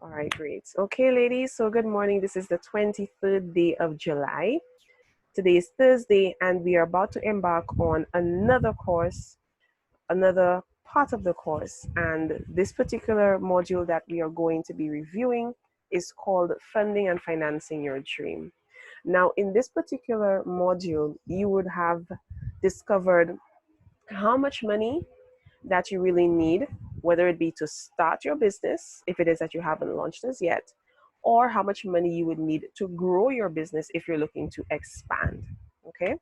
All right, great. Okay, ladies, so good morning. This is the 23rd day of July. Today is Thursday, and we are about to embark on another course, another part of the course. And this particular module that we are going to be reviewing is called Funding and Financing Your Dream. Now, in this particular module, you would have discovered how much money that you really need, whether it be to start your business, if it is that you haven't launched as yet, or how much money you would need to grow your business if you're looking to expand. Okay.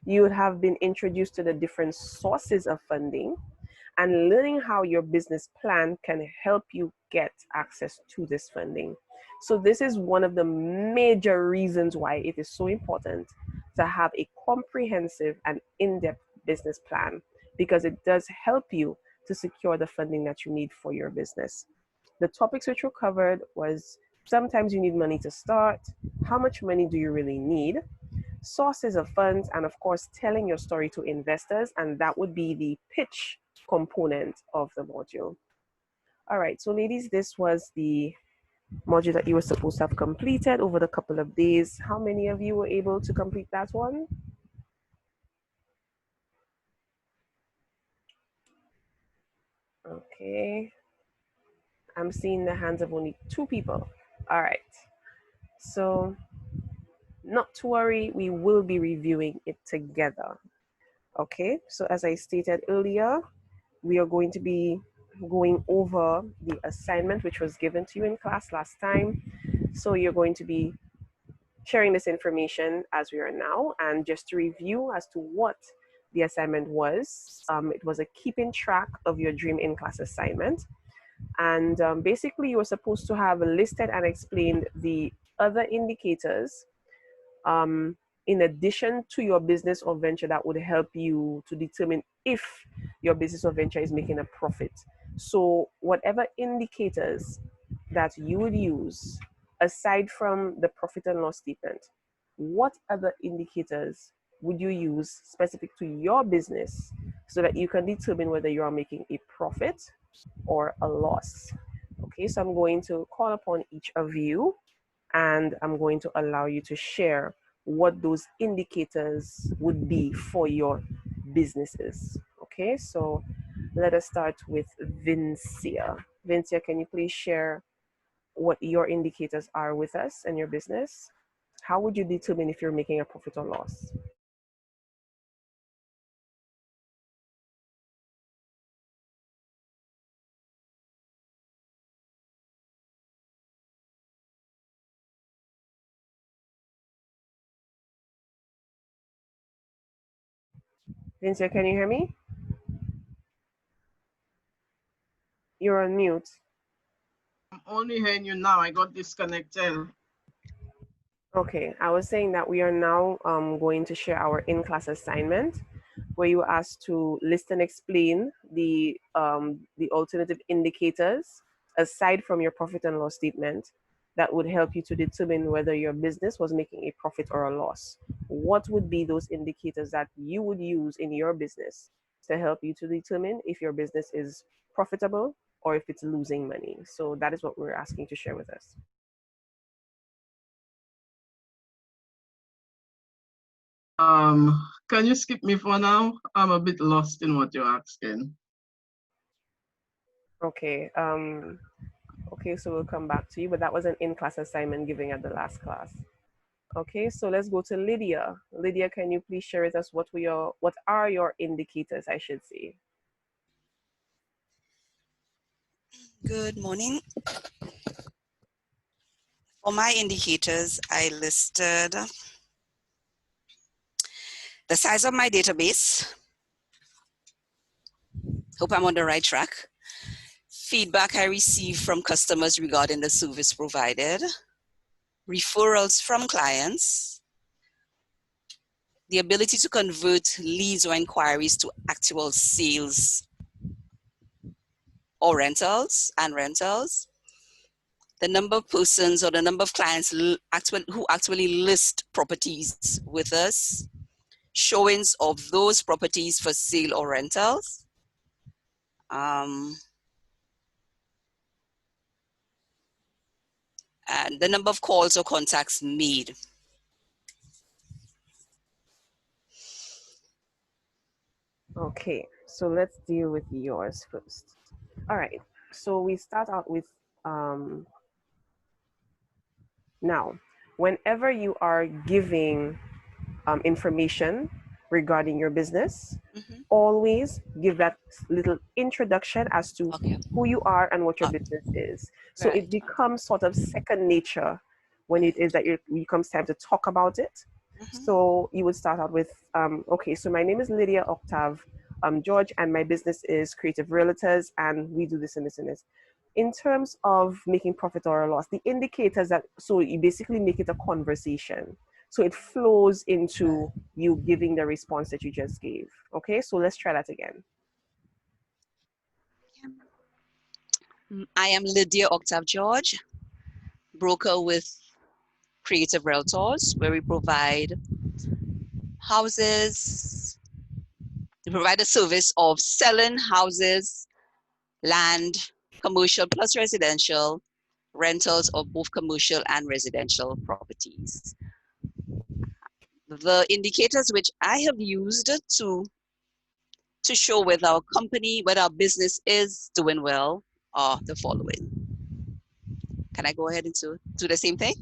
You would have been introduced to the different sources of funding and learning how your business plan can help you get access to this funding. So this is one of the major reasons why it is so important to have a comprehensive and in-depth business plan, because it does help you to secure the funding that you need for your business. The topics which were covered was sometimes you need money to start, how much money do you really need, sources of funds, and of course telling your story to investors, and that would be the pitch component of the module. All right, so ladies, this was the module that you were supposed to have completed over the couple of days. How many of you were able to complete that one? Okay, I'm seeing the hands of only 2 people. All right, so not to worry, we will be reviewing it together. Okay, so as I stated earlier, we are going to be going over the assignment which was given to you in class last time. So you're going to be sharing this information as we are now. And just to review as to what the assignment was, it was a keeping track of your dream in class assignment. And basically you were supposed to have listed and explained the other indicators in addition to your business or venture that would help you to determine if your business or venture is making a profit. So whatever indicators that you would use aside from the profit and loss statement, what other indicators would you use specific to your business so that you can determine whether you are making a profit or a loss? Okay, so I'm going to call upon each of you and I'm going to allow you to share what those indicators would be for your businesses. Okay, so let us start with Vincia. Vincia, can you please share what your indicators are with us and your business? How would you determine if you're making a profit or loss? Vincia, can you hear me? You're on mute. I'm only hearing you now. I got disconnected. Okay, I was saying that we are now going to share our in-class assignment where you were asked to list and explain the alternative indicators aside from your profit and loss statement that would help you to determine whether your business was making a profit or a loss. What would be those indicators that you would use in your business to help you to determine if your business is profitable or if it's losing money? So that is what we're asking to share with us. Can you skip me for now? I'm a bit lost in what you're asking. Okay. Okay, so we'll come back to you, but that was an in-class assignment given at the last class. Okay, so let's go to Lydia. Lydia, can you please share with us what are your indicators, I should say? Good morning. For my indicators, I listed the size of my database. Hope I'm on the right track. Feedback I received from customers regarding the service provided. Referrals from clients. The ability to convert leads or inquiries to actual sales or rentals. The number of persons or the number of clients who actually list properties with us. Showings of those properties for sale or rentals. and the number of calls or contacts made. Okay, so let's deal with yours first. All right, so we start out with now, whenever you are giving information regarding your business, always give that little introduction as to Okay. who you are and what your Okay. business is. So Right. it becomes sort of second nature when it is that it becomes time to talk about it. So you would start out with, okay, so my name is Lydia Octave George, and my business is Creative Realtors, and we do this and this and this. In terms of making profit or a loss, the indicators that, so you basically make it a conversation. So it flows into you giving the response that you just gave. Okay, so let's try that again. I am Lydia Octave George, broker with Creative Realtors, where we provide houses. We provide a service of selling houses, land, commercial plus residential, rentals of both commercial and residential properties. The indicators which I have used to show whether our company, whether our business is doing well are the following. Can I go ahead and do the same thing?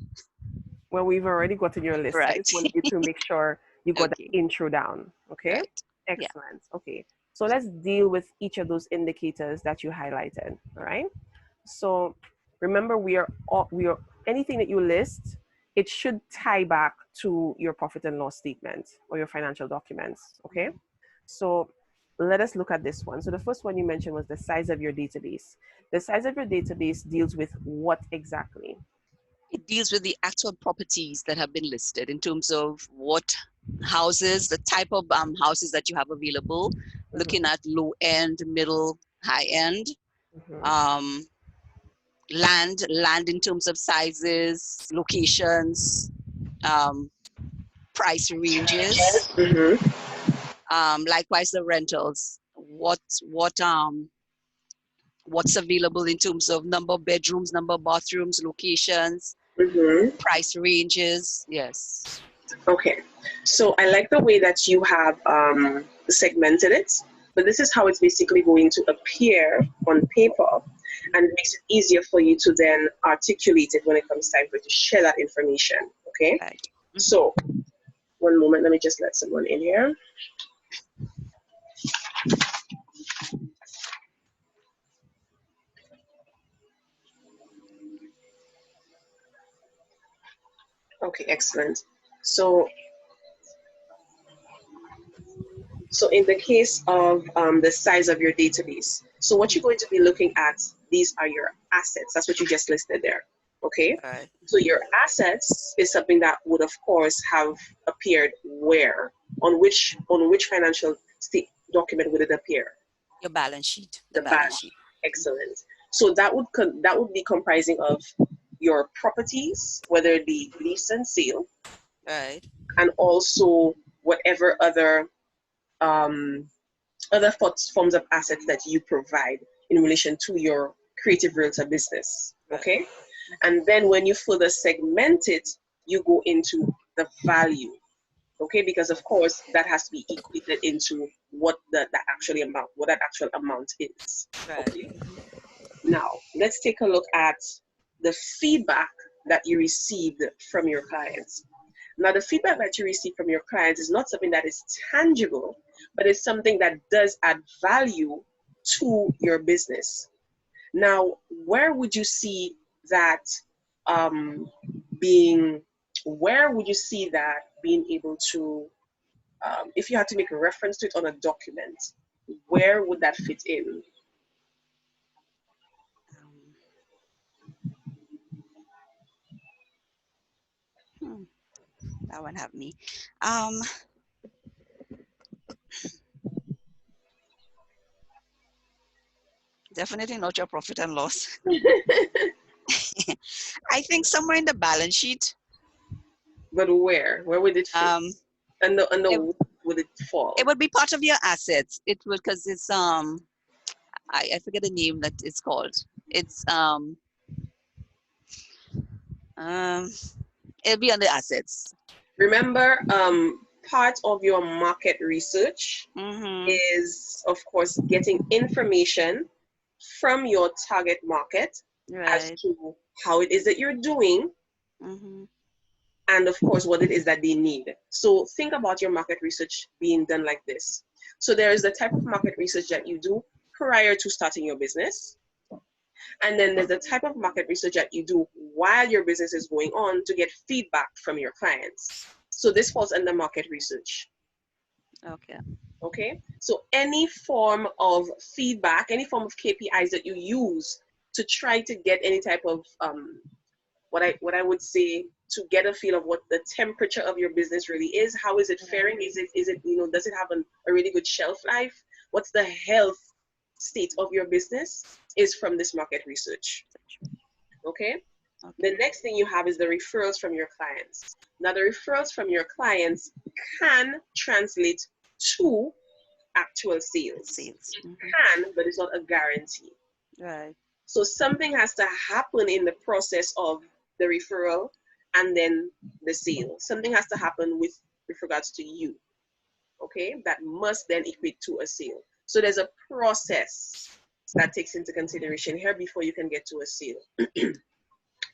Well, we've already gotten your list. I Right. just want you to make sure you got Okay. the intro down. Okay, Right. Yeah. excellent. Okay, so let's deal with each of those indicators that you highlighted. All right. So remember, we are anything that you list, it should tie back to your profit and loss statement or your financial documents. Okay, so let us look at this one. So the first one you mentioned was the size of your database. The size of your database deals with what exactly? It deals with the actual properties that have been listed in terms of what houses, the type of houses that you have available, looking at low end, middle, high end, land in terms of sizes, locations, price ranges. Likewise, the rentals. What's available in terms of number of bedrooms, number of bathrooms, locations, price ranges. Yes. Okay, so I like the way that you have segmented it, but this is how it's basically going to appear on paper, and it makes it easier for you to then articulate it when it comes time for you to share that information. Okay, Right. so one moment, let me just let someone in here. Okay, excellent. So in the case of the size of your database, so what you're going to be looking at, these are your assets. That's what you just listed there. Okay. Right. So your assets is something that would, of course, have appeared where? On which financial document would it appear? Your balance sheet. The balance sheet. Excellent. So that would be comprising of your properties, whether it be lease and sale, Right. and also whatever other forms of assets that you provide in relation to your creative realtor business. Okay. And then when you further segment it, you go into the value. Okay, because of course that has to be equated into what that actual amount is. Right. Okay. Now let's take a look at the feedback that you received from your clients. Now, the feedback that you receive from your clients is not something that is tangible, but it's something that does add value to your business. Now, where would you see that where would you see that being able to, if you had to make a reference to it on a document, where would that fit in? That one have me. Definitely not your profit and loss. I think somewhere in the balance sheet. But where? Where would it fit? And would it fall? It would be part of your assets. It would, because it's I forget the name that it's called. It's It'll be on the assets. Remember, part of your market research Mm-hmm. is, of course, getting information from your target market as Right. to how it is that you're doing, Mm-hmm. and of course, what it is that they need. So think about your market research being done like this. So there is the type of market research that you do prior to starting your business. And then there's the type of market research that you do while your business is going on to get feedback from your clients. So this falls under market research. Okay. Okay, so any form of feedback, any form of KPIs that you use to try to get any type of what I would say, to get a feel of what the temperature of your business really is. How is it faring? Is it does it have a really good shelf life? What's the health state of your business? Is from this market research. Okay. The next thing you have is the referrals from your clients. Now, the referrals from your clients can translate to actual sales. Mm-hmm. Can, but it's not a guarantee. Right. So something has to happen in the process of the referral and then the sale. Something has to happen with regards to you. Okay, that must then equate to a sale. So there's a process that takes into consideration here before you can get to a sale.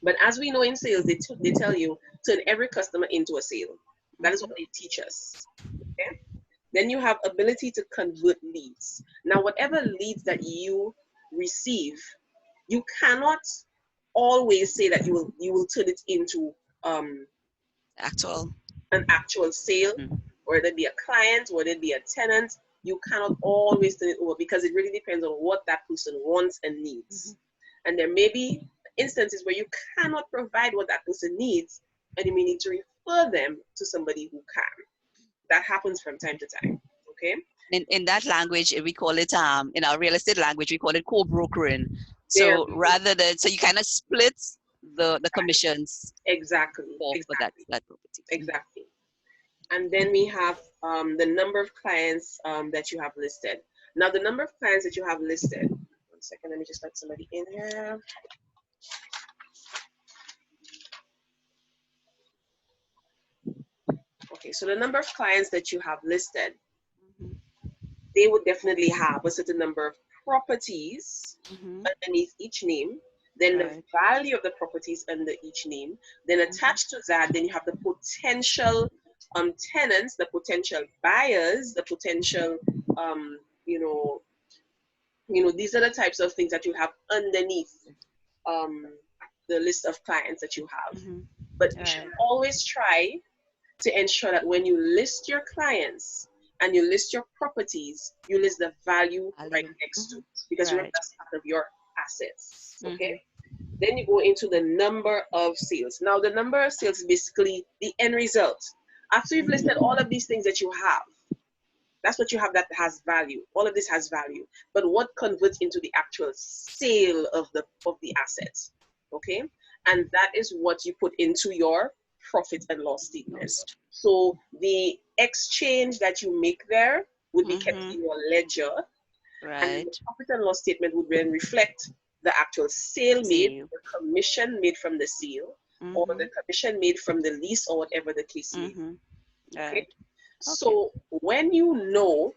But as we know in sales, they tell you turn every customer into a sale. That is what they teach us. Okay? Then you have ability to convert leads. Now, whatever leads that you receive, you cannot always say that you will turn it into Actual. an actual sale, whether it be a client, whether it be a tenant. You cannot always turn it over because it really depends on what that person wants and needs. And there may be instances where you cannot provide what that person needs, and you may need to refer them to somebody who can. That happens from time to time. Okay. In that language, we call it in our real estate language, we call it co-brokering. There. So rather than, so you kind of split the commissions Exactly. for that property. Exactly. And then we have the number of clients that you have listed. Now, the number of clients that you have listed. 1 second, let me just let somebody in here. Okay, so the number of clients that you have listed, they would definitely have a certain number of properties underneath each name, then the value of the properties under each name, then attached to that, then you have the potential tenants, the potential buyers, the potential, these are the types of things that you have underneath the list of clients that you have. But you should always try to ensure that when you list your clients and you list your properties, you list the value right next to it, because remember, that's part of your assets. Okay. Then you go into the number of sales. Now, the number of sales is basically the end result. After you've listed all of these things that you have, that's what you have that has value. All of this has value. But what converts into the actual sale of the assets? Okay. And that is what you put into your profit and loss statement. So the exchange that you make there would be kept in your ledger. And the profit and loss statement would then reflect the actual sale made, the commission made from the sale, or the commission made from the lease, or whatever the case may be. Okay? So when you know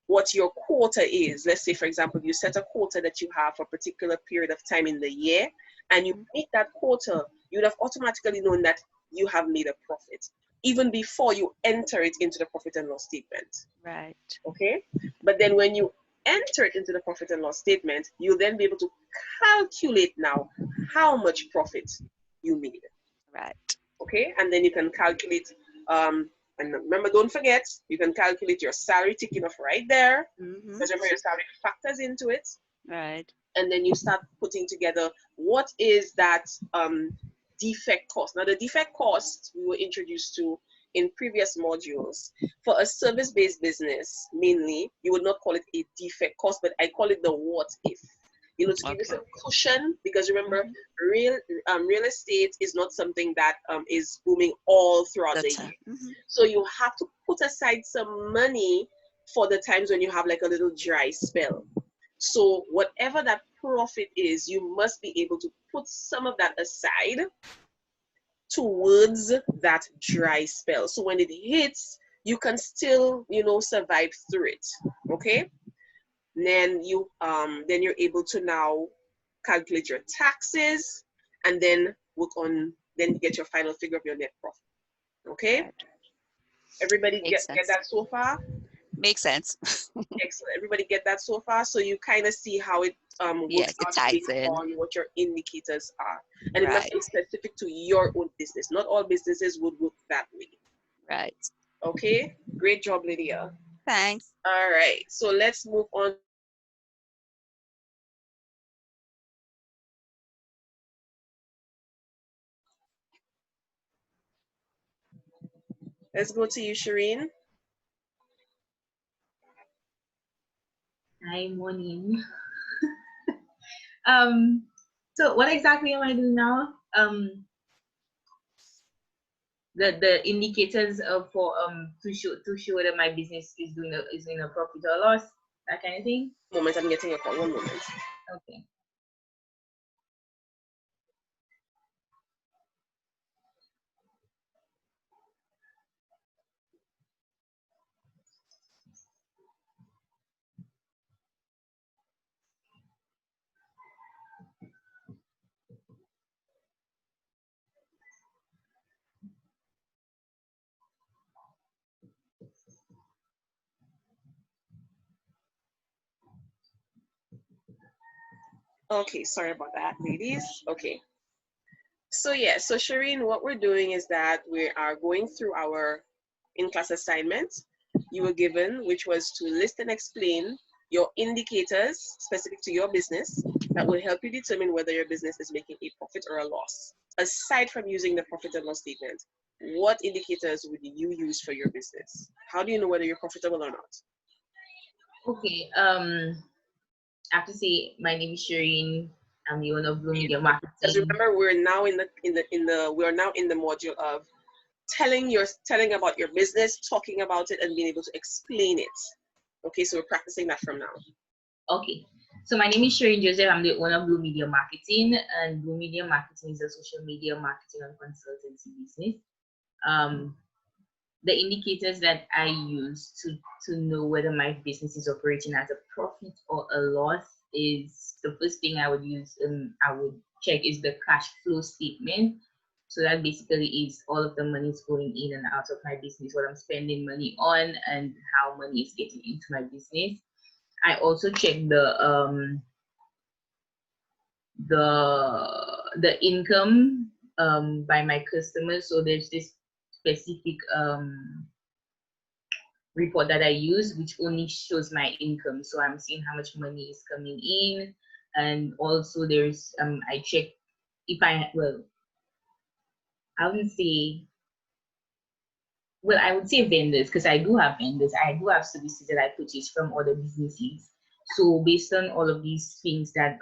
what your quota is, let's say, for example, you set a quota that you have for a particular period of time in the year, and you meet that quota, you'd have automatically known that you have made a profit, even before you enter it into the profit and loss statement. Right. Okay? But then when you enter it into the profit and loss statement, you'll then be able to calculate now how much profit you made. Right. Okay? And then you can calculate, and remember, don't forget, you can calculate your salary ticking off right there, because remember, your salary factors into it. Right. And then you start putting together what is that defect cost. Now, the defect cost we were introduced to in previous modules. For a service-based business, mainly, you would not call it a defect cost, but I call it the what if. To give you some cushion, because remember, real estate is not something that is booming all throughout the year. So you have to put aside some money for the times when you have like a little dry spell. So whatever that profit is, you must be able to put some of that aside towards that dry spell. So when it hits, you can still, survive through it. Okay? Then you're able to now calculate your taxes and then then get your final figure of your net profit. Okay? Right. Everybody Makes get sense. that so far? Makes sense. Excellent. Everybody get that so far? So you kind of see how it works Yes, it out ties based in. on what your indicators are. And it must Right. be specific to your own business. Not all businesses would work that way. Right. Okay? Great job, Lydia. Thanks. All right. So let's move on. Let's go to you, Shireen. Hi, morning. So what exactly am I doing now? The indicators for to show whether my business is doing a profit or loss, that kind of thing. Moment, I'm getting a call. One moment. Okay. Okay, sorry about that, ladies. Okay. So yeah, so Shireen, what we're doing is that we are going through our in-class assignment you were given, which was to list and explain your indicators specific to your business that will help you determine whether your business is making a profit or a loss. Aside from using the profit and loss statement, what indicators would you use for your business? How do you know whether you're profitable or not? Okay. I have to say my name is Shireen. I'm the owner of Blue Media Because Marketing. remember, we're now in the module of telling about your business, talking about it, and being able to explain it. Okay, so we're practicing that from now. Okay. So my name is Shireen Joseph. I'm the owner of Blue Media Marketing, and Blue Media Marketing is a social media marketing and consultancy business. The indicators that I use to know whether my business is operating at a profit or a loss is the first thing I would use. I would check is the cash flow statement. So that basically is all of the money is going in and out of my business, what I'm spending money on, and how money is getting into my business. I also check the income by my customers. So there's this specific report that I use, which only shows my income. So I'm seeing how much money is coming in, and also there's I check if I wouldn't say I would say vendors, because I do have vendors. I do have services that I purchase from other businesses. So based on all of these things, then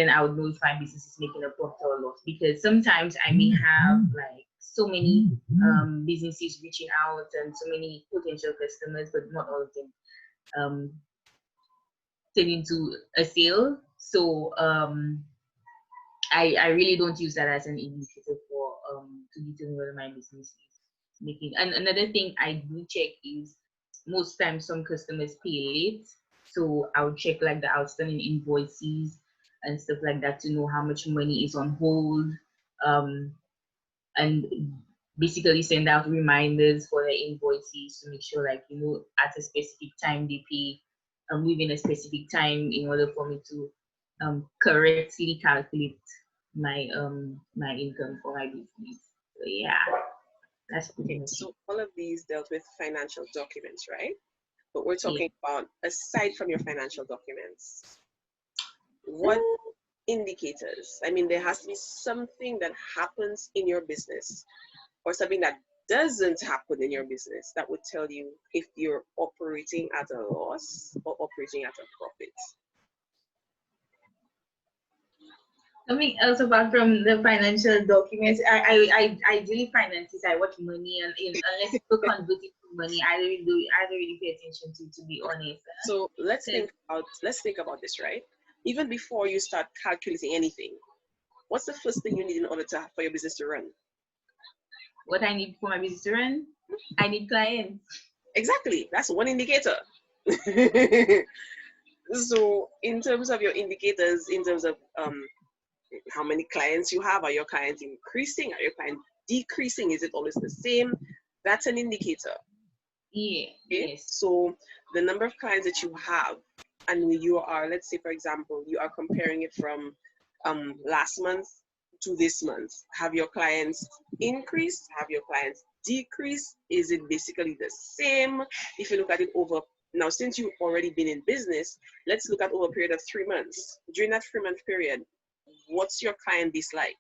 I would know if my business is making a profit or loss. Because sometimes I may have like so many businesses reaching out and so many potential customers, but not all of them turn into a sale. So I really don't use that as an indicator for to determine whether my business is making. And another thing I do check is most times some customers pay late, so I would check like the outstanding invoices and stuff like that to know how much money is on hold, and basically send out reminders for the invoices to make sure like at a specific time they pay within a specific time in order for me to correctly calculate my income for my business. So yeah, that's pretty Okay, much it. so all of these dealt with financial documents, right? But we're Yeah. talking about aside from your financial documents, what indicators? I mean, there has to be something that happens in your business or something that doesn't happen in your business that would tell you if you're operating at a loss or operating at a profit. Something else apart from the financial documents, I deal with finances. I watch money, and unless people convert it to money, I don't really pay attention to be honest. So let's think about this, right? Even before you start calculating anything, what's the first thing you need in order for your business to run? What I need for my business to run, I need clients. Exactly. That's one indicator. So in terms of your indicators, in terms of how many clients you have, are your clients increasing? Are your clients decreasing? Is it always the same? That's an indicator. Yeah. Okay? Yes. So the number of clients that you have, and you are, let's say for example, you are comparing it from last month to this month. Have your clients increased? Have your clients decreased? Is it basically the same? If you look at it over, now since you've already been in business, let's look at over a period of 3 months. During that 3-month period, what's your client base like?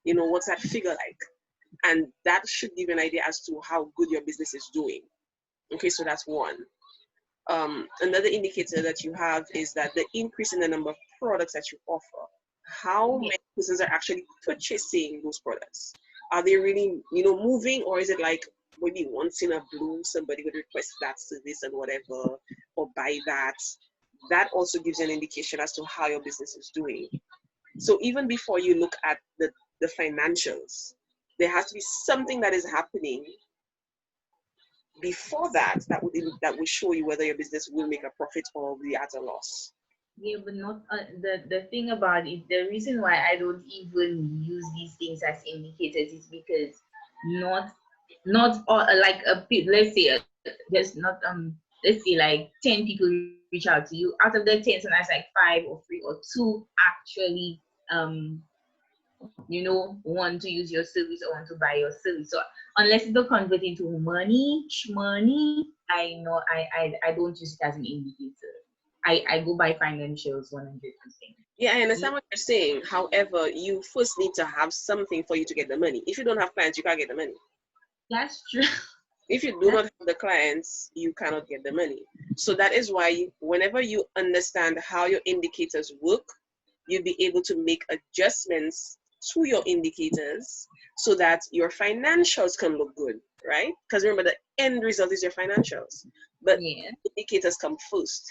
You know, what's that figure like? And that should give you an idea as to how good your business is doing. Okay, so that's one. Another indicator that you have is that the increase in the number of products that you offer. How many persons are actually purchasing those products? Are they really, moving, or is it like maybe once in a blue somebody would request that service and whatever, or buy that? That also gives you an indication as to how your business is doing. So even before you look at the financials, there has to be something that is happening before that would show you whether your business will make a profit or will be at a loss. Yeah, but not the thing about it. The reason why I don't even use these things as indicators is because not all like let's say there's not let's say like 10 people reach out to you. Out of the 10, sometimes like 5 or 3 or 2 actually want to use your service or want to buy your service. So unless it will convert into money, I know I don't use it as an indicator. I go by financials 100%. Yeah, I understand what you're saying. However, you first need to have something for you to get the money. If you don't have clients, you can't get the money. That's true. If you do not have the clients, you cannot get the money. So that is why whenever you understand how your indicators work, you'll be able to make adjustments to your indicators so that your financials can look good, right? Because remember, the end result is your financials, but indicators come first.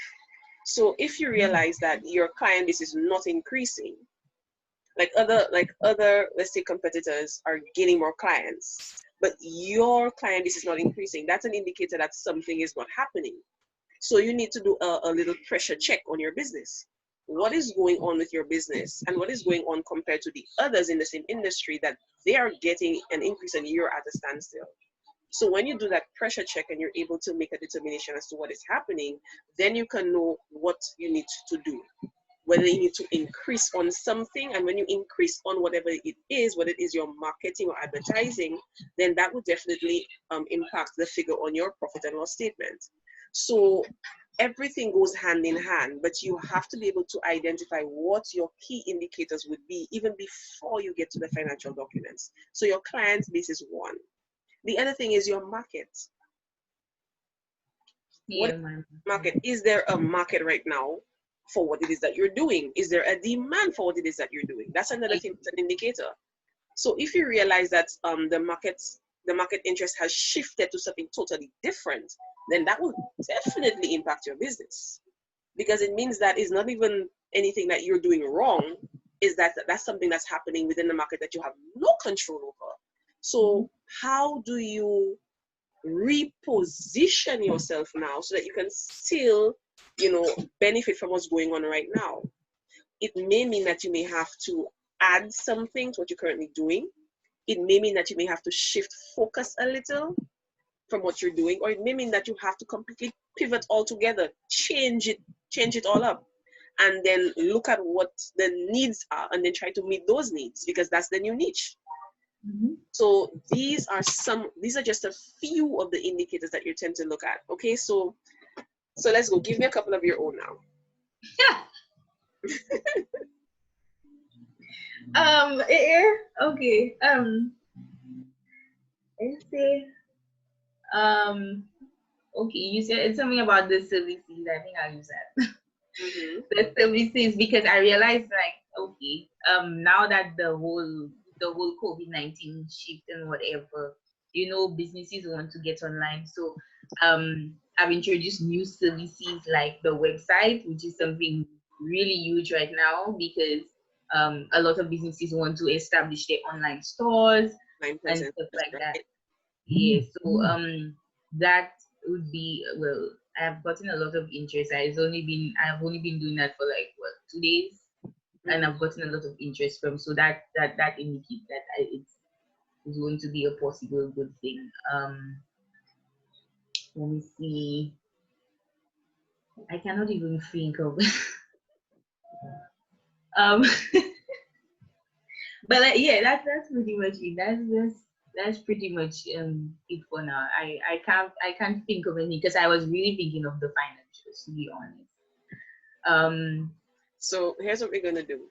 So if you realize that your client base is not increasing, like other let's say competitors are gaining more clients, but your client base is not increasing, that's an indicator that something is not happening. So you need to do a little pressure check on your business. What is going on with your business, and what is going on compared to the others in the same industry that they are getting an increase and you're at a standstill? So when you do that pressure check and you're able to make a determination as to what is happening, then you can know what you need to do, whether you need to increase on something. And when you increase on whatever it is, whether it is your marketing or advertising, then that will definitely impact the figure on your profit and loss statement. So everything goes hand in hand, but you have to be able to identify what your key indicators would be even before you get to the financial documents. So your client base is one. The other thing is your market. What is market? Is there a market right now for what it is that you're doing? Is there a demand for what it is that you're doing? That's another thing, that's an indicator. So if you realize that the market interest has shifted to something totally different, then that will definitely impact your business, because it means that it's not even anything that you're doing wrong, is that that's something that's happening within the market that you have no control over. So how do you reposition yourself now so that you can still, benefit from what's going on right now? It may mean that you may have to add something to what you're currently doing. It may mean that you may have to shift focus a little from what you're doing, or it may mean that you have to completely pivot altogether, change it all up, and then look at what the needs are and then try to meet those needs, because that's the new niche. So these are just a few of the indicators that you tend to look at. Okay, so let's go. Give me a couple of your own now. Okay. Let's say okay, you said something about the services. I think I'll use that. The services, because I realized like okay, now that the whole COVID-19 shift and whatever, businesses want to get online. So I've introduced new services like the website, which is something really huge right now because a lot of businesses want to establish their online stores Nine and present. stuff like that. Right? Yeah, so that would be, well, I've gotten a lot of interest. I've only been doing that for like what, 2 days, and I've gotten a lot of interest from. So that indicates that it's going to be a possible good thing. Let me see. I cannot even think of um but yeah, that's pretty much it. That's pretty much it for now. I can't think of any because I was really thinking of the financials, to be honest. Um So here's what we're gonna do.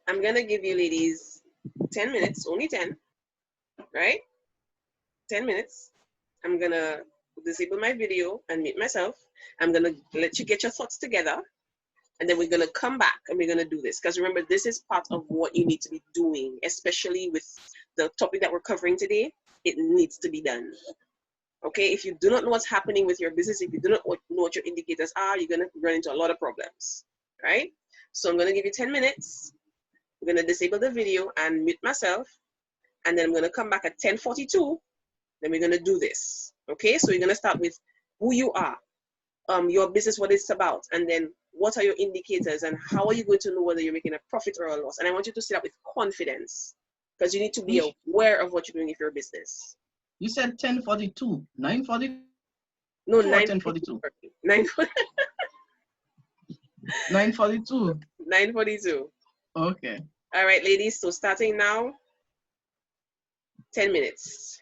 I'm gonna give you ladies 10 minutes, only 10, right? 10 minutes. I'm gonna disable my video and mute myself. I'm gonna let you get your thoughts together, and then we're gonna come back and we're gonna do this. Because remember, this is part of what you need to be doing, especially with the topic that we're covering today. It needs to be done. Okay, if you do not know what's happening with your business, if you do not know what your indicators are, you're gonna run into a lot of problems, right? So I'm gonna give you 10 minutes. I'm gonna disable the video and mute myself, and then I'm gonna come back at 10:42. Then we're gonna do this. Okay, so we're gonna start with who you are, your business, what it's about, and then what are your indicators and how are you going to know whether you're making a profit or a loss. And I want you to sit up with confidence because you need to be aware of what you're doing if you're a business. You said 10:42, 9:42 No, or 9:42. 10:42? 9:42. 9:42. Okay. All right, ladies. So starting now, 10 minutes.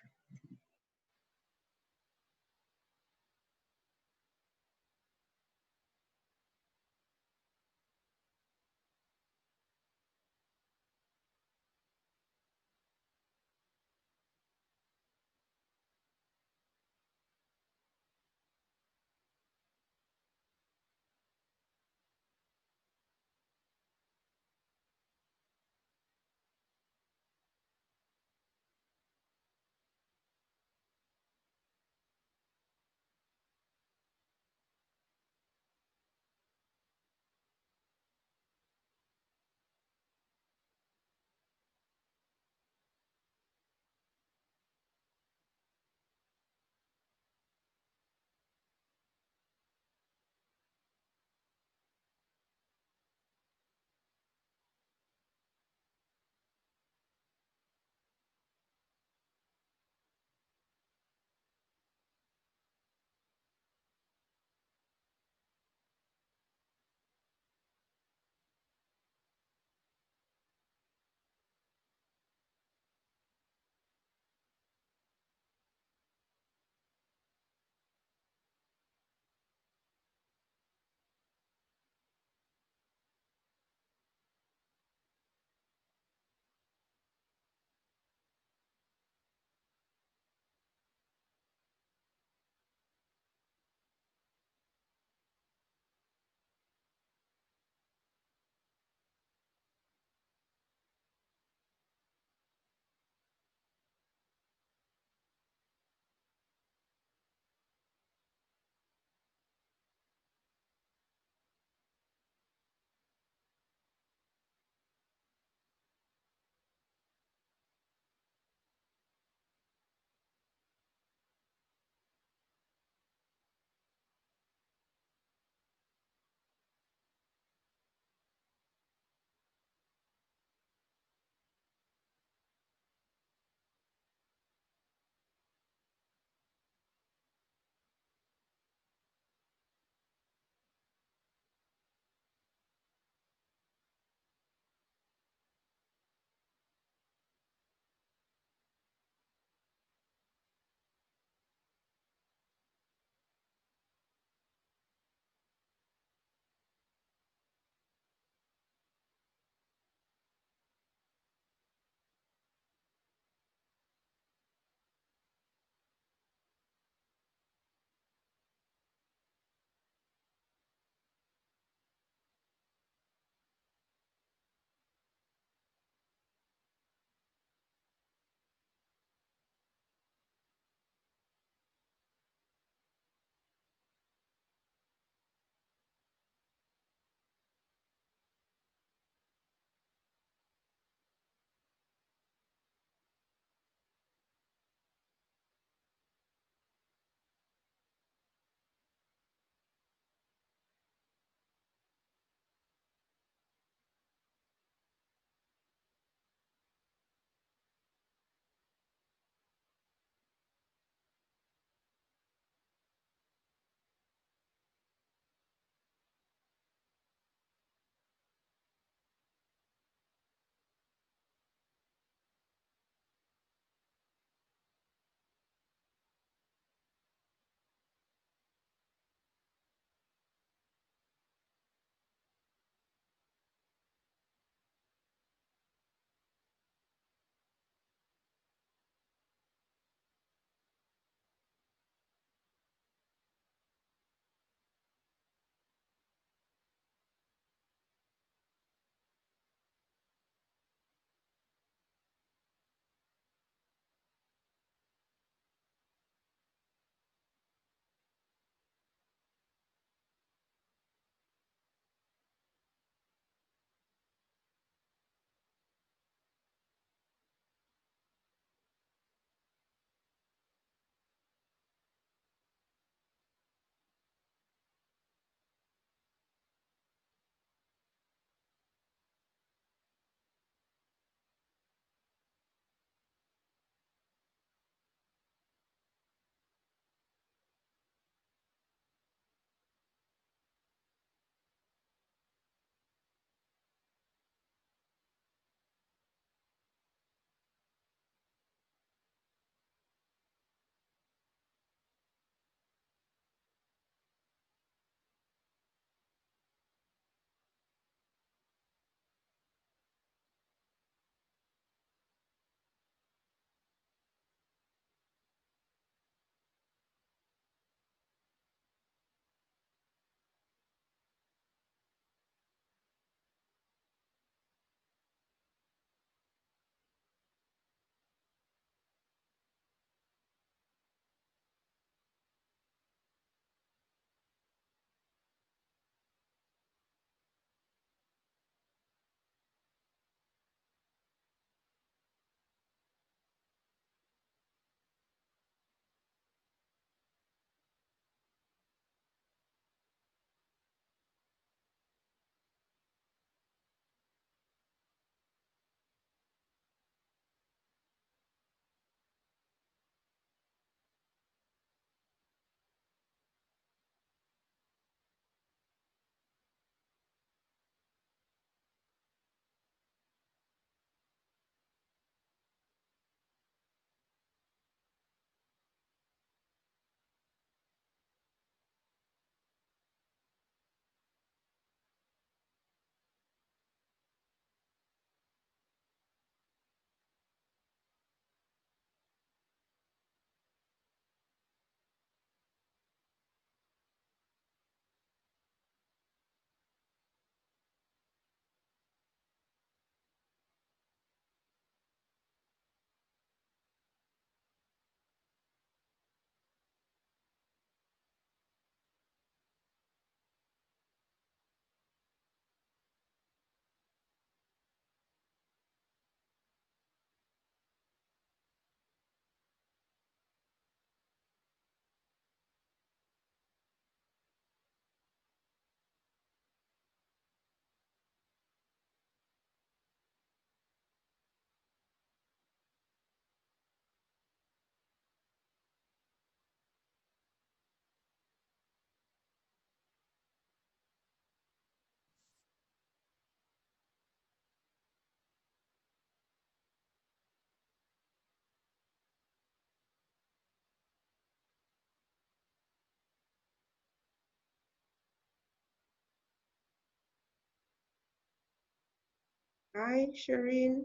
Hi, Shireen.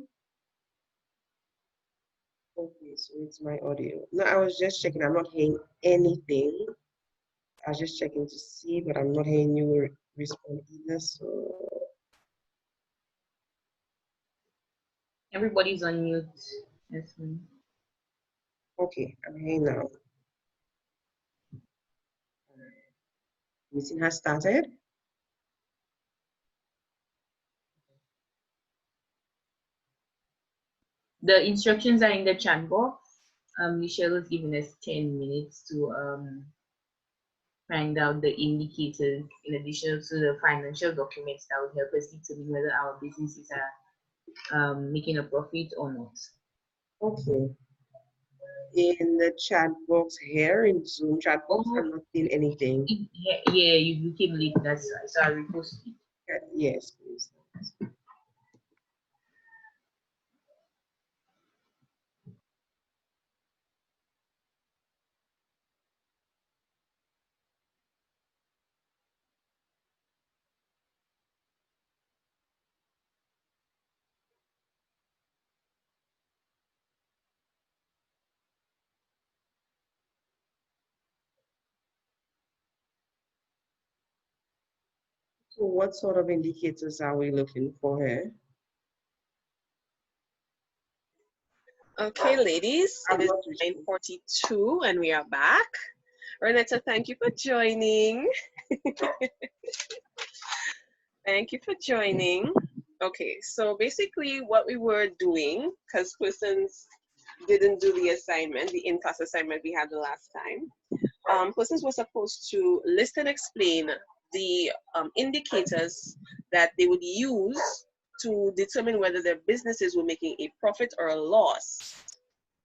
Okay, so it's my audio. No, I was just checking. I'm not hearing anything. I was just checking to see, but I'm not hearing you respond either. So, Everybody's on mute. Yes, okay, I'm hearing now. Meeting has started. the instructions are in the chat box. Michelle has given us 10 minutes to find out the indicators in addition to the financial documents that will help us determine whether our businesses are making a profit or not. Okay. In the chat box here, in Zoom chat box, I'm not seeing anything. Yeah, you came late, that's right. So I reposted it. Yes, please. So what sort of indicators are we looking for here? Okay, ladies, it is 9:42 and we are back. Renetta, thank you for joining. Thank you for joining. Okay, so basically what we were doing, because persons didn't do the assignment, the in-class assignment we had the last time, persons were supposed to list and explain the indicators that they would use to determine whether their businesses were making a profit or a loss,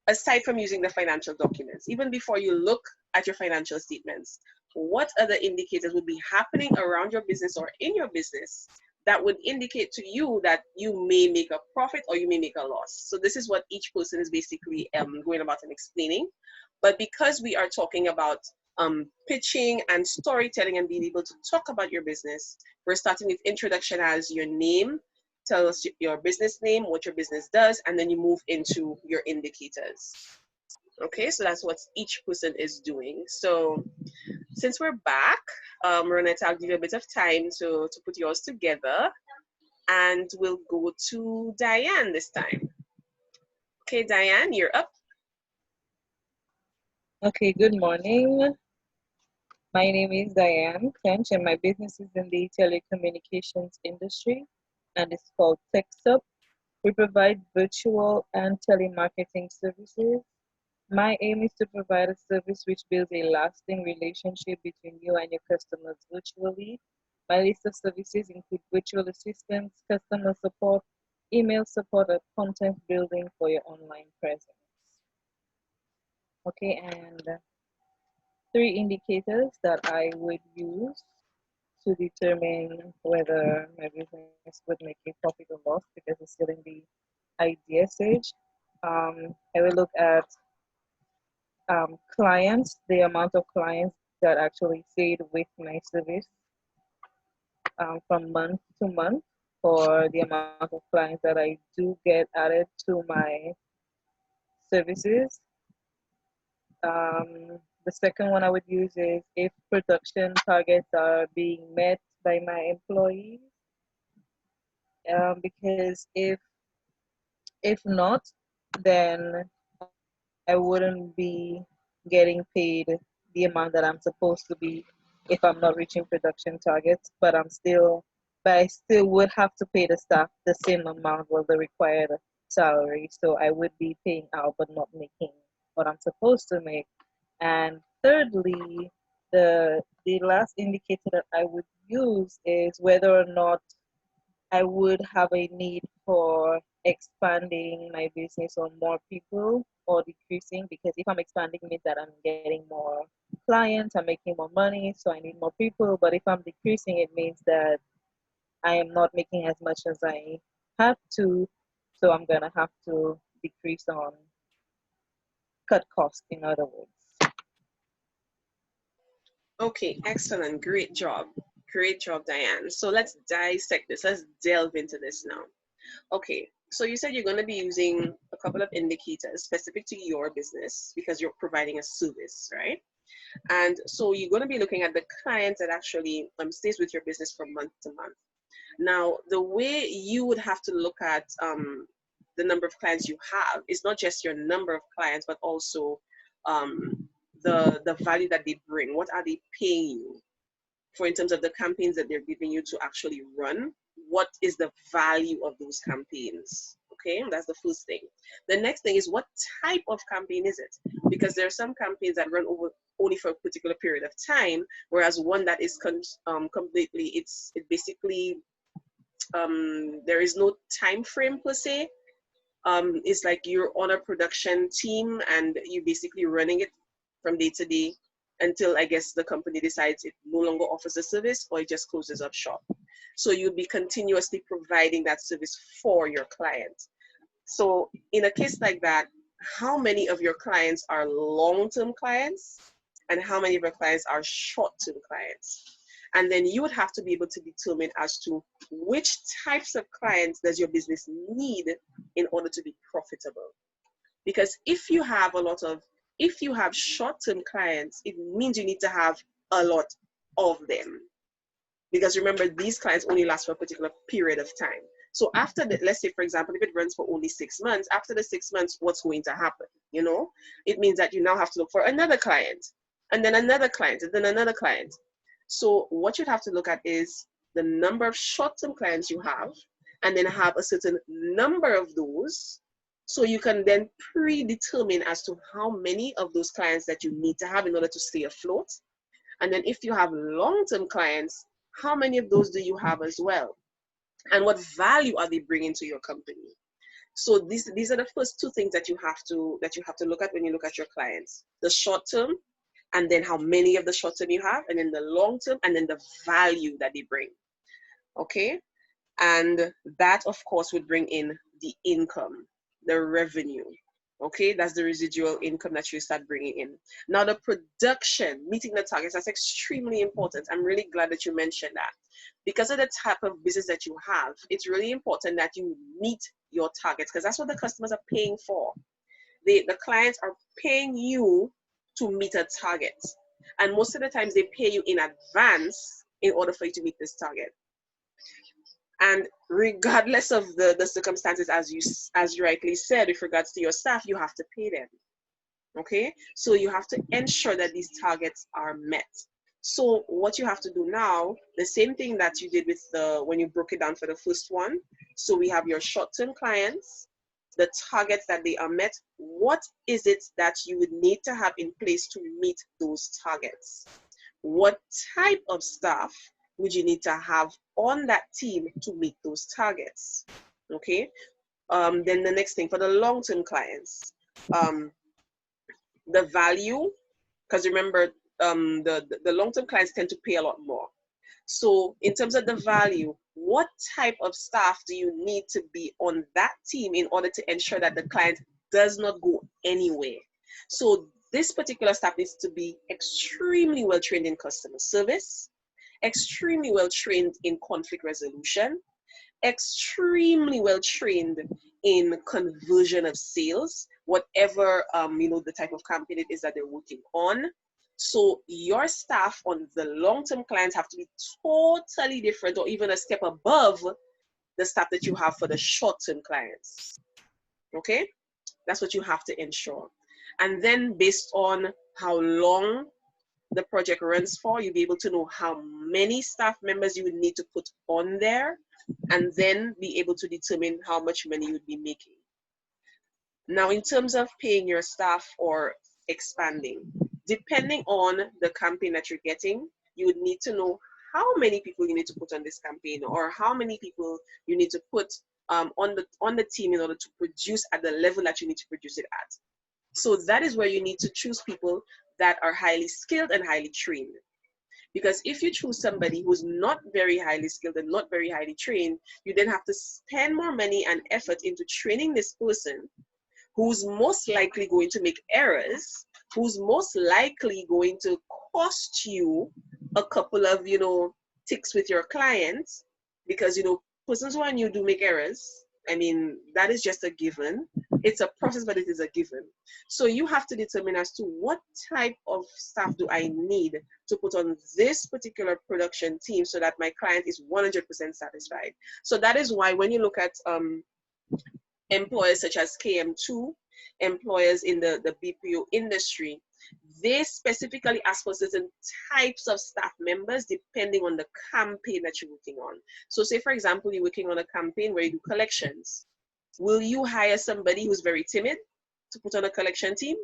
aside from using the financial documents. Even before you look at your financial statements, what other indicators would be happening around your business or in your business that would indicate to you that you may make a profit or you may make a loss? So this is what each person is basically going about and explaining. But because we are talking about pitching and storytelling and being able to talk about your business, we're starting with introduction as your name. Tell us your business name, what your business does, and then you move into your indicators. Okay, so that's what each person is doing. So since we're back, Ronette, I'll give you a bit of time to put yours together, and we'll go to Diane this time. Okay, Diane, you're up. Okay, good morning. My name is Diane Clench, and my business is in the telecommunications industry, and it's called TechSup. We provide virtual and telemarketing services. My aim is to provide a service which builds a lasting relationship between you and your customers virtually. My list of services include virtual assistance, customer support, email support, and content building for your online presence. Okay, and three indicators that I would use to determine whether my business would make a profit or loss because it's still in the idea stage. I will look at clients, the amount of clients that actually stayed with my service from month to month, or the amount of clients that I do get added to my services. The second one I would use is if production targets are being met by my employees. Because if not, then I wouldn't be getting paid the amount that I'm supposed to be if I'm not reaching production targets. But I still would have to pay the staff the same amount, well, the required salary. So I would be paying out but not making what I'm supposed to make. And thirdly, the last indicator that I would use is whether or not I would have a need for expanding my business on more people or decreasing, because if I'm expanding it means that I'm getting more clients, I'm making more money, so I need more people. But if I'm decreasing, it means that I am not making as much as I have to, so I'm gonna have to decrease on cut costs, in other words. Okay, excellent. Great job. Great job, Diane. So let's dissect this. Let's delve into this now. Okay, so you said you're going to be using a couple of indicators specific to your business because you're providing a service, right? And so you're going to be looking at the clients that actually stays with your business from month to month. Now, the way you would have to look at the number of clients you have is not just your number of clients, but also the value that they bring. What are they paying you for in terms of the campaigns that they're giving you to actually run? What is the value of those campaigns? Okay, that's the first thing. The next thing is, what type of campaign is it? Because there are some campaigns that run over only for a particular period of time, whereas one that is completely, it basically there is no time frame per se. It's like you're on a production team and you're basically running it from day to day until I guess the company decides it no longer offers a service or it just closes up shop. So you'll be continuously providing that service for your client. So in a case like that, how many of your clients are long-term clients and how many of your clients are short-term clients? And then you would have to be able to determine as to which types of clients does your business need in order to be profitable. Because if you have short-term clients, it means you need to have a lot of them. Because remember, these clients only last for a particular period of time. So after the, let's say, for example, if it runs for only 6 months, after the 6 months, what's going to happen? You know, it means that you now have to look for another client, and then another client, and then another client. So what you'd have to look at is the number of short-term clients you have, and then have a certain number of those. So you can then predetermine as to how many of those clients that you need to have in order to stay afloat. And then if you have long-term clients, how many of those do you have as well? And what value are they bringing to your company? So these are the first two things that you have to look at when you look at your clients: the short term, and then how many of the short term you have, and then the long term, and then the value that they bring. Okay, and that of course would bring in the income, the revenue. Okay, that's the residual income that you start bringing in. Now the production, meeting the targets, that's extremely important. I'm really glad that you mentioned that. Because of the type of business that you have, it's really important that you meet your targets, because that's what the customers are paying for. The clients are paying you to meet a target. And most of the times they pay you in advance in order for you to meet this target. And regardless of the circumstances, as you rightly said, with regards to your staff, you have to pay them. Okay, so you have to ensure that these targets are met. So what you have to do now, the same thing that you did with when you broke it down for the first one. So we have your short-term clients, the targets that they are met. What is it that you would need to have in place to meet those targets? What type of staff would you need to have on that team to meet those targets? Okay, then the next thing for the long-term clients, the value, because remember, the long-term clients tend to pay a lot more. So in terms of the value, what type of staff do you need to be on that team in order to ensure that the client does not go anywhere? So this particular staff needs to be extremely well trained in customer service, extremely well trained in conflict resolution, extremely well trained in conversion of sales, whatever the type of campaign it is that they're working on. So your staff on the long-term clients have to be totally different, or even a step above the staff that you have for the short-term clients. Okay, that's what you have to ensure. And then based on how long the project runs for, you'll be able to know how many staff members you would need to put on there, and then be able to determine how much money you would be making. Now, in terms of paying your staff or expanding, depending on the campaign that you're getting, you would need to know how many people you need to put on this campaign, or how many people you need to put on the team in order to produce at the level that you need to produce it at. So that is where you need to choose people that are highly skilled and highly trained. Because if you choose somebody who's not very highly skilled and not very highly trained, you then have to spend more money and effort into training this person, who's most likely going to make errors, who's most likely going to cost you a couple of, ticks with your clients, because, persons who are new do make errors, I mean, that is just a given. It's a process, but it is a given. So you have to determine as to what type of staff do I need to put on this particular production team so that my client is 100% satisfied. So that is why when you look at employers such as KM2, employers in the BPO industry, they specifically ask for certain types of staff members depending on the campaign that you're working on. So say, for example, you're working on a campaign where you do collections. Will you hire somebody who's very timid to put on a collection team?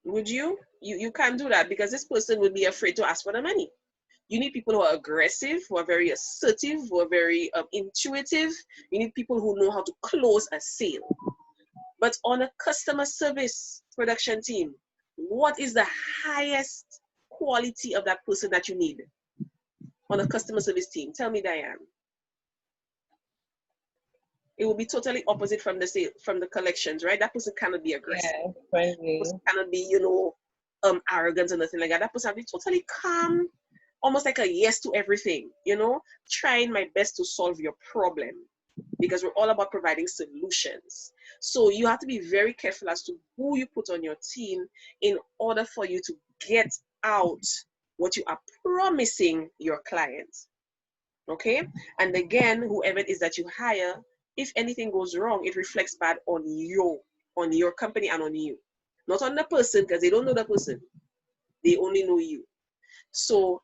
Would you? You can't do that because this person would be afraid to ask for the money. You need people who are aggressive, who are very assertive, who are very intuitive. You need people who know how to close a sale. But on a customer service production team, what is the highest quality of that person that you need on a customer service team? Tell me, Diane. It will be totally opposite from the sale, from the collections, right? That person cannot be aggressive. Yeah, friendly. That person cannot be, arrogant or nothing like that. That person has to be totally calm, almost like a yes to everything, trying my best to solve your problem because we're all about providing solutions. So you have to be very careful as to who you put on your team in order for you to get out what you are promising your client. Okay? And again, whoever it is that you hire, if anything goes wrong, it reflects bad on your company and on you. Not on the person, because they don't know the person. They only know you. So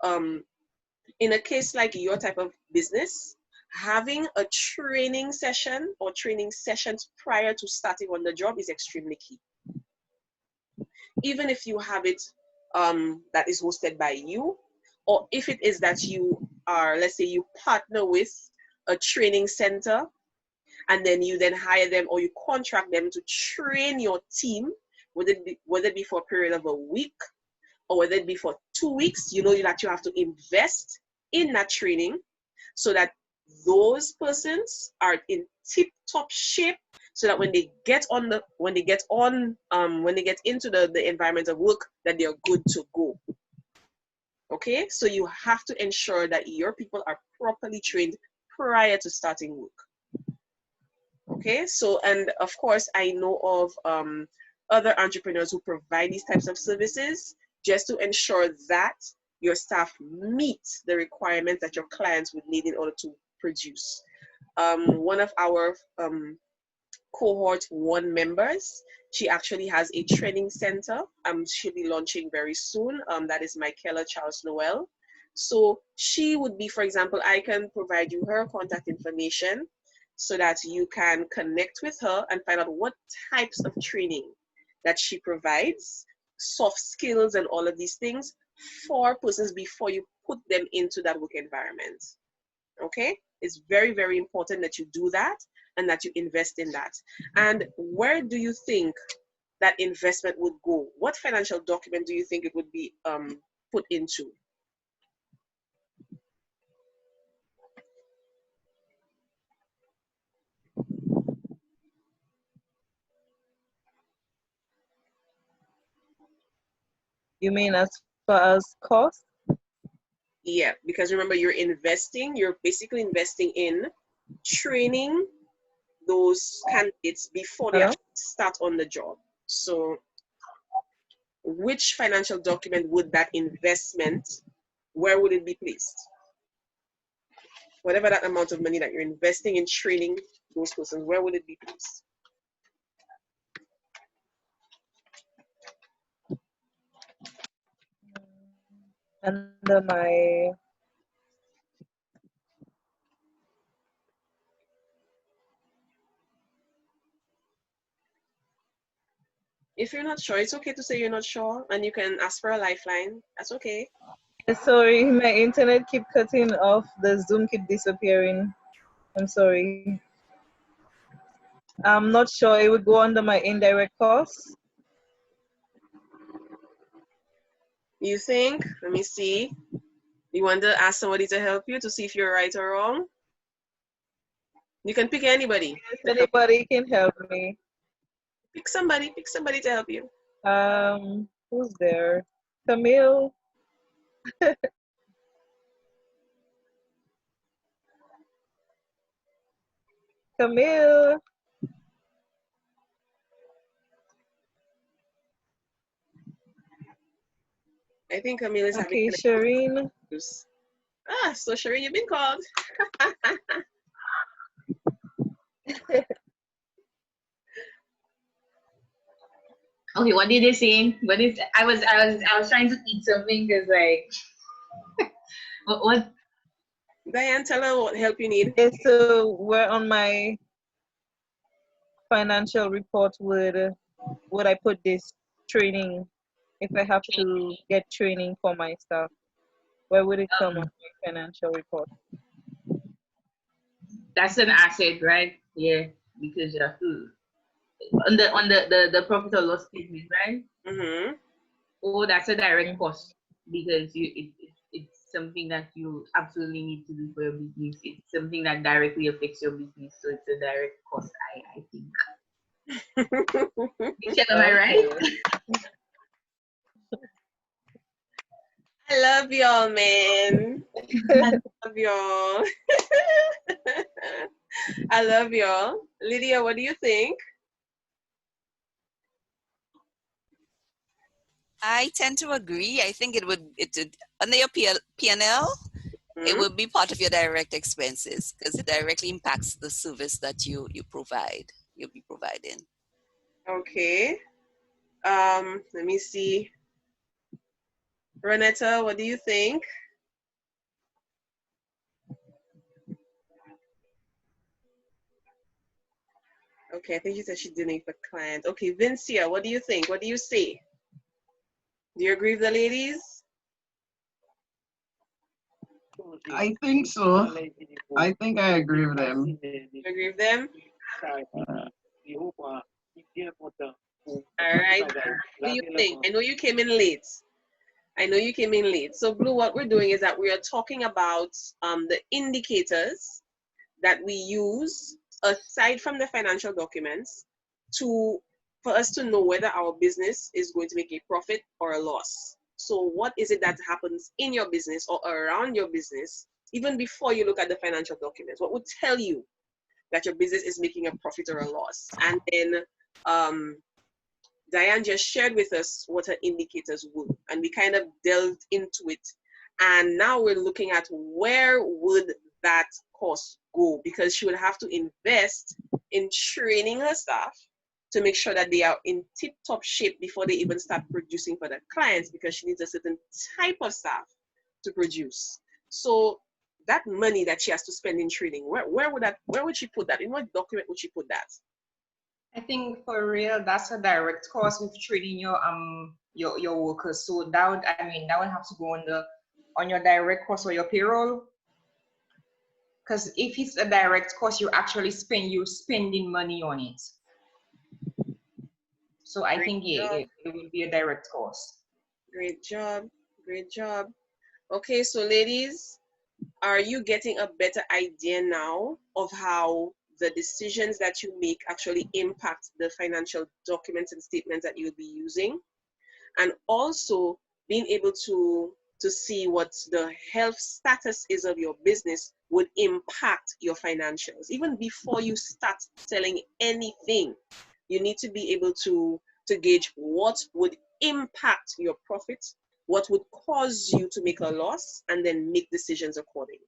in a case like your type of business, having a training session or training sessions prior to starting on the job is extremely key. Even if you have it that is hosted by you, or if it is that you are, let's say you partner with a training center and then you then hire them or you contract them to train your team, whether it be for a period of a week or whether it be for 2 weeks, you know that you have to invest in that training so that those persons are in tip-top shape so that when they get into the environment of work, that they're good to go. Okay, so you have to ensure that your people are properly trained prior to starting work. Okay, so, and of course, I know of other entrepreneurs who provide these types of services just to ensure that your staff meet the requirements that your clients would need in order to produce. One of our cohort 1 members, she actually has a training center. She'll be launching very soon. That is Michaela Charles Noel. So she would be, for example, I can provide you her contact information so that you can connect with her and find out what types of training that she provides, soft skills and all of these things for persons before you put them into that work environment. Okay? It's very, very important that you do that and that you invest in that. And where do you think that investment would go? What financial document do you think it would be put into? You mean as far as cost? Yeah, because remember, you're basically investing in training those candidates before they actually start on the job. So which financial document would that investment, where would it be placed? Whatever that amount of money that you're investing in training those persons, where would it be placed? Under my If you're not sure, it's okay to say you're not sure, and you can ask for a lifeline. That's okay. sorry, my internet keep cutting off, the Zoom keep disappearing. I'm sorry. I'm not sure. It would go under my indirect costs. You think? Let me see. You want to ask somebody to help you to see if you're right or wrong? You can pick anybody. If anybody can help me. Pick somebody to help you. Who's there? Camille? Camille. I think Camille is having Okay, Shireen. issues. Ah, so Shireen, you've been called. Okay, what did they say? What is I was trying to eat something because like what Diane, tell her what help you need. Okay, so where on my financial report would I put this training if I have to get training for my staff? Where would it come on my financial report? that's an asset, right? Yeah, because you have to on the profit or loss statement, right? Mm-hmm. Oh, that's a direct cost because it's something that you absolutely need to do for your business. It's something that directly affects your business, so it's a direct cost. I think. Michelle, am I right? I love y'all, man. I love y'all. I love y'all. Lydia, what do you think? I tend to agree. I think it would under your P&L, it would be part of your direct expenses because it directly impacts the service that you'll be providing. Okay. Let me see. Renetta, what do you think? Okay, I think she said she didn't for client. Okay, Vincia, what do you think? What do you say? Do you agree with the ladies? I think so. I think I agree with them. You agree with them? Uh, All right. What do you think? I know you came in late. So Blue, what we're doing is that we are talking about the indicators that we use aside from the financial documents for us to know whether our business is going to make a profit or a loss. So what is it that happens in your business or around your business, even before you look at the financial documents? What would tell you that your business is making a profit or a loss? And then Diane just shared with us what her indicators were, and we kind of delved into it. And now we're looking at where would that cost go, because she would have to invest in training her staff to make sure that they are in tip-top shape before they even start producing for the clients, because she needs a certain type of staff to produce. So that money that she has to spend in training, where would she put that? In what document would she put that? I think for real, that's a direct cost with training your workers. So that would have to go on your direct cost or your payroll. Because if it's a direct cost, you're spending money on it. So I think it will be a direct cost. Great job. Great job. Okay, so ladies, are you getting a better idea now of how the decisions that you make actually impact the financial documents and statements that you'll be using? And also being able to see what the health status is of your business would impact your financials. Even before you start selling anything, you need to be able to gauge what would impact your profit, what would cause you to make a loss, and then make decisions accordingly.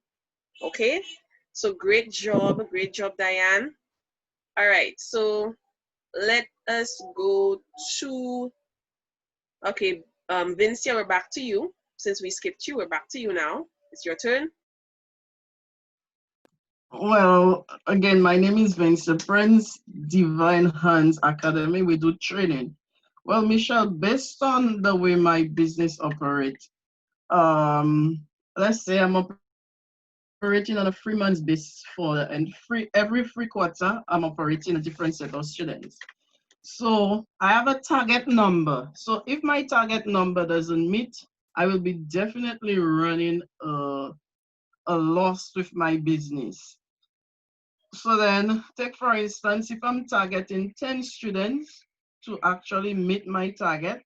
Okay? So great job, Diane. All right, so let us go to, okay, Vincia, we're back to you. Since we skipped you, we're back to you now. It's your turn. well, again, my name is Vincent Prince, Divine Hands Academy. We do training. Well, Michelle, based on the way my business operates, let's say I'm operating on a 3 months basis every 3 quarter, I'm operating a different set of students. So I have a target number. So if my target number doesn't meet, I will be definitely running a loss with my business. So then, take for instance, if I'm targeting 10 students to actually meet my target,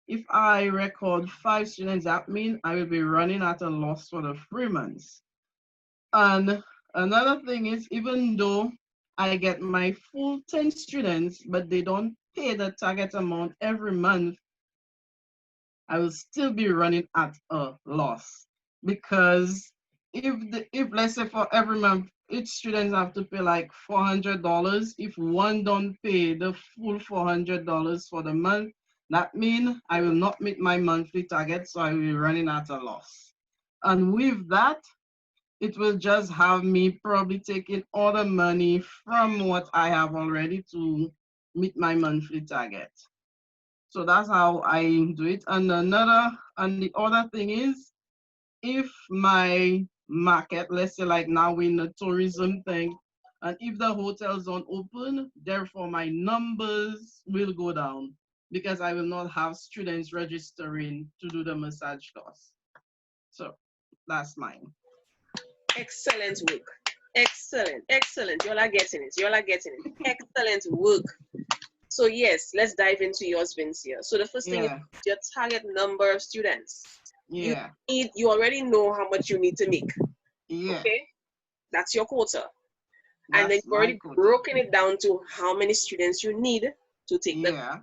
if I record 5 students, that means I will be running at a loss for the 3 months. And another thing is, even though I get my full 10 students, but they don't pay the target amount every month, I will still be running at a loss. Because if let's say for every month, each student have to pay like $400, if one don't pay the full $400 for the month, that means I will not meet my monthly target, so I will be running at a loss. And with that, it will just have me probably taking all the money from what I have already to meet my monthly target. So that's how I do it. And the other thing is, if my market, let's say like now we're in the tourism thing, and if the hotels don't open, therefore my numbers will go down because I will not have students registering to do the massage course. So that's mine. Excellent work. Excellent. Excellent. You all are getting it. You all are getting it. Excellent work. So yes, let's dive into yours, Vince here. So the first thing is your target number of students. Yeah. You already know how much you need to make. Yeah. Okay? That's your quota. That's and then you've already broken it down to how many students you need to take the.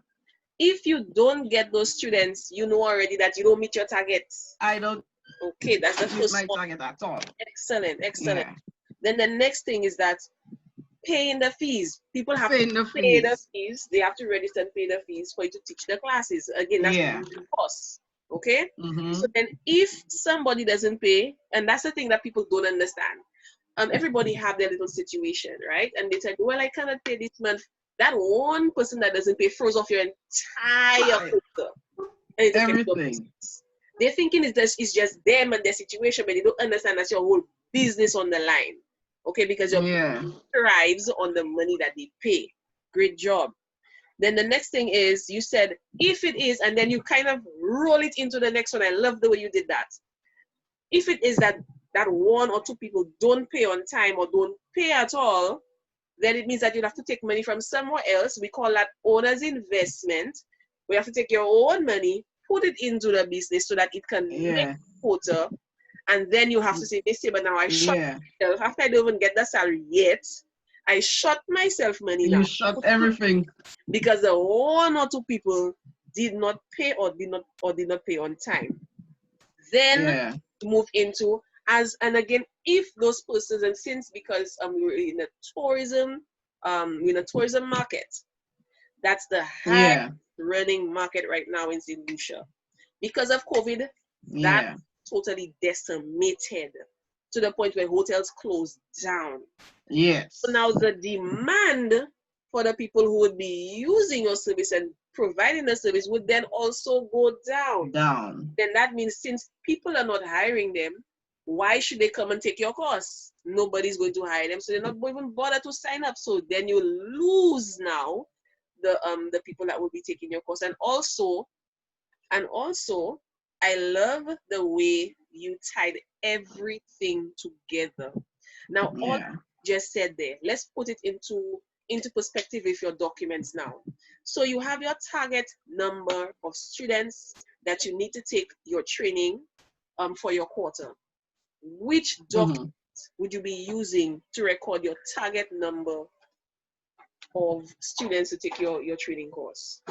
If you don't get those students, you know already that you don't meet your targets. I don't. Okay, that's the first my target at all. Excellent, excellent. Yeah. Then the next thing is that paying the fees. People have to pay the fees. They have to register and pay the fees for you to teach the classes. Again, that's the cost. Okay? So then if somebody doesn't pay, and that's the thing that people don't understand. Everybody have their little situation, right? And they tell you, well, I cannot pay this month. That one person that doesn't pay throws off your entire quota. Everything. They're thinking it's just them and their situation, but they don't understand that's your whole business on the line. Okay, because your business thrives on the money that they pay. Great job. Then the next thing is you said, if it is, and then you kind of roll it into the next one. I love the way you did that. If it is that one or two people don't pay on time or don't pay at all, then it means that you'll have to take money from somewhere else. We call that owner's investment. We have to take your own money, put it into the business so that it can make quota. And then you have to say, but now I shut myself. After I don't even get the salary yet, I shut myself money now. You shut everything. Because the one or two people did not pay or did not pay on time. Then move into and again, if those persons, and since because we're in a tourism market, that's the high running market right now in St. Lucia. Because of COVID, that totally decimated to the point where hotels closed down. Yes. So now the demand for the people who would be using your service and providing the service would then also go down. Then that means since people are not hiring them, why should they come and take your course? Nobody's going to hire them, so they're not even bother to sign up. So then you lose now the people that will be taking your course. And also, I love the way you tied everything together. Now, all you just said there, let's put it into perspective with your documents now. So you have your target number of students that you need to take your training for your quarter. Which document would you be using to record your target number of students to take your training course?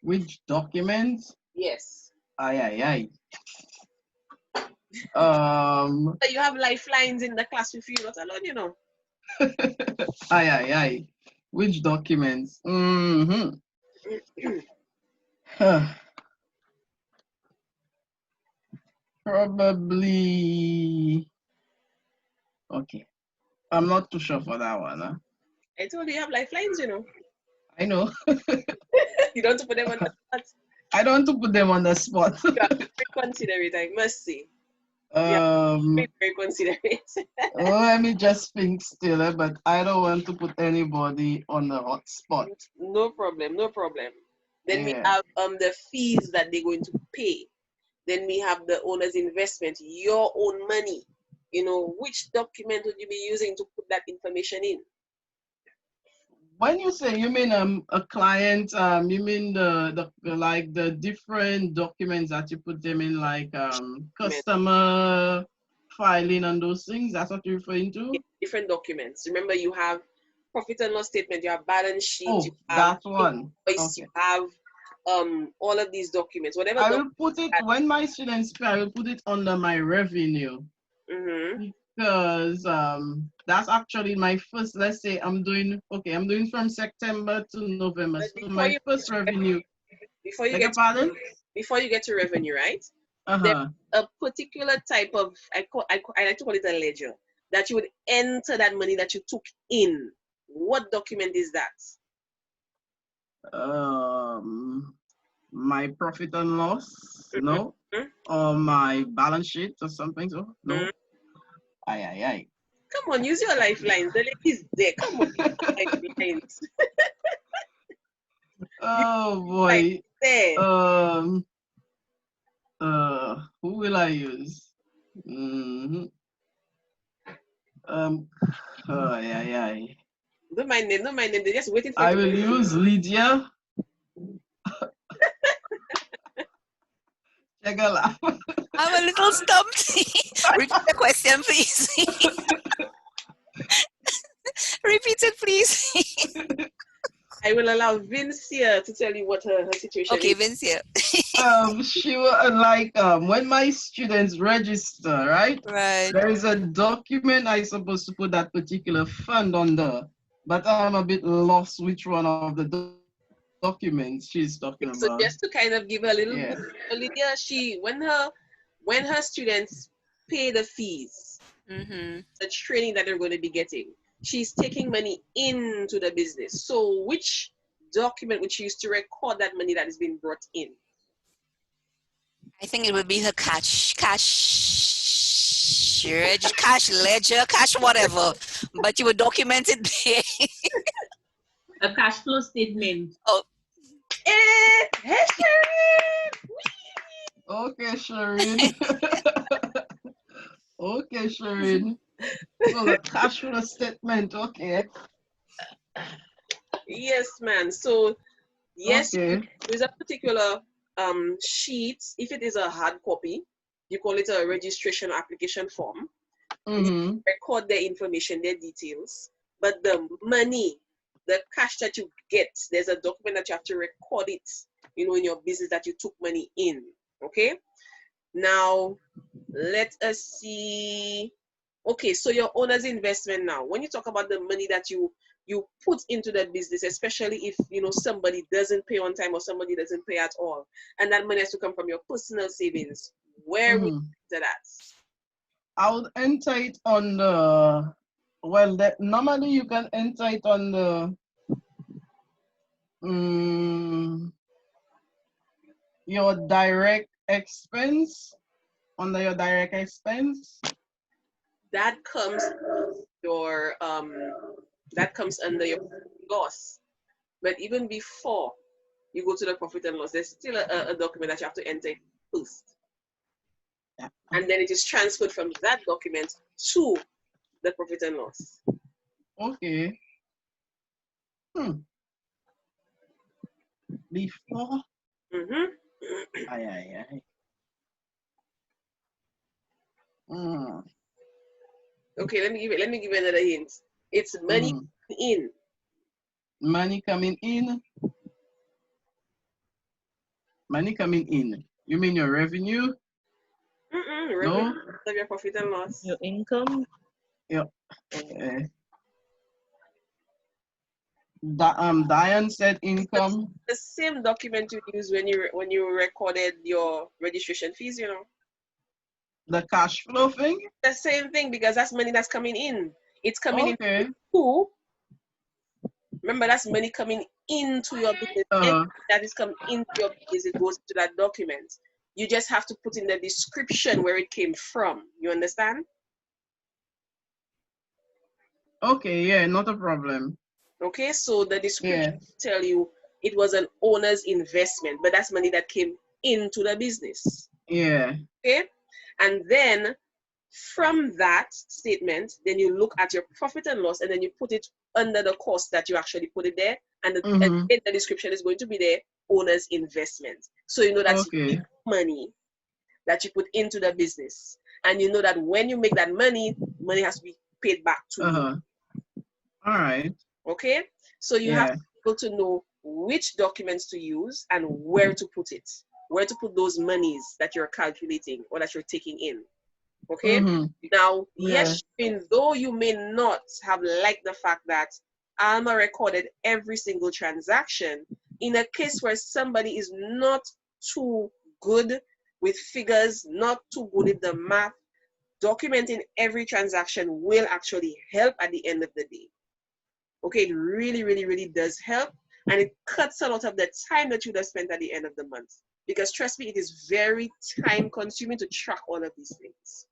Which documents? Yes. Aye. So you have lifelines in the class with you, not alone, you know. Aye. Which documents? Probably. Okay. I'm not too sure for that one. Huh? I told you have lifelines, you know. I know. You don't want to put them on the spot. I don't want to put them on the spot. You are very considerate, I must say. Very considerate. Let me just think still, but I don't want to put anybody on the hot spot. No problem. Then we have the fees that they're going to pay. Then we have the owner's investment, your own money. You know, which document would you be using to put that information in? When you say you mean a client, you mean the different documents that you put them in, like customer filing and those things. That's what you're referring to. Different documents. Remember, you have profit and loss statement, you have balance sheet, Oh, you have that one. invoice, Okay. you have all of these documents. Whatever. I will put it, when my students pay, I will put it under my revenue. Because that's actually my first, let's say I'm doing from September to November. But So my first revenue. Before you Beg your get pardon? before you get to revenue, right? Uh-huh. There's a particular type of, I like to call it a ledger, that you would enter that money that you took in. What document is that? My profit and loss, no, or my balance sheet or something, so no. Aye. Come on, use your lifelines. The lady's there. Come on, lifelines. Oh boy. There. Who will I use? Aye. Don't mind them. They're just waiting for I you. will use Lydia. Check a laugh. I'm a little stumped. Repeat the question, please. Repeat it, please. I will allow Vince here to tell you what her situation Okay, is. Vince here. She will like when my students register, right? Right. There is a document I supposed to put that particular fund under, but I'm a bit lost which one of the documents she's talking about. So just to kind of give her a little bit, Lydia, when her students pay the fees, the training that they're going to be getting, she's taking money into the business. So which document would she use to record that money that is being brought in? I think it would be her cash ledger, cash whatever, but you would document it there. A cash flow statement. Oh. Hey, Sharon! Okay, Sharon. Okay, Sharon. So the cash flow statement, okay. Yes, man. So yes, okay. There's a particular sheet. If it is a hard copy, you call it a registration application form. You record their information, their details, but the money, the cash that you get, there's a document that you have to record it, in your business that you took money in. Okay. Now let us see. Okay, so your owner's investment now. When you talk about the money that you put into the business, especially if somebody doesn't pay on time or somebody doesn't pay at all, and that money has to come from your personal savings, where would you enter that? I would enter it on the normally you can enter it on the your direct expense, under your direct expense. That comes under your loss. But even before you go to the profit and loss, there's still a document that you have to enter first. Yeah. And then it is transferred from that document to the profit and loss. Okay. Before? Aye. Okay, let me give you another hint. It's money in. Money coming in. Money coming in. You mean your revenue? Revenue of your profit and loss. Your income? Yeah. Diane said income. The same document you use when you recorded your registration fees, The cash flow thing? The same thing, because that's money that's coming in. It's coming in. Remember, that's money coming into your business. That is coming into your business, it goes to that document. You just have to put in the description where it came from. You understand? Okay, yeah, not a problem. Okay, so the description tell you it was an owner's investment, but that's money that came into the business. Yeah. Okay, and then from that statement, then you look at your profit and loss, and then you put it under the cost that you actually put it there, and the description is going to be there, owner's investment. So you know that's money that you put into the business, and you know that when you make that money has to be paid back to you. All right. Okay, so you have Yeah. to be able to know which documents to use and where to put it, where to put those monies that you're calculating or that you're taking in. Okay, now, Yeah. yes, Shireen, though you may not have liked the fact that Alma recorded every single transaction, in a case where somebody is not too good with figures, not too good with the math, documenting every transaction will actually help at the end of the day. Okay, it really, really, really does help. And it cuts a lot of the time that you would have spent at the end of the month. Because trust me, it is very time consuming to track all of these things.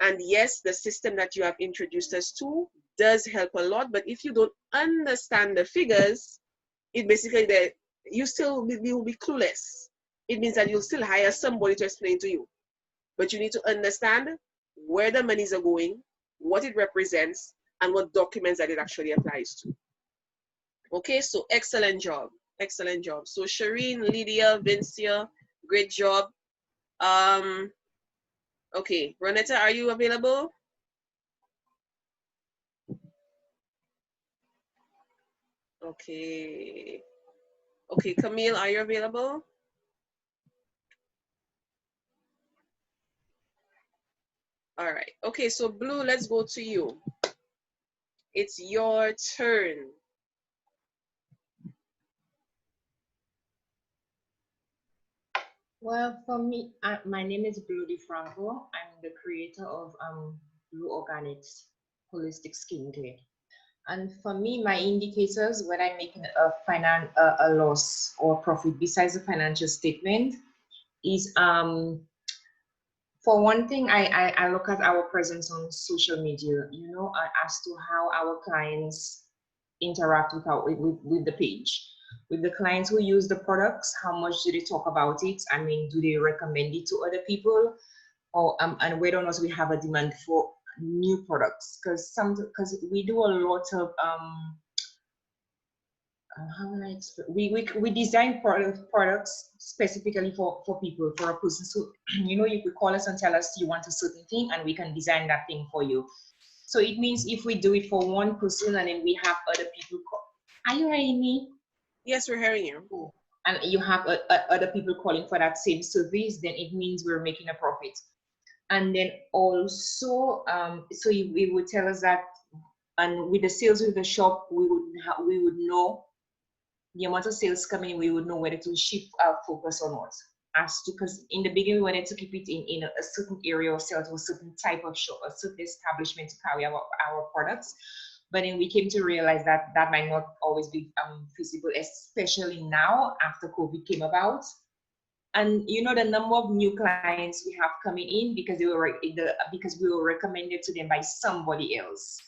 And yes, the system that you have introduced us to does help a lot. But if you don't understand the figures, it basically that you will be clueless. It means that you'll still hire somebody to explain to you. But you need to understand where the monies are going, what it represents, and what documents that it actually applies to. Okay, so excellent job. Excellent job. So Shireen, Lydia, Vincia, great job. Okay, Ronetta, are you available? Okay. Okay, Camille, are you available? All right. Okay, so Blue, let's go to you. It's your turn. Well, for me, my name is Blue DeFranco. I'm the creator of Blue Organics Holistic Skincare. And for me, my indicators when I'm making a loss or profit besides the financial statement is for one thing, I look at our presence on social media, you know, as to how our clients interact with the page. With the clients who use the products, how much do they talk about it? I mean, do they recommend it to other people? Or and whether or not we have a demand for new products? Because we do a lot of how will I explain? We design products specifically for people, for a person. So, you know, you could call us and tell us you want a certain thing and we can design that thing for you. So it means if we do it for one person and then we have other people are you hearing me? Yes, we're hearing you. Oh. And you have other people calling for that same service, then it means we're making a profit. And then also, so we would tell us that, and with the sales with the shop, we would know the amount of sales coming in, we would know whether to shift our focus or not. As to, because in the beginning we wanted to keep it in a certain area of sales or a certain type of shop, a certain establishment to carry our products. But then we came to realize that that might not always be feasible, especially now after COVID came about. And you know the number of new clients we have coming in because because we were recommended to them by somebody else.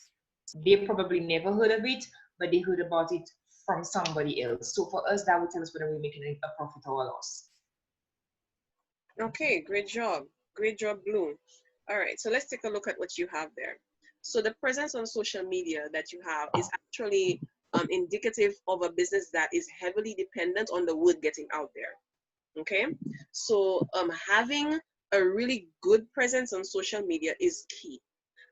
They probably never heard of it, but they heard about it from somebody else. So for us, that would tell us whether we're making a profit or a loss. Okay, great job. Great job, Blue. All right, so let's take a look at what you have there. So the presence on social media that you have is actually indicative of a business that is heavily dependent on the word getting out there. Okay, so having a really good presence on social media is key.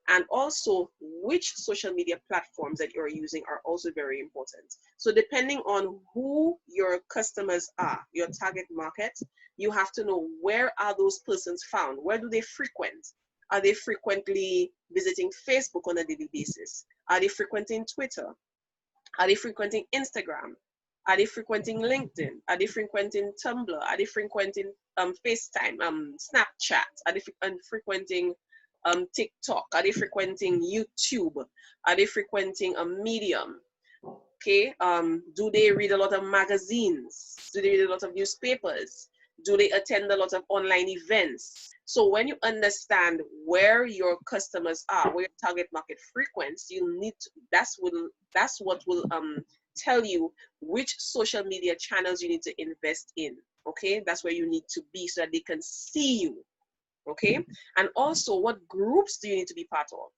And also, which social media platforms that you're using are also very important. So depending on who your customers are, your target market, you have to know where are those persons found? Where do they frequent? Are they frequently visiting Facebook on a daily basis? Are they frequenting Twitter? Are they frequenting Instagram? Are they frequenting LinkedIn? Are they frequenting Tumblr? Are they frequenting FaceTime, Snapchat? Are they frequenting TikTok? Are they frequenting YouTube? Are they frequenting a Medium? Okay, do they read a lot of magazines? Do they read a lot of newspapers? Do they attend a lot of online events? So when you understand where your customers are, where your target market frequents, you need to, that's what will tell you which social media channels you need to invest in. Okay, that's where you need to be so that they can see you. Okay, and also what groups do you need to be part of?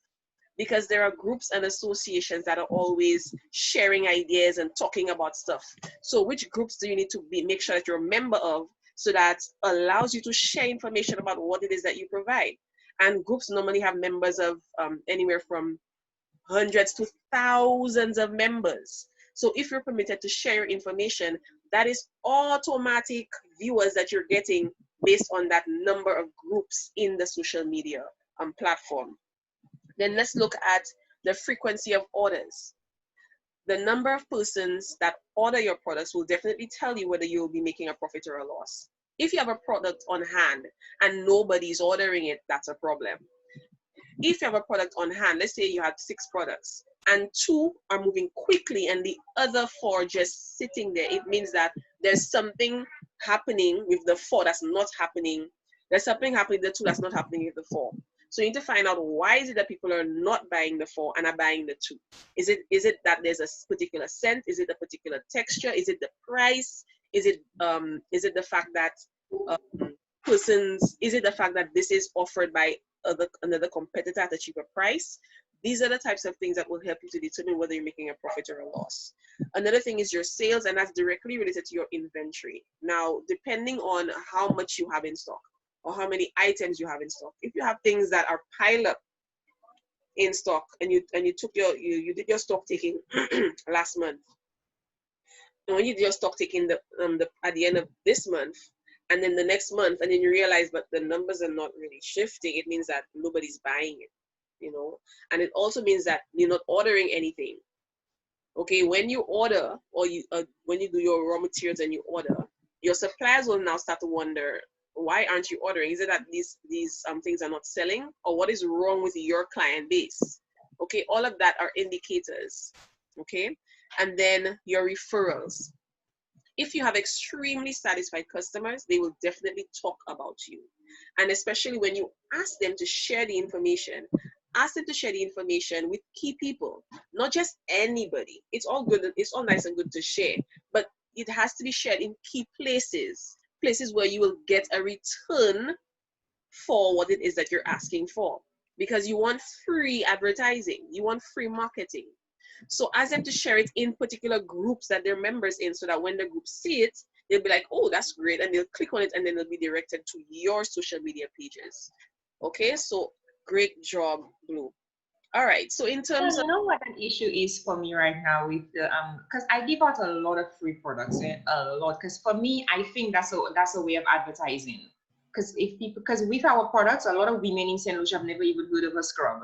Because there are groups and associations that are always sharing ideas and talking about stuff. So which groups do you need to make sure that you're a member of, so that allows you to share information about what it is that you provide? And groups normally have members of anywhere from hundreds to thousands of members. So if you're permitted to share your information, that is automatic viewers that you're getting based on that number of groups in the social media platform. Then let's look at the frequency of orders. The number of persons that order your products will definitely tell you whether you'll be making a profit or a loss. If you have a product on hand and nobody's ordering it, that's a problem. If you have a product on hand, let's say you have 6 products and 2 are moving quickly and the other 4 just sitting there, it means that there's something happening with the 4 that's not happening. There's something happening with the 2 that's not happening with the 4. So you need to find out, why is it that people are not buying the 4 and are buying the 2? Is it that there's a particular scent? Is it a particular texture? Is it the price? Is it the fact that is it the fact that this is offered by another competitor at a cheaper price? These are the types of things that will help you to determine whether you're making a profit or a loss. Another thing is your sales, and that's directly related to your inventory. Now, depending on how much you have in stock or how many items you have in stock, if you have things that are piled up in stock and you did your stock taking last month, and when you do your stock taking at the end of this month, and then the next month, and then you realize but the numbers are not really shifting, it means that nobody's buying it, you know. And it also means that you're not ordering anything. Okay, when you order, or when you do your raw materials and you order, your suppliers will now start to wonder, why aren't you ordering? Is it that these things are not selling, or what is wrong with your client base? Okay, all of that are indicators. Okay, and then your referrals. If you have extremely satisfied customers, they will definitely talk about you. And especially when you ask them to share the information, ask them to share the information with key people, not just anybody. It's all good, it's all nice and good to share, but it has to be shared in key places where you will get a return for what it is that you're asking for. Because you want free advertising, you want free marketing. So ask them to share it in particular groups that they're members in, so that when the group see it, they'll be like, oh, that's great. And they'll click on it, and then they'll be directed to your social media pages. Okay, so great job, Blue. All right, so in terms of... You know what an issue is for me right now with the, because I give out a lot of free products, a lot, because for me, I think that's a way of advertising. Because with our products, a lot of women in St. Lucia have never even heard of a scrub.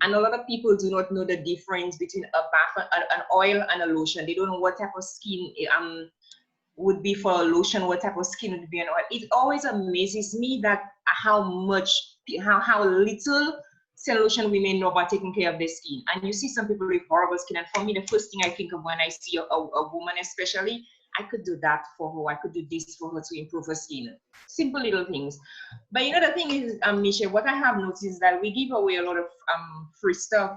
And a lot of people do not know the difference between a bath, an oil, and a lotion. They don't know what type of skin would be for a lotion, what type of skin would be an oil. It always amazes me that how little St. Lucia women know about taking care of their skin. And you see some people with horrible skin. And for me, the first thing I think of when I see a woman, especially, I could do that for her. I could do this for her to improve her skin. Simple little things. But you know, the thing is, Michelle, what I have noticed is that we give away a lot of free stuff.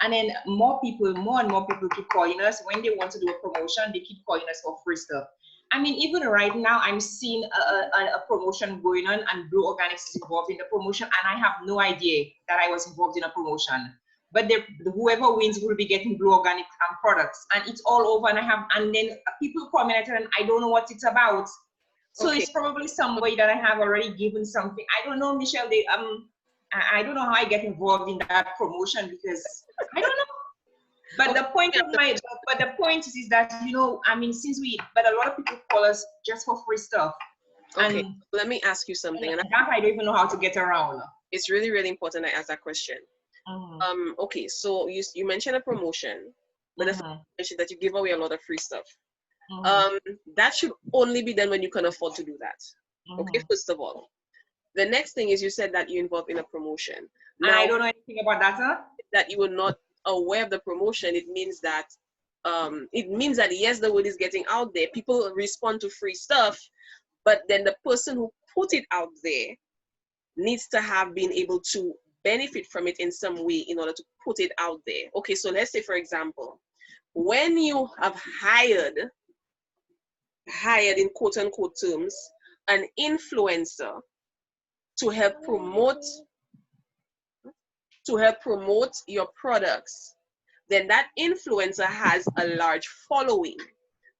And then more and more people keep calling us. When they want to do a promotion, they keep calling us for free stuff. I mean, even right now, I'm seeing a promotion going on, and Blue Organics is involved in the promotion, and I have no idea that I was involved in a promotion. But whoever wins will be getting Blue Organic products, and it's all over. And then people comment and I don't know what it's about. So okay. It's probably some way that I have already given something. I don't know, Michelle. I don't know how I get involved in that promotion, because I don't know. But the point is that, you know, I mean, but a lot of people call us just for free stuff. Okay, and let me ask you something. And that I don't even know how to get around. It's really, really important I ask that question. Mm-hmm. Okay, so you mentioned a promotion, but the mentioned that you give away a lot of free stuff. Mm-hmm. That should only be done when you can afford to do that. Mm-hmm. Okay, first of all. The next thing is, you said that you're involved in a promotion. Now, I don't know anything about that, huh? That you were not aware of the promotion, it means that yes, the word is getting out there. People respond to free stuff, but then the person who put it out there needs to have been able to benefit from it in some way in order to put it out there. Okay, so let's say, for example, when you have hired in quote unquote terms an influencer to help promote your products, then that influencer has a large following.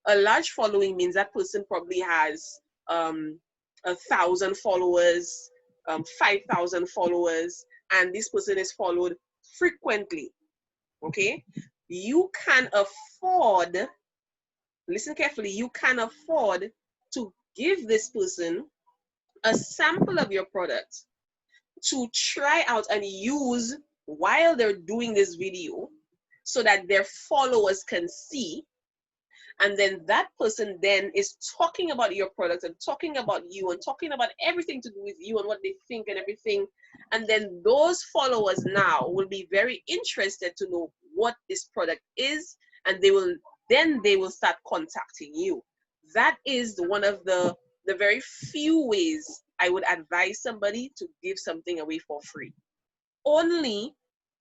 A large following means that person probably has 1,000 followers, 5,000 followers, and this person is followed frequently. okay, you can afford, listen carefully, you can afford to give this person a sample of your product to try out and use while they're doing this video so that their followers can see. And then that person then is talking about your product and talking about you and talking about everything to do with you and what they think and everything. And then those followers now will be very interested to know what this product is, and they will start contacting you. That is one of the very few ways I would advise somebody to give something away for free. Only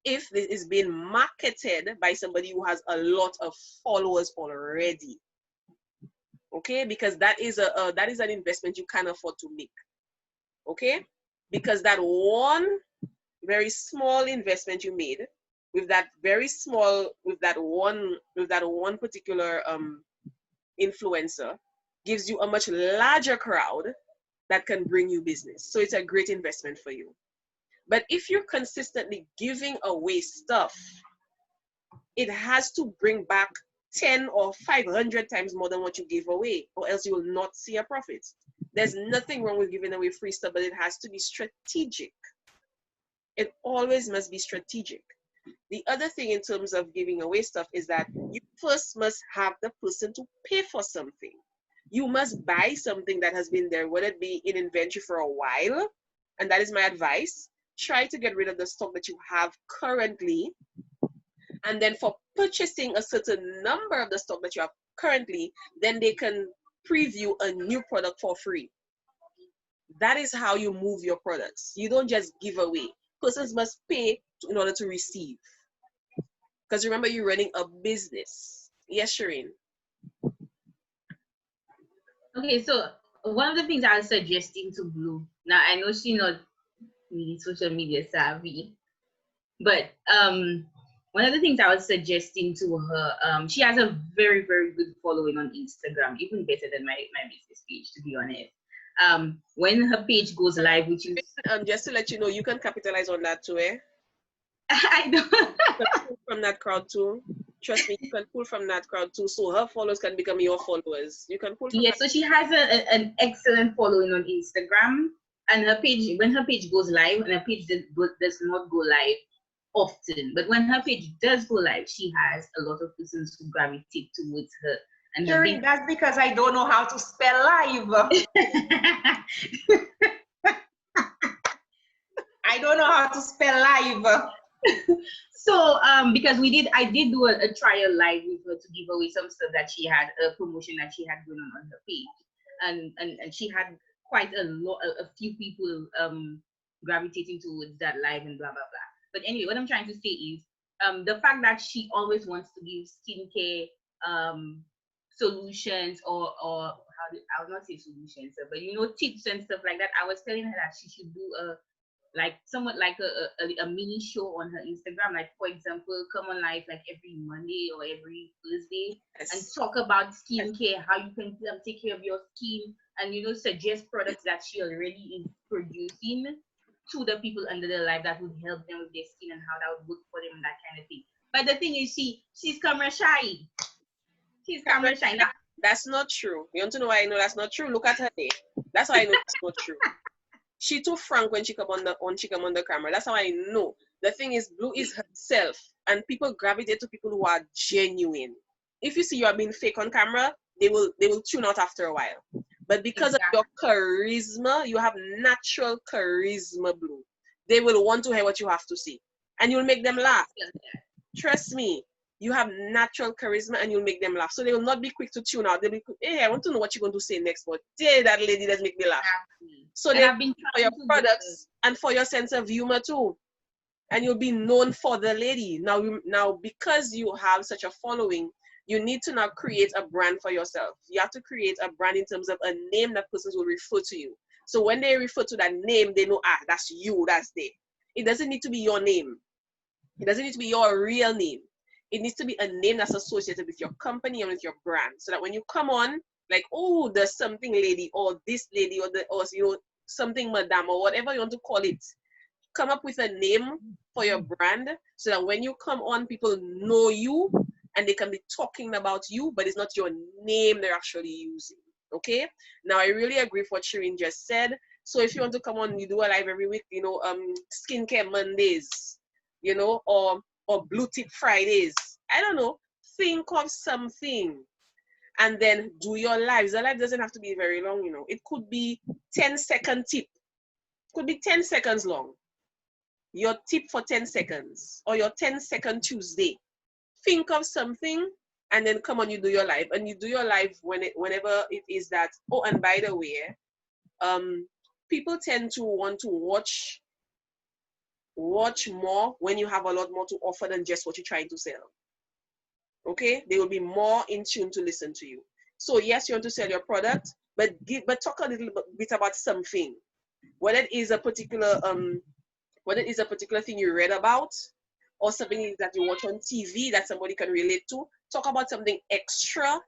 if this is being marketed by somebody who has a lot of followers already, okay, because that is an investment you can afford to make, okay, because that one very small investment you made with that one particular influencer gives you a much larger crowd that can bring you business. So it's a great investment for you. But if you're consistently giving away stuff, it has to bring back 10 or 500 times more than what you gave away, or else you will not see a profit. There's nothing wrong with giving away free stuff, but it has to be strategic. It always must be strategic. The other thing in terms of giving away stuff is that you first must have the person to pay for something. You must buy something that has been there, whether it be in inventory for a while, and that is my advice. Try to get rid of the stock that you have currently, and then for purchasing a certain number of the stock that you have currently, then they can preview a new product for free. That is how you move your products. You don't just give away. Persons must pay in order to receive. Because remember, you're running a business. Yes, Shireen. Okay, so one of the things I was suggesting to Blue, now I know she's not really social media savvy, but one of the things I was suggesting to her, she has a very, very good following on Instagram, even better than my business page, to be honest. When her page goes live, which is just to let you know, you can capitalize on that too, eh? I don't You can pull from that crowd too. Trust me, you can pull from that crowd too, so her followers can become your followers. You can pull from yeah, so she has an excellent following on Instagram, and her page, when her page goes live, and her page does not go live often, but when her page does go live, she has a lot of persons who gravitate towards her. And Shireen, that's because I don't know how to spell live. I don't know how to spell live. So because I did do a trial live with her to give away some stuff that she had, a promotion that she had going on her page, and she had quite a few people gravitating towards that live and blah blah blah. But anyway, what I'm trying to say is the fact that she always wants to give skincare solutions, or I would not say solutions, but you know, tips and stuff like that. I was telling her that she should do somewhat like a mini show on her Instagram, like for example, come on live like every Monday or every Thursday, yes, and talk about skincare, how you can take care of your skin, and you know, suggest products that she already is producing to the people under the live that would help them with their skin and how that would work for them and that kind of thing. But the thing is, she's camera shy. She's camera shy. Now, that's not true. You want to know why I know that's not true? Look at her day. That's why I know that's not true. She too frank when she come on the camera. That's how I know. The thing is, Blue is herself, and people gravitate to people who are genuine. If you see you are being fake on camera, they will tune out after a while. But because of your charisma, you have natural charisma, Blue. They will want to hear what you have to say, and you'll make them laugh. Trust me. You have natural charisma, and you'll make them laugh. So they will not be quick to tune out. They'll be quick, hey, I want to know what you're going to say next, but hey, that lady does make me laugh. So they'll be for your products and for your sense of humor too. And you'll be known for the lady. Now, because you have such a following, you need to now create a brand for yourself. You have to create a brand in terms of a name that persons will refer to you. So when they refer to that name, they know, that's you, that's they. It doesn't need to be your name. It doesn't need to be your real name. It needs to be a name that's associated with your company and with your brand, so that when you come on, like, oh, the something lady, or this lady, or you know, something madam, or whatever you want to call it, come up with a name for your brand, so that when you come on, people know you and they can be talking about you, but it's not your name they're actually using. Okay? Now, I really agree with what Shireen just said. So if you want to come on, you do a live every week, you know, skincare Mondays, you know, or blue tip Fridays. I don't know. Think of something and then do your lives. The live doesn't have to be very long, you know. It could be 10-second tip. It could be 10 seconds long. Your tip for 10 seconds or your 10-second Tuesday. Think of something and then come on, you do your live. And you do your live whenever it is that, oh, and by the way, people tend to want to watch more when you have a lot more to offer than just what you're trying to sell. Okay, they will be more in tune to listen to you. So yes, you want to sell your product, but talk a little bit about something. Whether it is a particular thing you read about, or something that you watch on TV that somebody can relate to. Talk about something extra,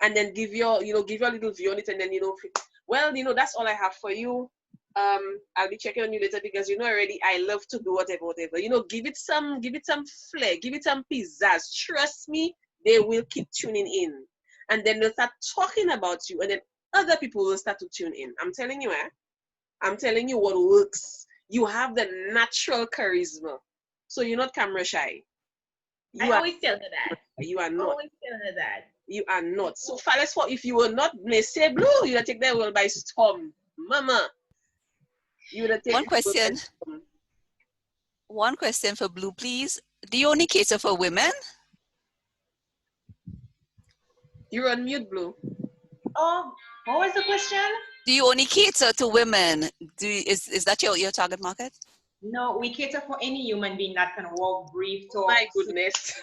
and then give your little view on it, and then well, that's all I have for you. I'll be checking on you later because already I love to do whatever. Give it some flair, give it some pizzazz. Trust me, they will keep tuning in, and then they'll start talking about you, and then other people will start to tune in. I'm telling you, I'm telling you what works. You have the natural charisma, so you're not camera shy. I always tell her that. You are not. Always tell her that. You are not. So, fellas, if you were not say blue, you'd take that world by storm, mama. You would take One question for Blue, please. Do you only cater for women? You're on mute, Blue. Oh, what was the question? Do you only cater to women? Is that your target market? No, we cater for any human being that can walk, breathe, talk. My goodness.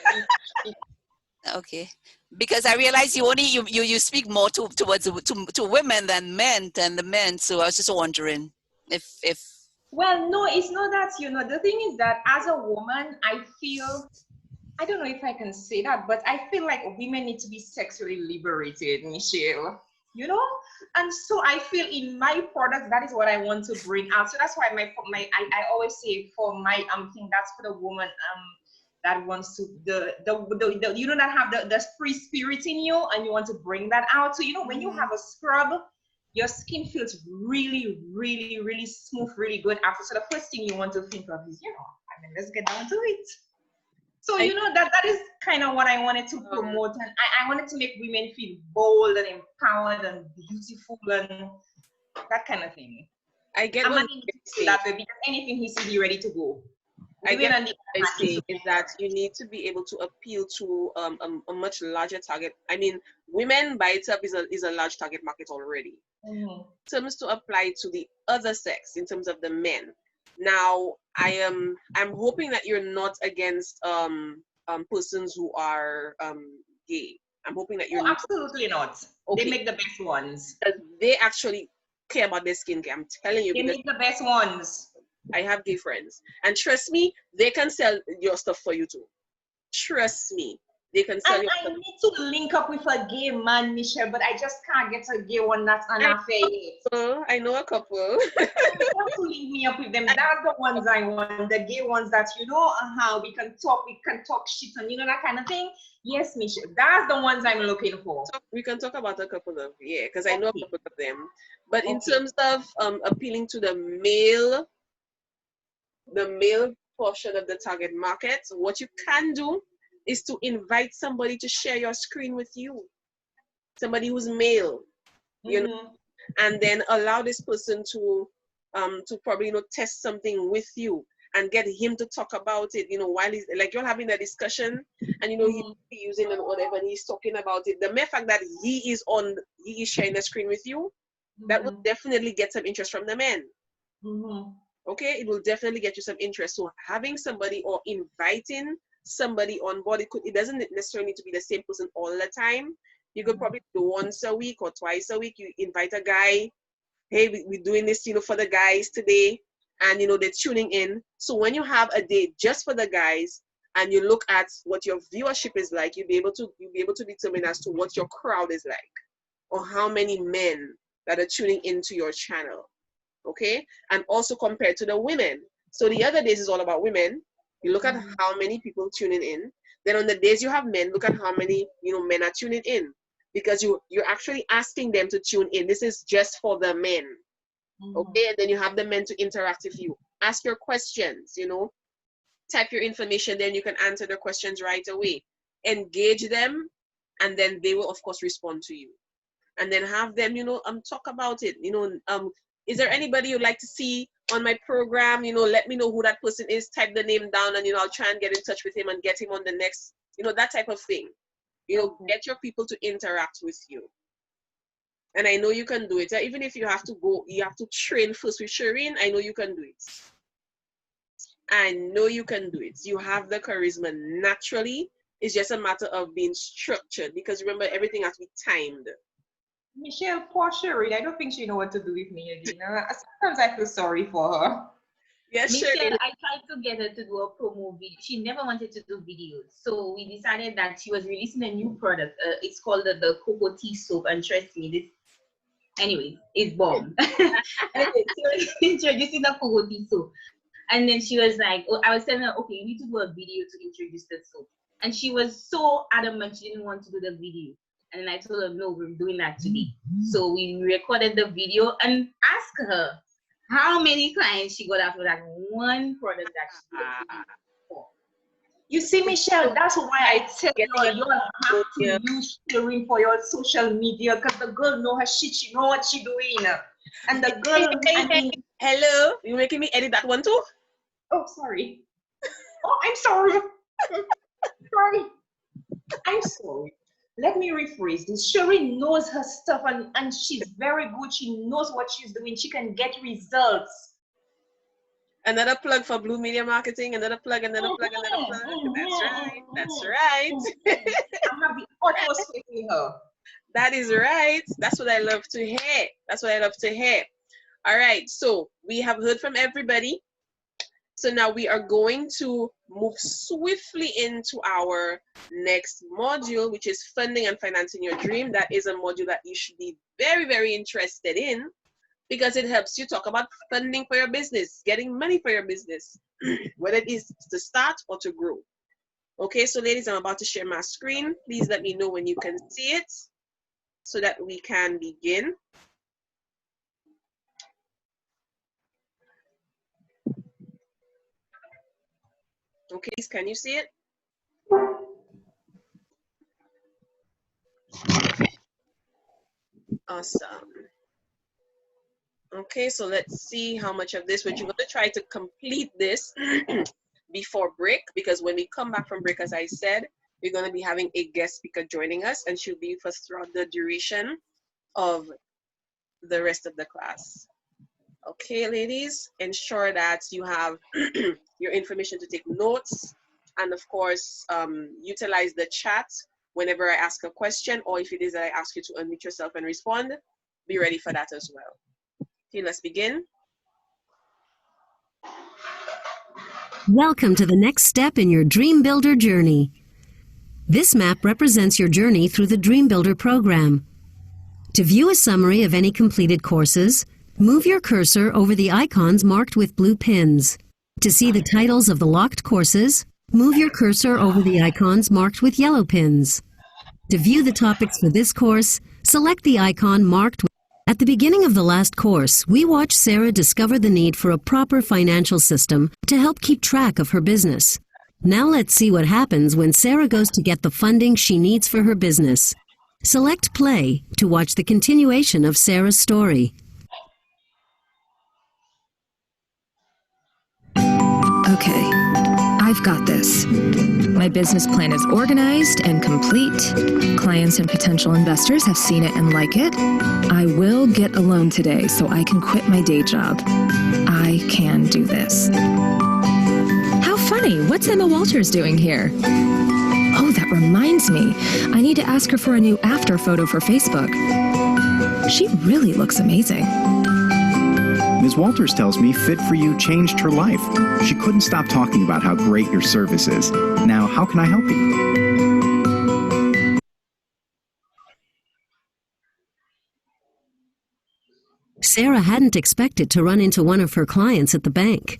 Okay, because I realize you speak more to women than the men. So I was just wondering if. Well, no, it's not that. The thing is that as a woman, I don't know if I can say that, but I feel like women need to be sexually liberated, Michelle. And so I feel in my product that is what I want to bring out. So that's why I always say for my thing, that's for the woman that wants to that have the free spirit in you, and you want to bring that out. So when you have a scrub, your skin feels really, really, really smooth, really good after. So the first thing you want to think of is let's get down to it. So that is kind of what I wanted to promote, and I wanted to make women feel bold and empowered and beautiful and that kind of thing. I get what you say. That way, because anything he says, you're ready to go. I get what I say is that you need to be able to appeal to a much larger target. I mean, women by itself is a large target market already. Mm-hmm. In terms to apply to the other sex, in terms of the men. Now, I'm hoping that you're not against persons who are gay. I'm hoping that you're absolutely not. Okay. They make the best ones. They actually care about their skincare. I'm telling you. They make the best ones. I have gay friends, and trust me, they can sell your stuff for you too. Trust me. They can sell your stuff. I need to link up with a gay man, Michelle, but I just can't get a gay one that's an affair. I know a couple. You have to link me up with them. That's the ones I want. The gay ones that how we can talk shit and that kind of thing. Yes, Michelle. That's the ones I'm looking for. So we can talk about a couple of because I know a couple of them. But in terms of appealing to the male portion of the target market, what you can do is to invite somebody to share your screen with you, somebody who's male, and then allow this person to probably test something with you and get him to talk about it, while he's like you're having a discussion and he's using and whatever and he's talking about it. The mere fact that he is sharing the screen with you, that will definitely get some interest from the men. Okay, it will definitely get you some interest. So having somebody or inviting somebody on board, it doesn't necessarily need to be the same person all the time. You could probably do once a week or twice a week. You invite a guy, hey, we're doing this, for the guys today, and they're tuning in. So when you have a day just for the guys and you look at what your viewership is like, you'll be able to determine as to what your crowd is like or how many men that are tuning into your channel. Okay, and also compared to the women. So the other days is all about women. You look at how many people tuning in. Then on the days you have men, look at how many men are tuning in, because you're actually asking them to tune in. This is just for the men, okay? And then you have the men to interact with you. Ask your questions, type your information, then you can answer the questions right away. Engage them, and then they will of course respond to you. And then have them, talk about it. Is there anybody you'd like to see on my program? Let me know who that person is. Type the name down, and I'll try and get in touch with him and get him on the next, that type of thing. Get your people to interact with you. And I know you can do it. Even if you have to train first with Shireen, I know you can do it. I know you can do it. You have the charisma naturally. It's just a matter of being structured, because remember, everything has to be timed. Michelle, poor Shireen, I don't think she knows what to do with me again. Sometimes I feel sorry for her. Yes, Michelle, Shireen. I tried to get her to do a promo video. She never wanted to do videos. So we decided that she was releasing a new product. It's called the Cocoa Tea Soap. And trust me, it's bomb. Anyway, she was introducing the Cocoa Tea Soap. And then she was like, I was telling her, okay, you need to do a video to introduce the soap. And she was so adamant she didn't want to do the video. And then I told her, no, we're doing that today. So we recorded the video and asked her how many clients she got after that one product that she was for. You see, Michelle, that's why I tell you, you have to use Shireen for your social media, because the girl know her shit, she know what she doing. And the girl, Hello, you making me edit that one too? Oh, sorry. Oh, I'm sorry. Sorry. I'm sorry. Let me rephrase this. Shireen knows her stuff, and she's very good. She knows what she's doing. She can get results. Another plug for Blue Media Marketing. Another plug. That's right. That's right. I have the utmost faith in her. That is right. That's what I love to hear. That's what I love to hear. All right. So we have heard from everybody. So now we are going to move swiftly into our next module, which is funding and financing your dream. That is a module that you should be very, very interested in, because it helps you talk about funding for your business, getting money for your business, whether it is to start or to grow. Okay, so ladies, I'm about to share my screen. Please let me know when you can see it so that we can begin. Okay, can you see it? Awesome. Okay, so let's see how much of this, we're going to try to complete this before break, because when we come back from break, as I said, we're going to be having a guest speaker joining us, and she'll be with us throughout the duration of the rest of the class. Okay, ladies, ensure that you have your information to take notes, and of course, utilize the chat whenever I ask a question, or if it is that I ask you to unmute yourself and respond, be ready for that as well. Okay, let's begin. Welcome to the next step in your Dream Builder journey. This map represents your journey through the Dream Builder program. To view a summary of any completed courses, move your cursor over the icons marked with blue pins. To see the titles of the locked courses, move your cursor over the icons marked with yellow pins. To view the topics for this course, select the icon marked with. At the beginning of the last course, we watched Sarah discover the need for a proper financial system to help keep track of her business. Now let's see what happens when Sarah goes to get the funding she needs for her business. Select play to watch the continuation of Sarah's story. Okay, I've got this. My business plan is organized and complete. Clients and potential investors have seen it and like it. I will get a loan today so I can quit my day job. I can do this. How funny. What's Emma Walters doing here? Oh, that reminds me. I need to ask her for a new after photo for Facebook. She really looks amazing. Ms. Walters tells me Fit For You changed her life. She couldn't stop talking about how great your service is. Now, how can I help you? Sarah hadn't expected to run into one of her clients at the bank.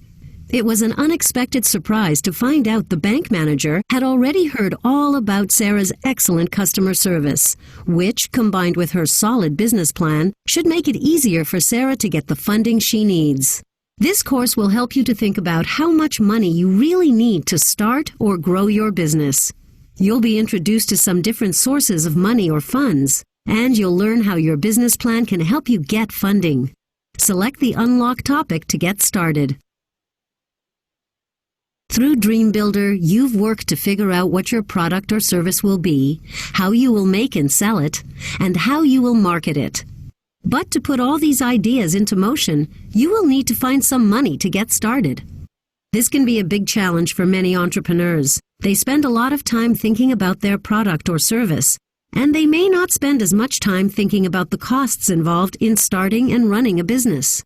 It was an unexpected surprise to find out the bank manager had already heard all about Sarah's excellent customer service, which, combined with her solid business plan, should make it easier for Sarah to get the funding she needs. This course will help you to think about how much money you really need to start or grow your business. You'll be introduced to some different sources of money or funds, and you'll learn how your business plan can help you get funding. Select the Unlock topic to get started. Through Dream Builder, you've worked to figure out what your product or service will be, how you will make and sell it, and how you will market it. But to put all these ideas into motion, you will need to find some money to get started. This can be a big challenge for many entrepreneurs. They spend a lot of time thinking about their product or service, and they may not spend as much time thinking about the costs involved in starting and running a business.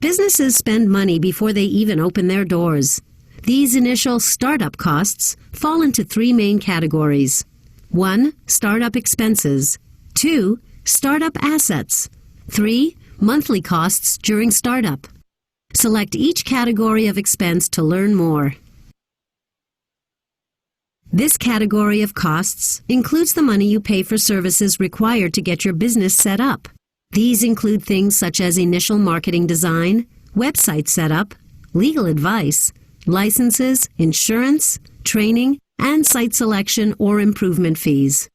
Businesses spend money before they even open their doors. These initial startup costs fall into three main categories. 1. Startup expenses. 2. Startup assets. 3. Monthly costs during startup. Select each category of expense to learn more. This category of costs includes the money you pay for services required to get your business set up. These include things such as initial marketing design, website setup, legal advice, licenses, insurance, training, and site selection or improvement fees.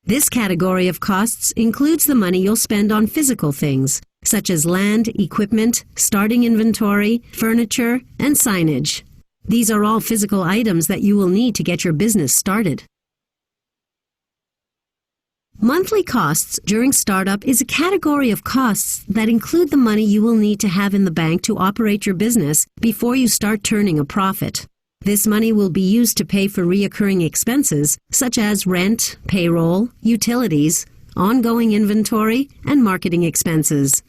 This category of costs includes the money you'll spend on physical things, such as land, equipment, starting inventory, furniture, and signage. These are all physical items that you will need to get your business started. Monthly costs during startup is a category of costs that include the money you will need to have in the bank to operate your business before you start turning a profit. This money will be used to pay for recurring expenses such as rent, payroll, utilities, ongoing inventory, and marketing expenses.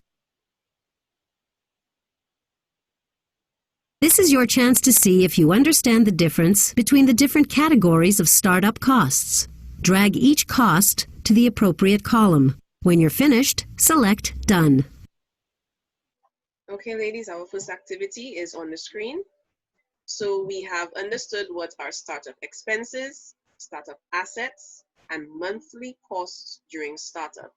This is your chance to see if you understand the difference between the different categories of startup costs. Drag each cost to the appropriate column. When you're finished, select Done. Okay, ladies, our first activity is on the screen. So we have understood what are startup expenses, startup assets, and monthly costs during startup.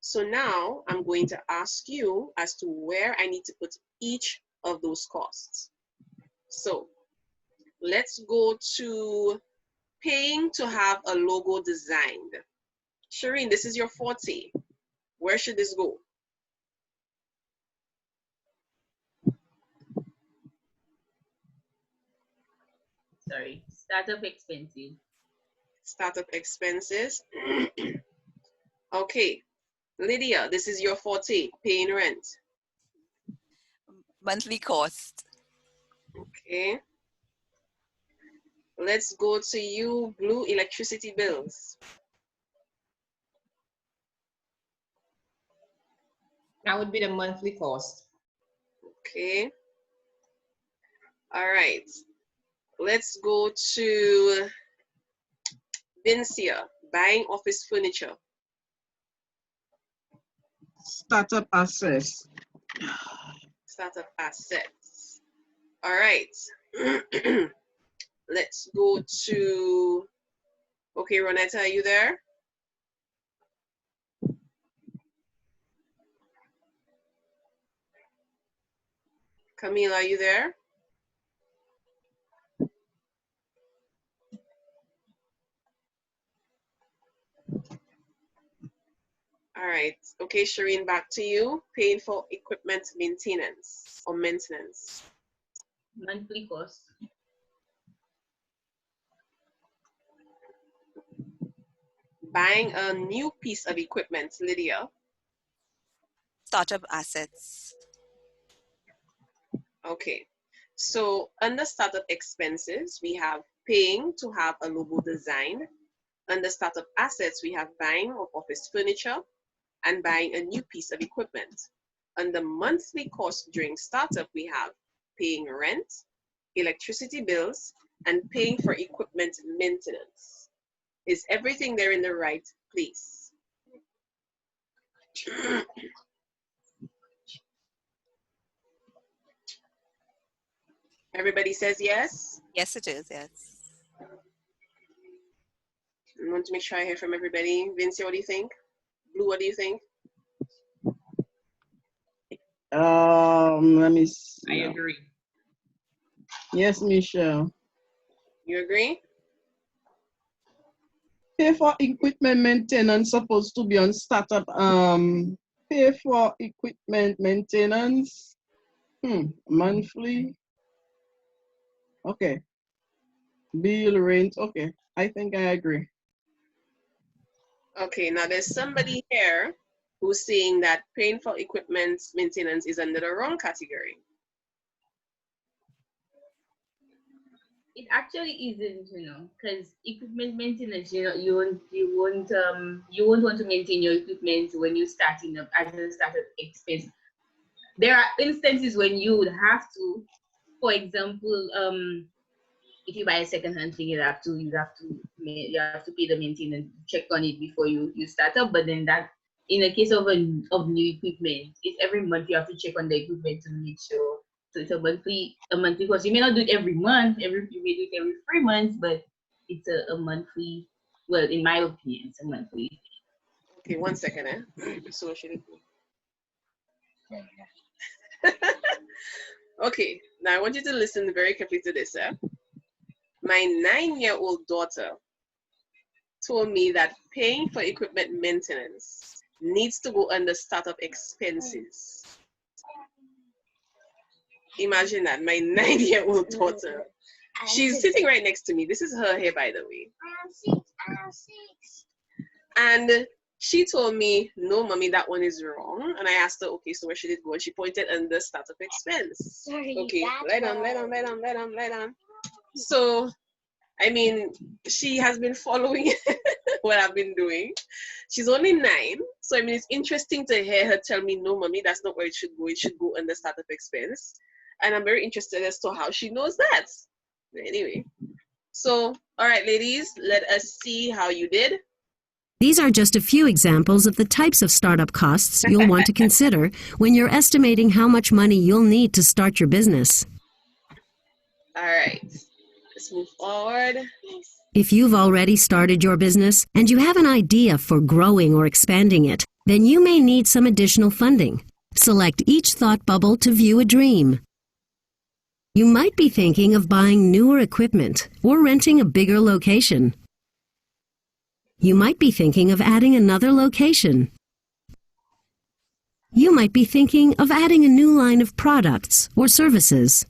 So now I'm going to ask you as to where I need to put each of those costs. So let's go to paying to have a logo designed. Shireen, this is your forte. Where should this go? Sorry, startup expenses. Startup expenses. Okay. Lydia, this is your forte. Paying rent. Monthly cost. Okay. Let's go to you, Blue, electricity bills. That would be the monthly cost. Okay. All right. Let's go to Vincia, buying office furniture. Startup assets. Startup assets. All right. Let's go to, okay, Ronetta, are you there? Camille, are you there? All right. Okay, Shireen, back to you. Paying for equipment maintenance or maintenance. Monthly cost. Buying a new piece of equipment, Lydia. Startup assets. Okay. So under startup expenses, we have paying to have a logo design. Under startup assets, we have buying of office furniture and buying a new piece of equipment. Under monthly cost during startup, we have paying rent, electricity bills, and paying for equipment maintenance. Is everything there in the right place? Everybody says yes. Yes, it is. Yes. I want to make sure I hear from everybody. Vinci, what do you think? Blue, what do you think? Let me see. I agree. Yes, Michelle. You agree? Pay for equipment maintenance supposed to be on startup. Pay for equipment maintenance. Monthly. Okay. Bill rent. Okay. I think I agree. Okay, now there's somebody here who's saying that paying for equipment maintenance is under the wrong category. It actually isn't, because equipment maintenance, you won't want to maintain your equipment when you're starting up as a startup expense. There are instances when you would have to, for example, if you buy a second-hand thing, you have to pay the maintenance, check on it before you start up. But then that, in the case of new equipment, it's every month you have to check on the equipment to make sure. So it's a monthly cost. You may not do it every month. You may do it every 3 months, but it's a monthly. Well, in my opinion, it's a monthly. Okay, 1 second, So should it Okay, now I want you to listen very carefully to this. My 9-year-old daughter told me that paying for equipment maintenance needs to go under startup expenses. Imagine that, my 9-year-old daughter. She's sitting right next to me. This is her hair, by the way. And she told me, no, mommy, that one is wrong. And I asked her, okay, so where should it go? And she pointed under startup expense. Okay, let on. So, I mean, she has been following what I've been doing. She's only 9. So, I mean, it's interesting to hear her tell me, no, mommy, that's not where it should go. It should go under startup expense. And I'm very interested as to how she knows that. Anyway, so, all right, ladies, let us see how you did. These are just a few examples of the types of startup costs you'll want to consider when you're estimating how much money you'll need to start your business. All right, let's move forward. If you've already started your business and you have an idea for growing or expanding it, then you may need some additional funding. Select each thought bubble to view a dream. You might be thinking of buying newer equipment or renting a bigger location. You might be thinking of adding another location. You might be thinking of adding a new line of products or services.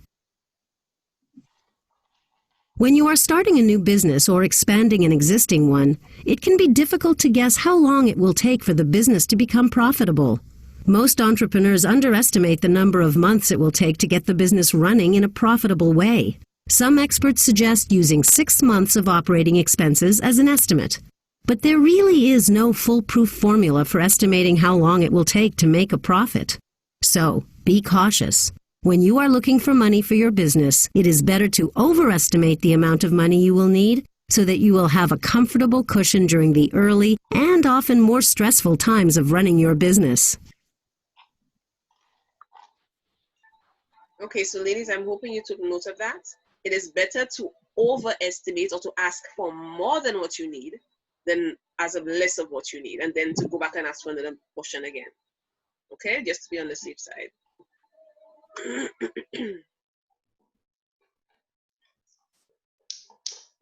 When you are starting a new business or expanding an existing one, it can be difficult to guess how long it will take for the business to become profitable. Most entrepreneurs underestimate the number of months it will take to get the business running in a profitable way. Some experts suggest using 6 months of operating expenses as an estimate. But there really is no foolproof formula for estimating how long it will take to make a profit. So, be cautious. When you are looking for money for your business, it is better to overestimate the amount of money you will need so that you will have a comfortable cushion during the early and often more stressful times of running your business. Okay, so ladies, I'm hoping you took note of that. It is better to overestimate or to ask for more than what you need than as of less of what you need, and then to go back and ask for another portion again. Okay, just to be on the safe side.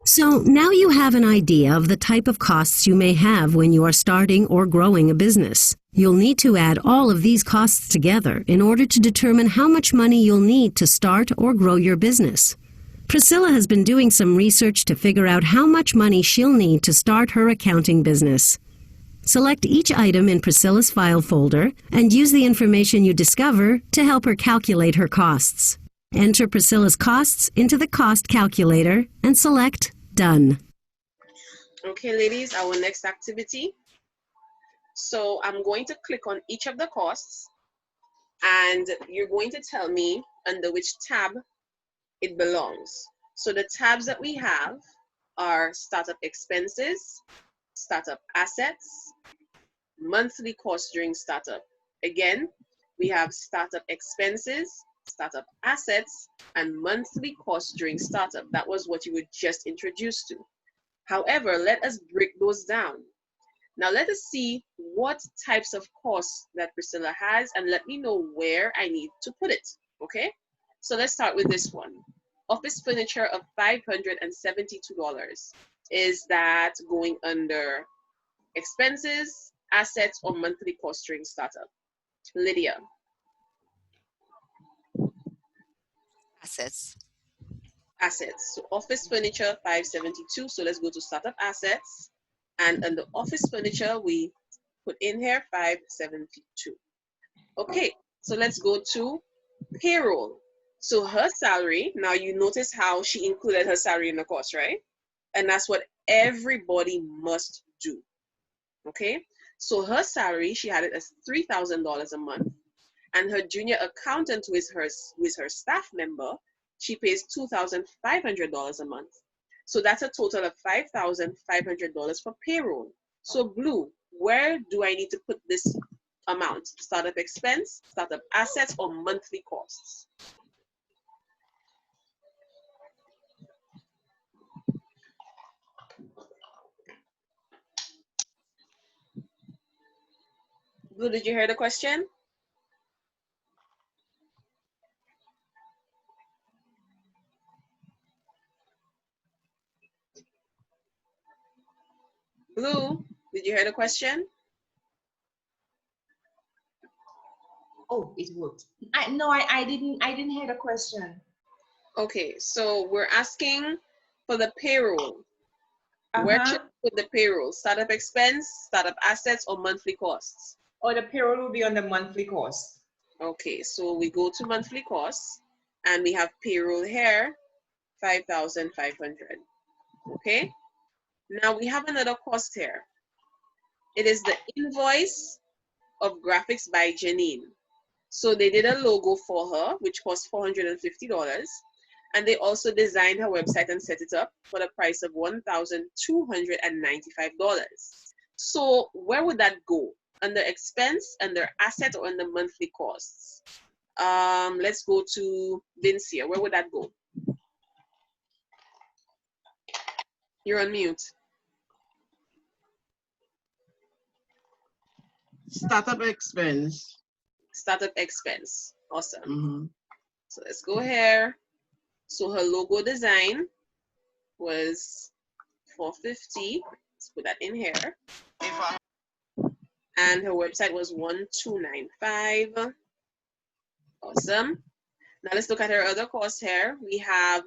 So now you have an idea of the type of costs you may have when you are starting or growing a business. You'll need to add all of these costs together in order to determine how much money you'll need to start or grow your business. Priscilla has been doing some research to figure out how much money she'll need to start her accounting business. Select each item in Priscilla's file folder and use the information you discover to help her calculate her costs. Enter Priscilla's costs into the cost calculator and select Done. Okay, ladies, our next activity. So I'm going to click on each of the costs, and you're going to tell me under which tab it belongs. So the tabs that we have are startup expenses, startup assets, monthly costs during startup. Again, we have startup expenses, startup assets, and monthly costs during startup. That was what you were just introduced to. However, let us break those down. Now let us see what types of costs that Priscilla has and let me know where I need to put it, okay? So let's start with this one. Office furniture of $572. Is that going under expenses, assets, or monthly cost during startup? Lydia. Assets. Assets. So office furniture, 572. So let's go to startup assets. And under office furniture, we put in here 572. Okay, so let's go to payroll. So her salary, now you notice how she included her salary in the cost, right? And that's what everybody must do. Okay, so her salary, she had it as $3,000 a month. And her junior accountant, who is her staff member, she pays $2,500 a month. So that's a total of $5,500 for payroll. So Blue, where do I need to put this amount? Startup expense, startup assets, or monthly costs? Blue, did you hear the question? Blue, did you hear the question? Oh, it worked. I didn't hear the question. Okay, so we're asking for the payroll. Where should we put the payroll? Startup expense, startup assets, or monthly costs? Or the payroll will be on the monthly cost. Okay, so we go to monthly costs and we have payroll here, 5,500. Okay, now we have another cost here. It is the invoice of graphics by Janine. So they did a logo for her, which cost $450. And they also designed her website and set it up for the price of $1,295. So where would that go? Under expense, under asset, or under monthly costs? Let's go to Vincia. Where would that go? You're on mute. Startup expense. Startup expense. Awesome. So let's go here. So her logo design was $450. Let's put that in here. And her website was $1,295. Awesome. Now let's look at her other costs here. We have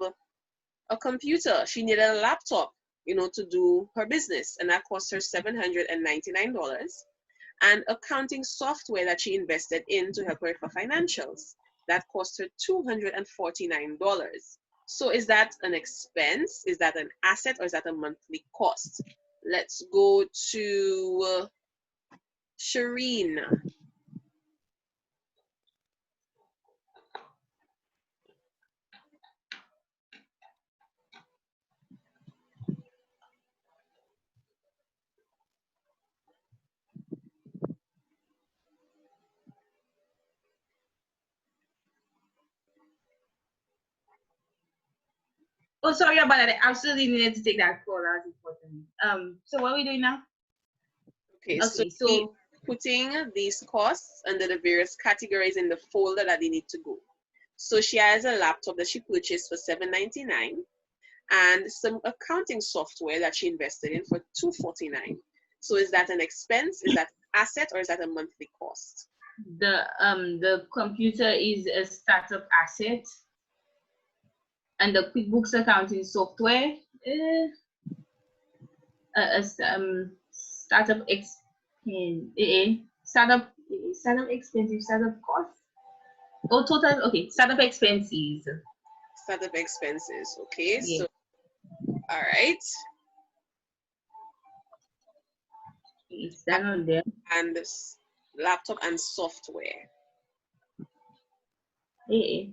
a computer. She needed a laptop, to do her business, and that cost her $799. And accounting software that she invested in to help her for financials, that cost her $249. So is that an expense? Is that an asset, or is that a monthly cost? Let's go to Shireen. Oh, sorry about that. I absolutely needed to take that call. That was important. So what are we doing now? Okay, so putting these costs under the various categories in the folder that they need to go. So she has a laptop that she purchased for $799 and some accounting software that she invested in for $249. So is that an expense? Is that an asset, or is that a monthly cost? The computer is a startup asset, and the QuickBooks accounting software startup expensive startup cost. Oh, total. Okay, startup expenses. Startup expenses. Okay, yeah. So all right. It's done on there. And laptop and software. The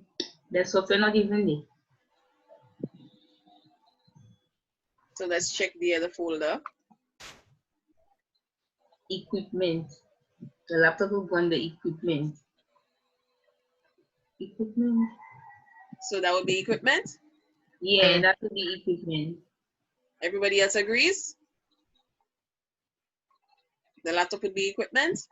software not even there. So let's check the other folder. Equipment. The laptop will go on the equipment. Equipment. So that would be equipment. Yeah, that would be equipment. Everybody else agrees? The laptop would be equipment.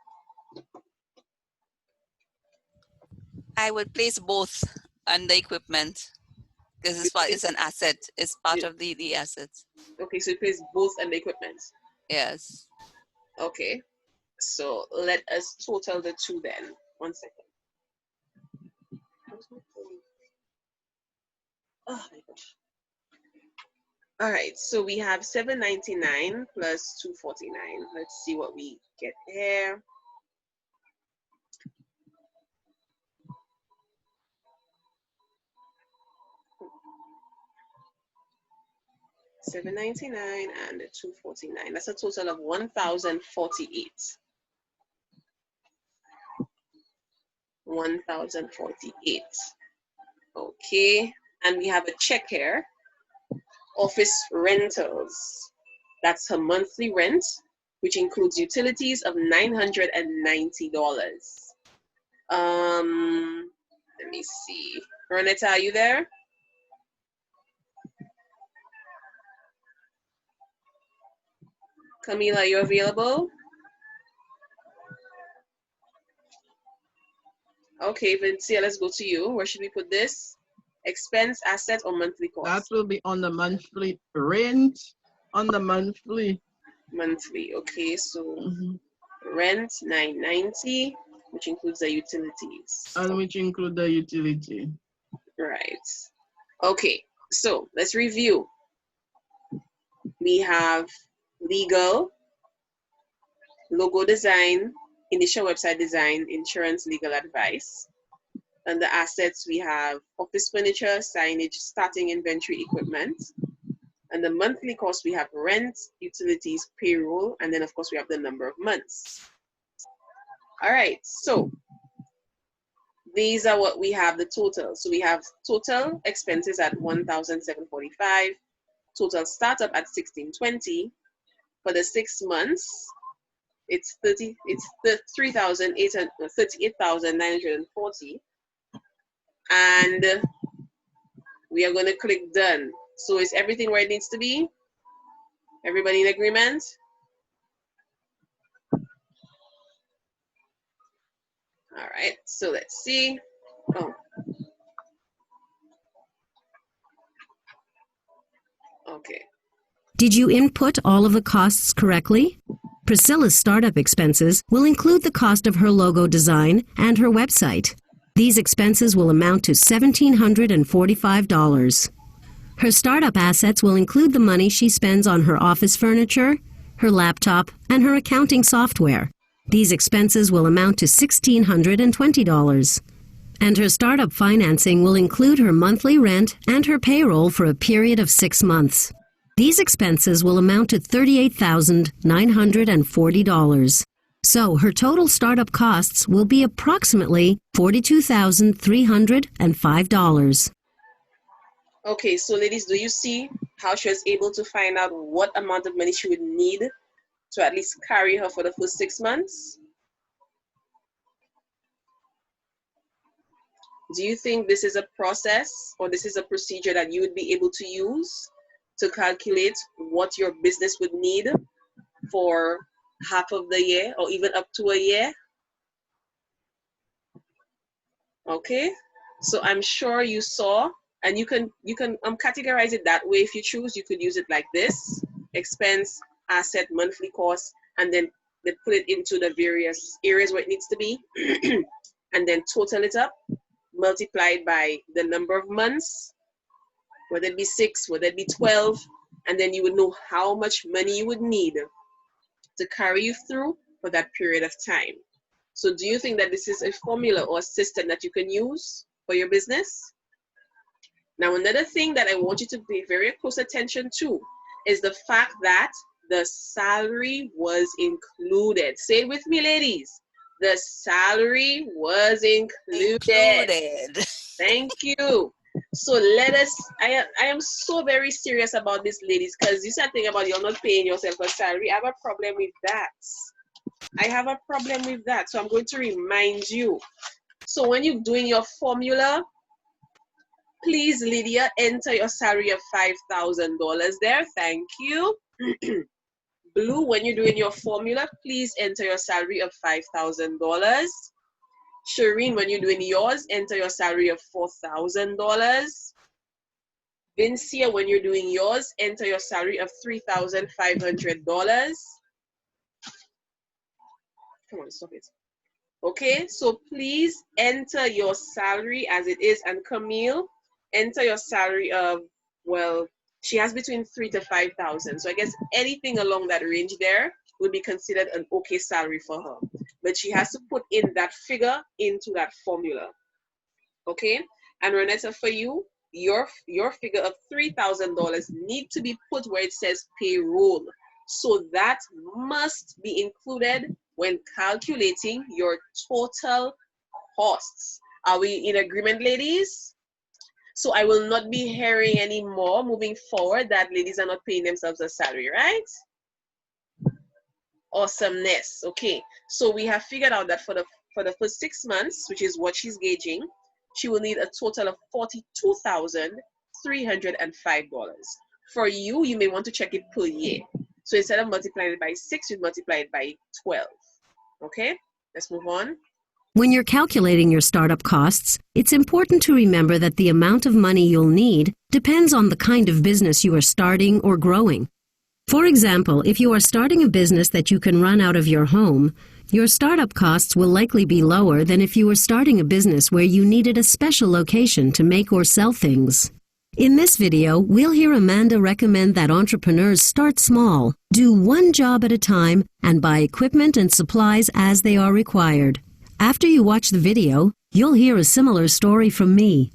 I would place both under equipment because it's an asset. It's part of the assets. Okay, so you place both under equipment. Yes. Okay, so let us total the two then. 1 second. Oh my gosh. All right, so we have $799 plus $249. Let's see what we get there. $799 and $249. That's a total of $1,048. $1,048. Okay, and we have a check here. Office rentals. That's her monthly rent, which includes utilities of $990. Let me see. Ronetta, are you there? Camila, are you available? Okay, Vincia, let's go to you. Where should we put this? Expense, asset, or monthly cost? That will be on the monthly rent, on the monthly. Monthly, okay, so rent, $990, which includes the utilities. And which include the utility. Right. Okay, so let's review. We have legal, logo design, initial website design, insurance, legal advice. Under assets, we have office furniture, signage, starting inventory, equipment. And the monthly cost, we have rent, utilities, payroll, and then of course we have the number of months. All right, so these are what we have the total. So we have total expenses at $1,745, total startup at $1,620. For the 6 months, it's $38,940. And we are going to click done. So is everything where it needs to be? Everybody in agreement? All right, so let's see. Oh. Okay. Did you input all of the costs correctly? Priscilla's startup expenses will include the cost of her logo design and her website. These expenses will amount to $1,745. Her startup assets will include the money she spends on her office furniture, her laptop, and her accounting software. These expenses will amount to $1,620. And her startup financing will include her monthly rent and her payroll for a period of 6 months. These expenses will amount to $38,940. So her total startup costs will be approximately $42,305. Okay, so ladies, do you see how she was able to find out what amount of money she would need to at least carry her for the first 6 months? Do you think this is a process or this is a procedure that you would be able to use to calculate what your business would need for half of the year or even up to a year? Okay, so I'm sure you saw, and you can categorize it that way if you choose. You could use it like this: expense, asset, monthly cost, and then they put it into the various areas where it needs to be, and then total it up, multiplied by the number of months, whether it be 6, whether it be 12, and then you would know how much money you would need to carry you through for that period of time. So do you think that this is a formula or a system that you can use for your business? Now, another thing that I want you to pay very close attention to is the fact that the salary was included. Say it with me, ladies. The salary was included. Thank you. So let us, I am so very serious about this, ladies, because you said thing about you're not paying yourself a salary. I have a problem with that. I have a problem with that. So I'm going to remind you So when you're doing your formula, please, Lydia, enter your salary of $5,000 there. Thank you. Blue, when you're doing your formula, please enter your salary of $5,000. Shireen, when you're doing yours, enter your salary of $4,000. Vincia, when you're doing yours, enter your salary of $3,500. Come on, stop it. Okay, so please enter your salary as it is. And Camille, enter your salary of, well, she has between 3,000 to 5,000. So I guess anything along that range there would be considered an okay salary for her. But she has to put in that figure into that formula. Okay, and Renetta, for you, your figure of $3,000 need to be put where it says payroll. So that must be included when calculating your total costs. Are we in agreement, ladies? So I will not be hearing any more moving forward that ladies are not paying themselves a salary, right? Awesomeness. Okay, so we have figured out that for the first 6 months, which is what she's gauging, she will need a total of $42,305. For you, you may want to check it per year. So instead of multiplying it by 6, you multiply it by 12. Okay, let's move on. When you're calculating your startup costs, it's important to remember that the amount of money you'll need depends on the kind of business you are starting or growing. For example, if you are starting a business that you can run out of your home, your startup costs will likely be lower than if you were starting a business where you needed a special location to make or sell things. In this video, we'll hear Amanda recommend that entrepreneurs start small, do one job at a time, and buy equipment and supplies as they are required. After you watch the video, you'll hear a similar story from me.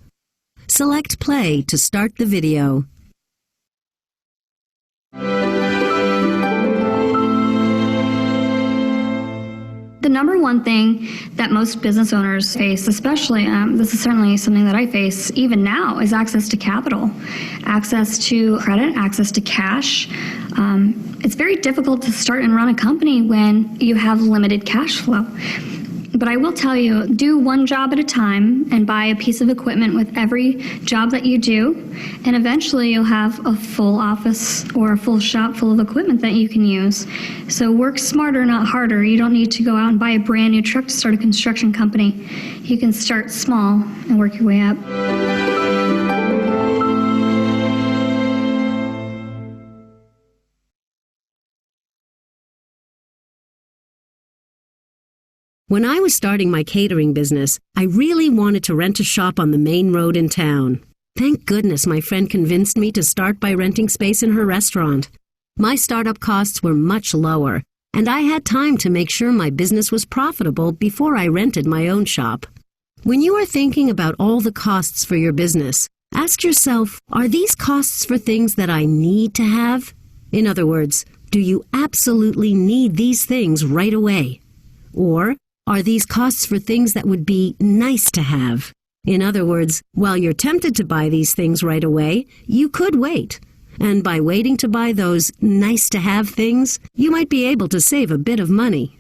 Select play to start the video. The number one thing that most business owners face, especially, this is certainly something that I face even now, is access to capital, access to credit, access to cash. It's very difficult to start and run a company when you have limited cash flow. But I will tell you, do one job at a time and buy a piece of equipment with every job that you do, and eventually you'll have a full office or a full shop full of equipment that you can use. So work smarter, not harder. You don't need to go out and buy a brand new truck to start a construction company. You can start small and work your way up. When I was starting my catering business, I really wanted to rent a shop on the main road in town. Thank goodness my friend convinced me to start by renting space in her restaurant. My startup costs were much lower, and I had time to make sure my business was profitable before I rented my own shop. When you are thinking about all the costs for your business, ask yourself, are these costs for things that I need to have? In other words, do you absolutely need these things right away? Or are these costs for things that would be nice to have? In other words, while you're tempted to buy these things right away, you could wait. And by waiting to buy those nice-to-have things, you might be able to save a bit of money.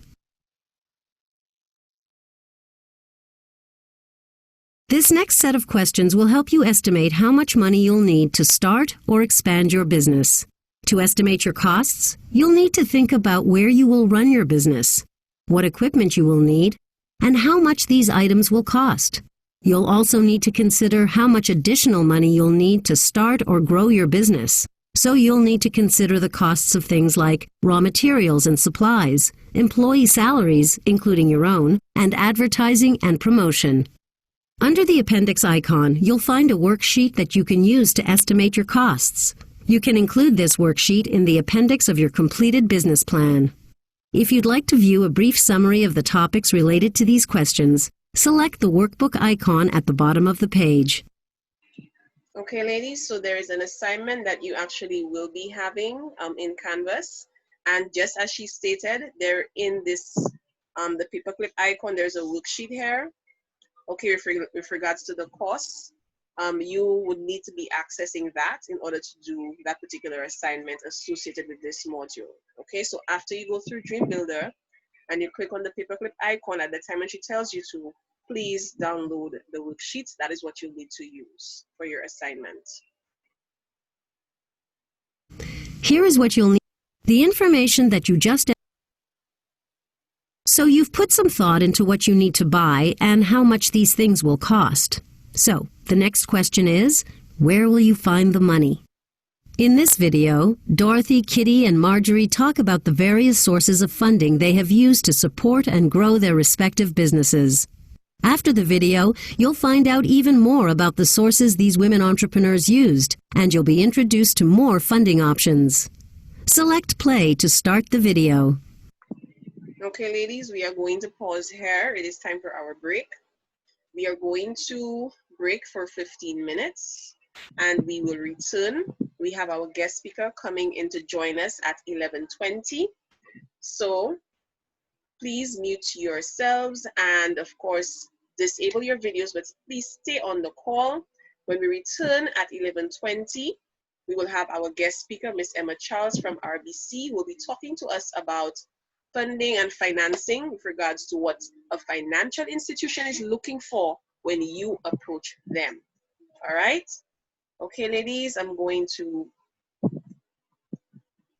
This next set of questions will help you estimate how much money you'll need to start or expand your business. To estimate your costs, you'll need to think about where you will run your business, what equipment you will need, and how much these items will cost. You'll also need to consider how much additional money you'll need to start or grow your business. So you'll need to consider the costs of things like raw materials and supplies, employee salaries, including your own, and advertising and promotion. Under the appendix icon, you'll find a worksheet that you can use to estimate your costs. You can include this worksheet in the appendix of your completed business plan. If you'd like to view a brief summary of the topics related to these questions, select the workbook icon at the bottom of the page. Okay, ladies, so there is an assignment that you actually will be having in Canvas. And just as she stated, there in this, the paperclip icon, there's a worksheet here. Okay, with regards to the costs, you would need to be accessing that in order to do that particular assignment associated with this module. Okay, so after you go through Dream Builder and you click on the paperclip icon at the time when she tells you to, please download the worksheets. That is what you'll need to use for your assignment. Here is what you'll need. The information that you just. So you've put some thought into what you need to buy and how much these things will cost. So the next question is, where will you find the money? In this video, Dorothy, Kitty, and Marjorie talk about the various sources of funding they have used to support and grow their respective businesses. After the video, you'll find out even more about the sources these women entrepreneurs used, and you'll be introduced to more funding options. Select play to start the video. Okay, ladies, we are going to pause here. It is time for our break. We are going to break for 15 minutes and we will return. We have our guest speaker coming in to join us at 11:20. So please mute yourselves and of course disable your videos, but please stay on the call. When we return at 11:20, we will have our guest speaker, Miss Emma Charles from RBC, who will be talking to us about funding and financing with regards to what a financial institution is looking for when you approach them. All right? Okay, ladies, I'm going to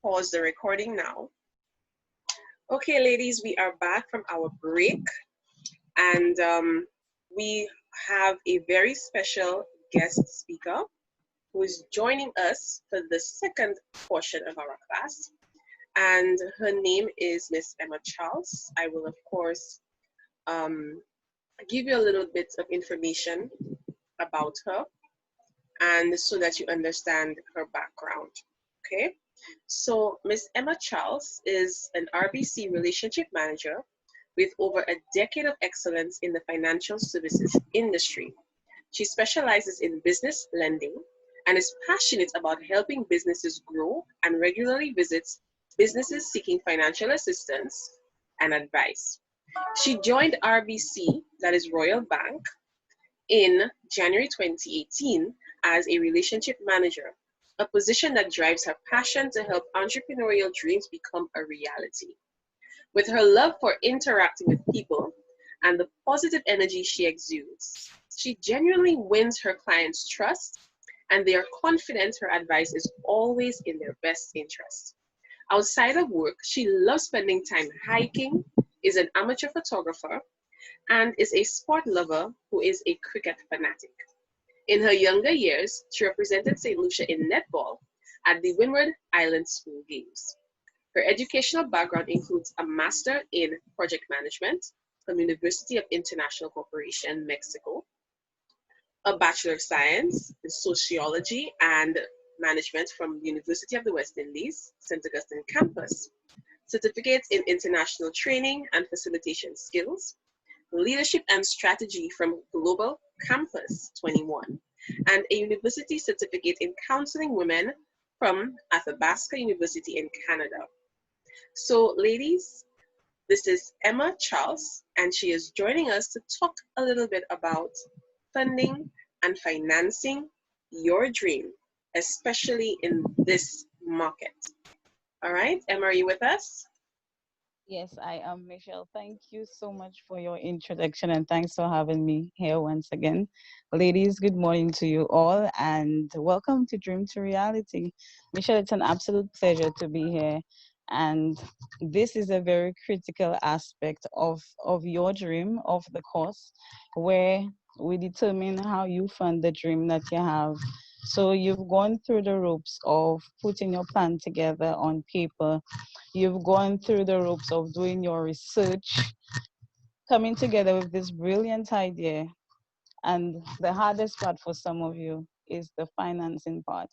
pause the recording now. Okay, ladies, we are back from our break, and we have a very special guest speaker who is joining us for the second portion of our class, and her name is Miss Emma Charles. I will, of course, give you a little bit of information about her, and so that you understand her background, okay? So Miss Emma Charles is an RBC relationship manager with over a decade of excellence in the financial services industry. She specializes in business lending and is passionate about helping businesses grow and regularly visits businesses seeking financial assistance and advice. She joined RBC, that is Royal Bank, in January 2018 as a relationship manager, a position that drives her passion to help entrepreneurial dreams become a reality. With her love for interacting with people and the positive energy she exudes, she genuinely wins her clients' trust, and they are confident her advice is always in their best interest. Outside of work, she loves spending time hiking, is an amateur photographer, and is a sport lover who is a cricket fanatic. In her younger years, she represented St. Lucia in netball at the Windward Island School Games. Her educational background includes a Master in Project Management from University of International Corporation, Mexico, a Bachelor of Science in Sociology and Management from the University of the West Indies, St. Augustine campus, certificates in International Training and Facilitation Skills, Leadership and Strategy from Global Campus 21, and a university certificate in Counseling Women from Athabasca University in Canada. So ladies, this is Emma Charles, and she is joining us to talk a little bit about funding and financing your dream, especially in this market. All right, Emma, are you with us? Yes, I am, Michelle. Thank you so much for your introduction and thanks for having me here once again. Ladies, good morning to you all and welcome to Dream to Reality. Michelle, it's an absolute pleasure to be here. And this is a very critical aspect of your dream, of the course, where we determine how you fund the dream that you have. So you've gone through the ropes of putting your plan together on paper. You've gone through the ropes of doing your research, coming together with this brilliant idea. And the hardest part for some of you is the financing part.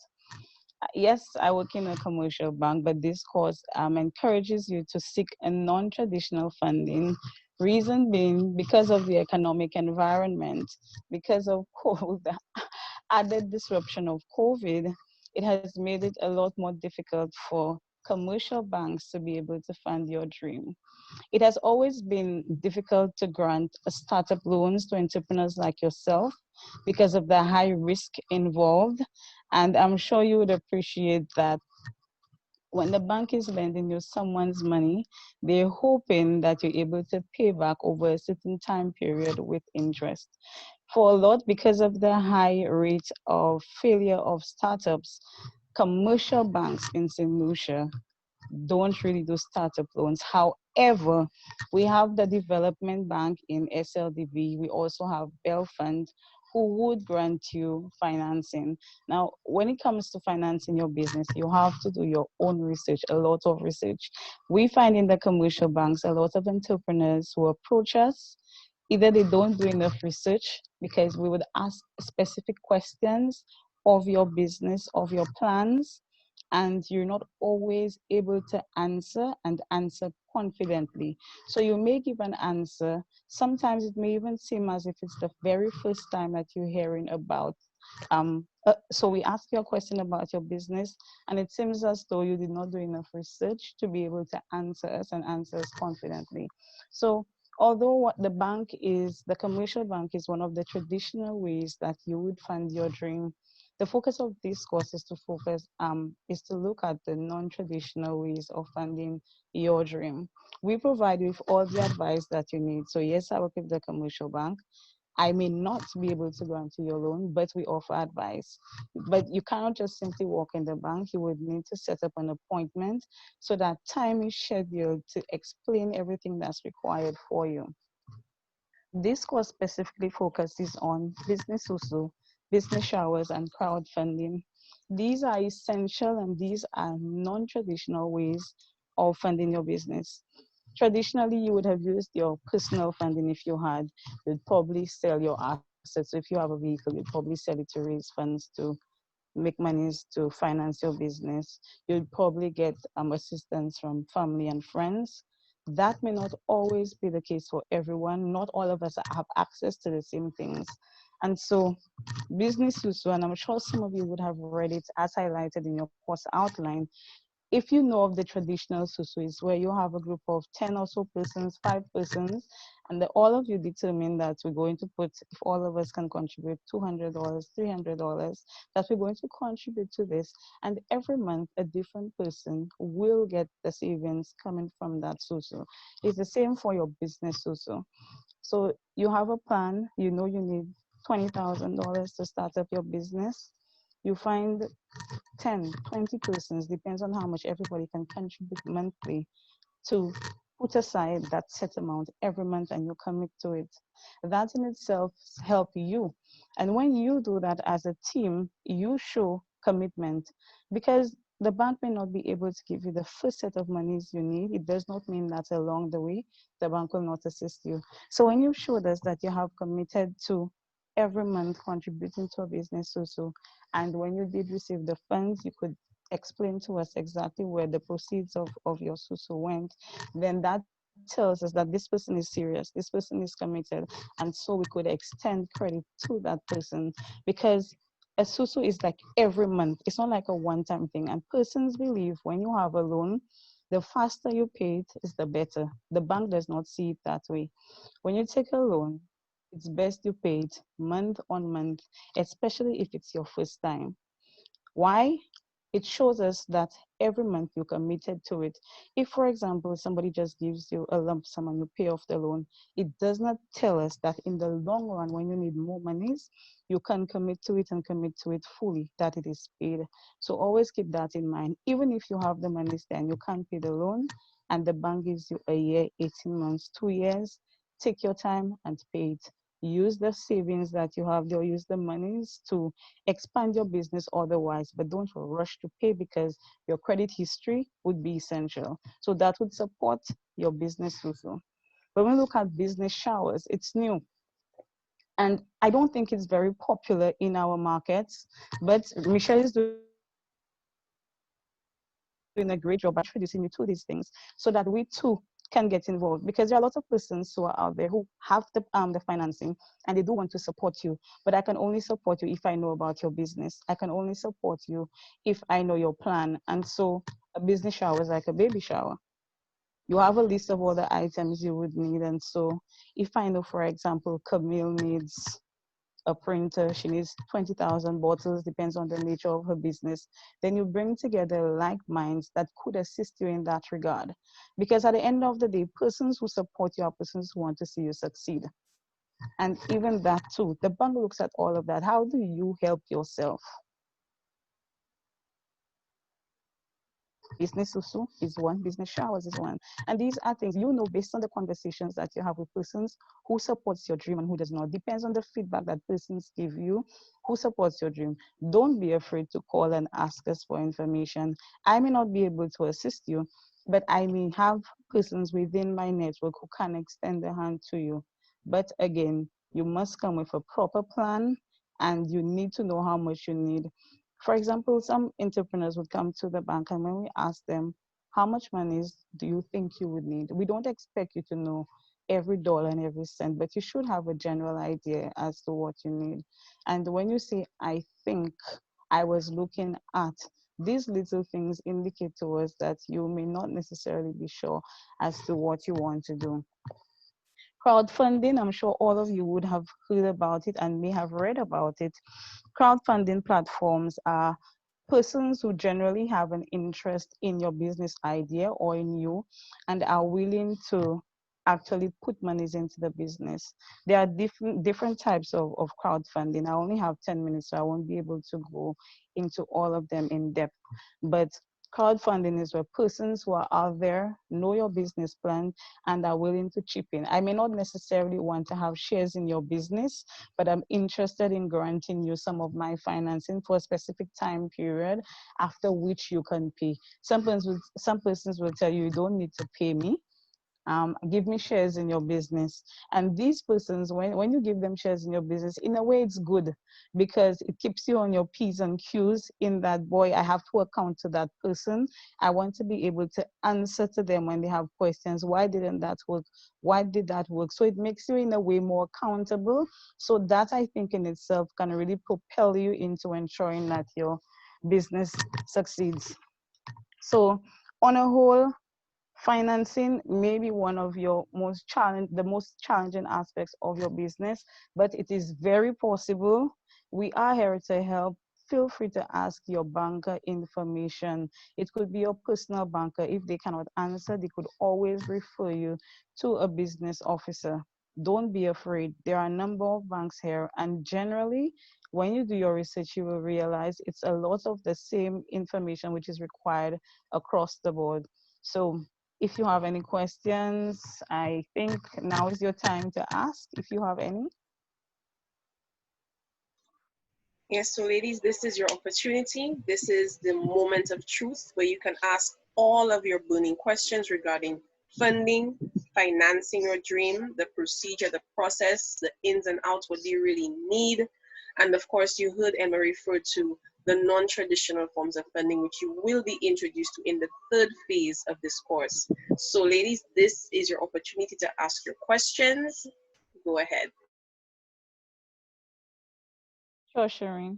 Yes, I work in a commercial bank, but this course encourages you to seek a non-traditional funding. Reason being, because of the economic environment, because of the added disruption of COVID, it has made it a lot more difficult for commercial banks to be able to fund your dream. It has always been difficult to grant startup loans to entrepreneurs like yourself because of the high risk involved. And I'm sure you would appreciate that when the bank is lending you someone's money, they're hoping that you're able to pay back over a certain time period with interest. For a lot, because of the high rate of failure of startups, commercial banks in St. Lucia don't really do startup loans. However, we have the development bank in SLDB. We also have Bell Fund who would grant you financing. Now, when it comes to financing your business, you have to do your own research, a lot of research. We find in the commercial banks, a lot of entrepreneurs who approach us, either they don't do enough research because we would ask specific questions of your business, of your plans, and you're not always able to answer and answer confidently. So you may give an answer. Sometimes it may even seem as if it's the very first time that you're hearing about. So we ask you a question about your business, and it seems as though you did not do enough research to be able to answer us and answer us confidently. So although what the commercial bank is one of the traditional ways that you would fund your dream, the focus of this course is to look at the non-traditional ways of funding your dream. We provide you with all the advice that you need. So yes, I work with the commercial bank. I may not be able to grant you your loan, but we offer advice. But you cannot just simply walk in the bank. You would need to set up an appointment so that time is scheduled to explain everything that's required for you. This course specifically focuses on Business Sou Sou, business showers, and crowdfunding. These are essential and these are non-traditional ways of funding your business. Traditionally, you would have used your personal funding if you had. You'd probably sell your assets. So if you have a vehicle, you'd probably sell it to raise funds to make monies to finance your business. You'd probably get assistance from family and friends. That may not always be the case for everyone. Not all of us have access to the same things. And so Business Sou Sou, and I'm sure some of you would have read it as highlighted in your course outline. If you know of the traditional Sou Sou, is where you have a group of 10 or so persons, 5 persons, and all of you determine that we're going to put, if all of us can contribute $200, $300, that we're going to contribute to this. And every month, a different person will get the savings coming from that Sou Sou. It's the same for your Business Sou Sou. So you have a plan, you know you need $20,000 to start up your business. You find 10, 20 persons, depends on how much everybody can contribute monthly, to put aside that set amount every month, and you commit to it. That in itself helps you. And when you do that as a team, you show commitment, because the bank may not be able to give you the first set of monies you need. It does not mean that along the way, the bank will not assist you. So when you showed us that you have committed to every month contributing to a Business Sou Sou, and when you did receive the funds, you could explain to us exactly where the proceeds of your Sou Sou went, then that tells us that this person is serious, this person is committed, and so we could extend credit to that person, because a Sou Sou is like every month. It's not like a one-time thing. And persons believe when you have a loan, the faster you pay it is the better. The bank does not see it that way. When you take a loan, it's best you pay it month on month, especially if it's your first time. Why? It shows us that every month you're committed to it. If, for example, somebody just gives you a lump sum and you pay off the loan, it does not tell us that in the long run, when you need more monies, you can commit to it and commit to it fully, that it is paid. So always keep that in mind. Even if you have the monies there and you can't pay the loan, and the bank gives you a year, 18 months, 2 years, take your time and pay it. Use the savings that you have there, use the monies to expand your business otherwise, but don't rush to pay, because your credit history would be essential. So that would support your Business Sou Sou. When we look at business showers, it's new. And I don't think it's very popular in our markets, but Michelle is doing a great job at introducing you to these things so that we too can get involved, because there are lots of persons who are out there who have the financing and they do want to support you, but I can only support you if I know about your business. I can only support you if I know your plan. And so a business shower is like a baby shower. You have a list of all the items you would need. And so if I know, for example, Camille needs a printer, she needs 20,000 bottles, depends on the nature of her business. Then you bring together like minds that could assist you in that regard. Because at the end of the day, persons who support you are persons who want to see you succeed. And even that too, the bank looks at all of that. How do you help yourself? Business Sou Sou is one, Business Showers is one. And these are things you know based on the conversations that you have with persons who supports your dream and who does not. Depends on the feedback that persons give you who supports your dream. Don't be afraid to call and ask us for information. I may not be able to assist you, but I may have persons within my network who can extend their hand to you. But again, you must come with a proper plan and you need to know how much you need. For example, some entrepreneurs would come to the bank and when we ask them, how much money do you think you would need? We don't expect you to know every dollar and every cent, but you should have a general idea as to what you need. And when you say, I think, I was looking at, these little things indicate to us that you may not necessarily be sure as to what you want to do. Crowdfunding, I'm sure all of you would have heard about it and may have read about it. Crowdfunding platforms are persons who generally have an interest in your business idea or in you and are willing to actually put monies into the business. There are different types of crowdfunding. I only have 10 minutes, so I won't be able to go into all of them in depth. But crowdfunding is where persons who are out there know your business plan and are willing to chip in. I may not necessarily want to have shares in your business, but I'm interested in granting you some of my financing for a specific time period after which you can pay. Some persons will tell you, you don't need to pay me. Give me shares in your business. And these persons, when you give them shares in your business, in a way it's good because it keeps you on your P's and Q's in that, boy, I have to account to that person. I want to be able to answer to them when they have questions. Why didn't that work? Why did that work? So it makes you in a way more accountable. So that I think in itself can really propel you into ensuring that your business succeeds. So on a whole, financing may be one of your most challenging aspects of your business, but it is very possible. We are here to help. Feel free to ask your banker information. It could be your personal banker. If they cannot answer, they could always refer you to a business officer. Don't be afraid. There are a number of banks here, and generally, when you do your research, you will realize it's a lot of the same information which is required across the board. So if you have any questions, I think now is your time to ask if you have any. Yes, so ladies, this is your opportunity. This is the moment of truth where you can ask all of your burning questions regarding funding, financing your dream, the procedure, the process, the ins and outs, what do you really need? And of course, you heard Emma refer to the non-traditional forms of funding, which you will be introduced to in the third phase of this course. So ladies, this is your opportunity to ask your questions. Go ahead. Sure, Shireen.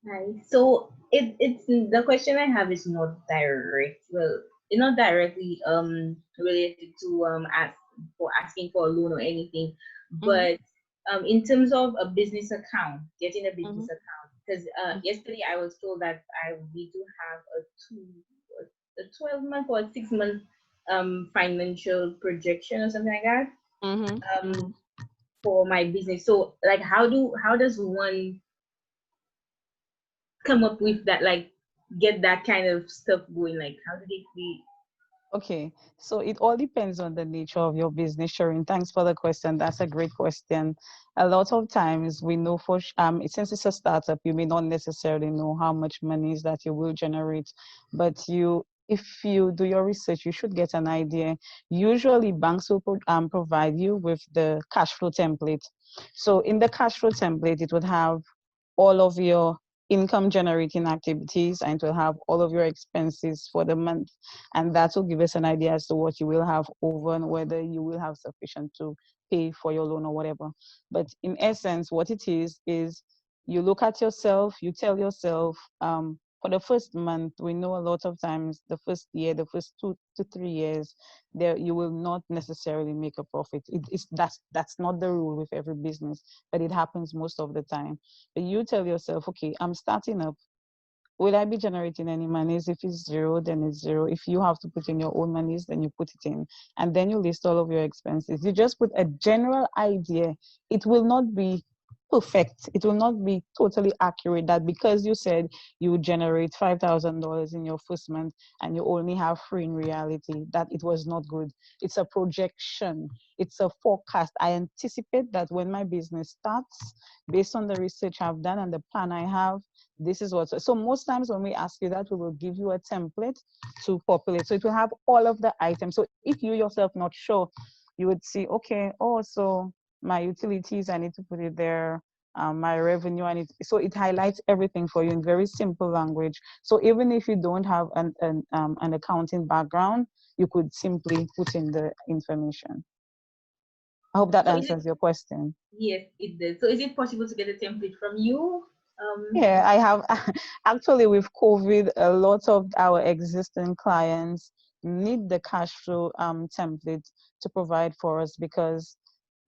Hi. So it's the question I have is not direct. Well, it's not directly related to asking for a loan or anything, but in terms of a business account, getting a business account, because yesterday I was told that we do have a 12-month or a 6-month financial projection or something like that for my business. So like how does one come up with that, like get that kind of stuff going? Like how do they create? Okay, so it all depends on the nature of your business, Shireen. Thanks for the question. That's a great question. A lot of times we know since it's a startup, you may not necessarily know how much money is that you will generate, but if you do your research, you should get an idea. Usually banks will provide you with the cash flow template. So in the cash flow template, it would have all of your income generating activities and it will have all of your expenses for the month, and that will give us an idea as to what you will have over and whether you will have sufficient to pay for your loan or whatever. But in essence, what it is you look at yourself, you tell yourself, for the first month, we know a lot of times the first year, the first 2 to 3 years, there you will not necessarily make a profit. That's not the rule with every business, but it happens most of the time. But you tell yourself, okay, I'm starting up. Will I be generating any monies? If it's zero, then it's zero. If you have to put in your own monies, then you put it in. And then you list all of your expenses. You just put a general idea. It will not be perfect. It will not be totally accurate that because you said you would generate $5,000 in your first month and you only have free in reality, that it was not good. It's a projection. It's a forecast. I anticipate that when my business starts, based on the research I've done and the plan I have, this is what. So most times when we ask you that, we will give you a template to populate. So it will have all of the items. So if you yourself not sure, you would see, okay, oh, so my utilities, I need to put it there. My revenue, I need. So it highlights everything for you in very simple language. So even if you don't have an accounting background, you could simply put in the information. I hope that So answers your question. Yes, it does. So is it possible to get a template from you? Yeah, I have. Actually, with COVID, a lot of our existing clients need the cash flow template to provide for us because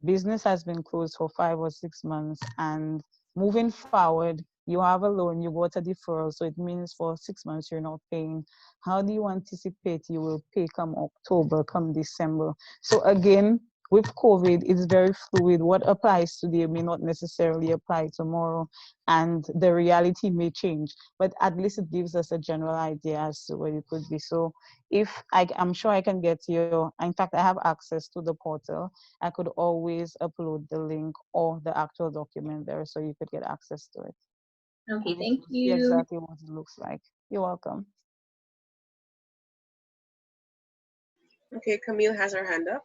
business has been closed for 5 or 6 months, and moving forward, you have a loan, you got a deferral, so it means for 6 months you're not paying. How do you anticipate you will pay come October, come December? So again, with COVID, it's very fluid. What applies today may not necessarily apply tomorrow, and the reality may change. But at least it gives us a general idea as to what it could be. So if I'm sure I can get you, in fact, I have access to the portal. I could always upload the link or the actual document there so you could get access to it. Okay, And thank see you. exactly what it looks like. You're welcome. Okay, Camille has her hand up.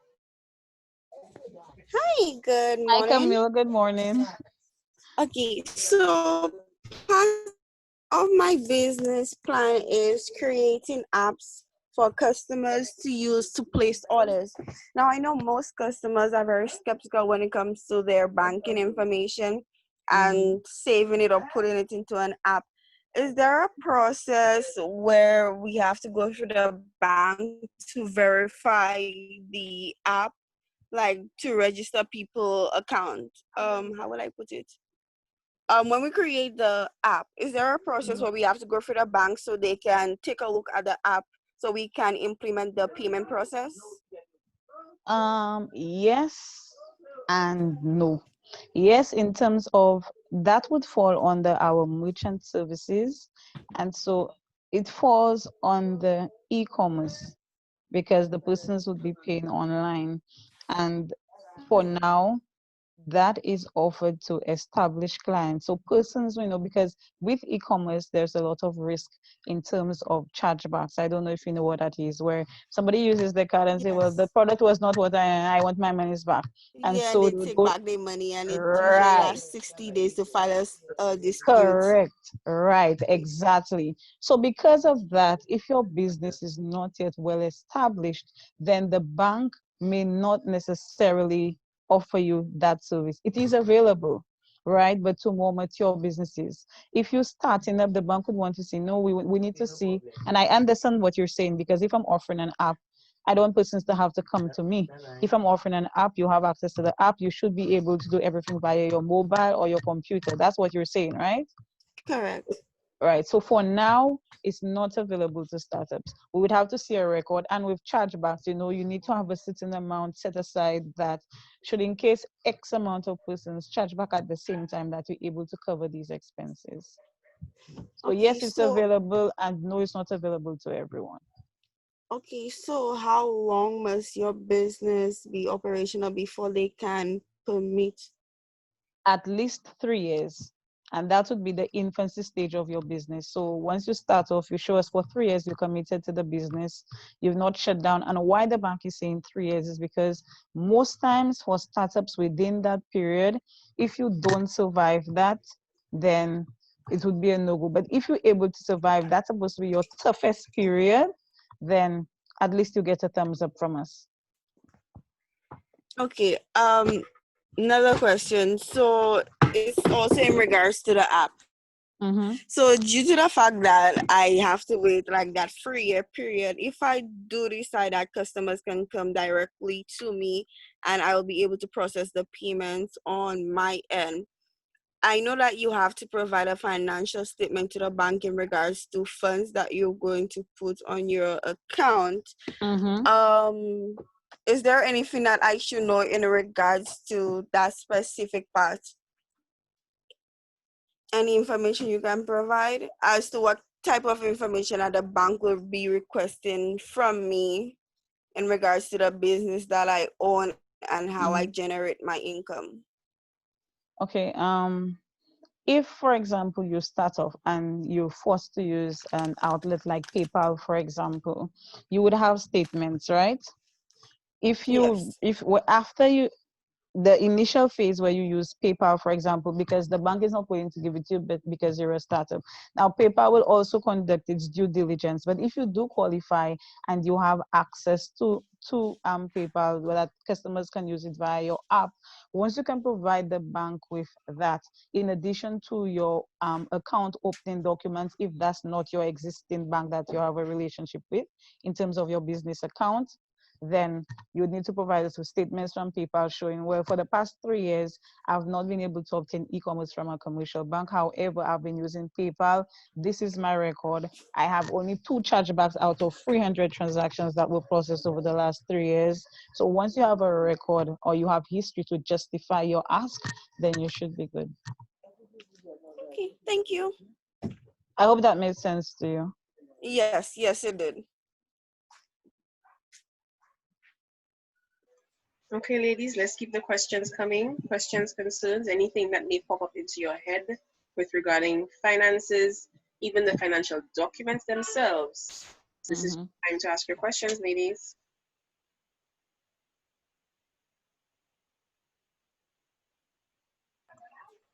Hi, good Hi, morning. Camille. Good morning. Okay, so part of my business plan is creating apps for customers to use to place orders. Now, I know most customers are very skeptical when it comes to their banking information and saving it or putting it into an app. Is there a process where we have to go through the bank to verify the app, like to register people account? How would I put it? When we create the app, is there a process where we have to go through the bank so they can take a look at the app so we can implement the payment process? Yes and no. Yes, in terms of that would fall under our merchant services, and so it falls on the e-commerce because the persons would be paying online. And for now, that is offered to established clients. So persons, because with e-commerce, there's a lot of risk in terms of chargebacks. I don't know if you know what that is, where somebody uses the card and say, well, the product was not what I want my monies back. And Yeah, so they they would take go, back their money and it usually right. lasts 60 days to file a dispute. Correct. Right. Exactly. So because of that, if your business is not yet well established, then the bank may not necessarily offer you that service. It is available, right? But to more mature businesses, if you're starting up, the bank would want to say, no, we need to see. And I understand what you're saying, because if I'm offering an app, I don't want persons to have to come to me. If I'm offering an app, you have access to the app. You should be able to do everything via your mobile or your computer. That's what you're saying, right? Correct. Right. So for now, it's not available to startups. We would have to see a record. And with chargebacks, you need to have a certain amount set aside that should, in case X amount of persons charge back at the same time, that you're able to cover these expenses. So Okay, yes, it's so available, and no, it's not available to everyone. okay, so how long must your business be operational before they can permit? At least 3 years. And that would be the infancy stage of your business. So once you start off, you show us for 3 years you're committed to the business, you've not shut down. And why the bank is saying 3 years is because most times for startups within that period, if you don't survive that, then it would be a no-go. But if you're able to survive, that's supposed to be your toughest period, then at least you get a thumbs up from us. Okay, another question. So it's also in regards to the app. Mm-hmm. So due to the fact that I have to wait like that 3 year period, if I do decide that customers can come directly to me and I will be able to process the payments on my end, I know that you have to provide a financial statement to the bank in regards to funds that you're going to put on your account. Mm-hmm. Is there anything that I should know in regards to that specific part? Any information you can provide as to what type of information that the bank will be requesting from me in regards to the business that I own and how I Mm-hmm. generate my income? Okay. If, for example, you start off and you're forced to use an outlet like PayPal, for example, you would have statements, right? Yes. After you, the initial phase where you use PayPal, for example, because the bank is not going to give it to you, but because you're a startup. Now, PayPal will also conduct its due diligence, but if you do qualify and you have access to PayPal, where that customers can use it via your app, once you can provide the bank with that, in addition to your account opening documents, if that's not your existing bank that you have a relationship with, in terms of your business account, then you would need to provide us with statements from PayPal showing, well, for the past 3 years, I've not been able to obtain e-commerce from a commercial bank. However, I've been using PayPal. This is my record. I have only 2 chargebacks out of 300 transactions that were processed over the last 3 years. So once you have a record or you have history to justify your ask, then you should be good. Okay, thank you. I hope that made sense to you. Yes, yes, it did. Okay, ladies, let's keep the questions coming. Questions, concerns, anything that may pop up into your head with regarding finances, even the financial documents themselves. This is time to ask your questions, ladies.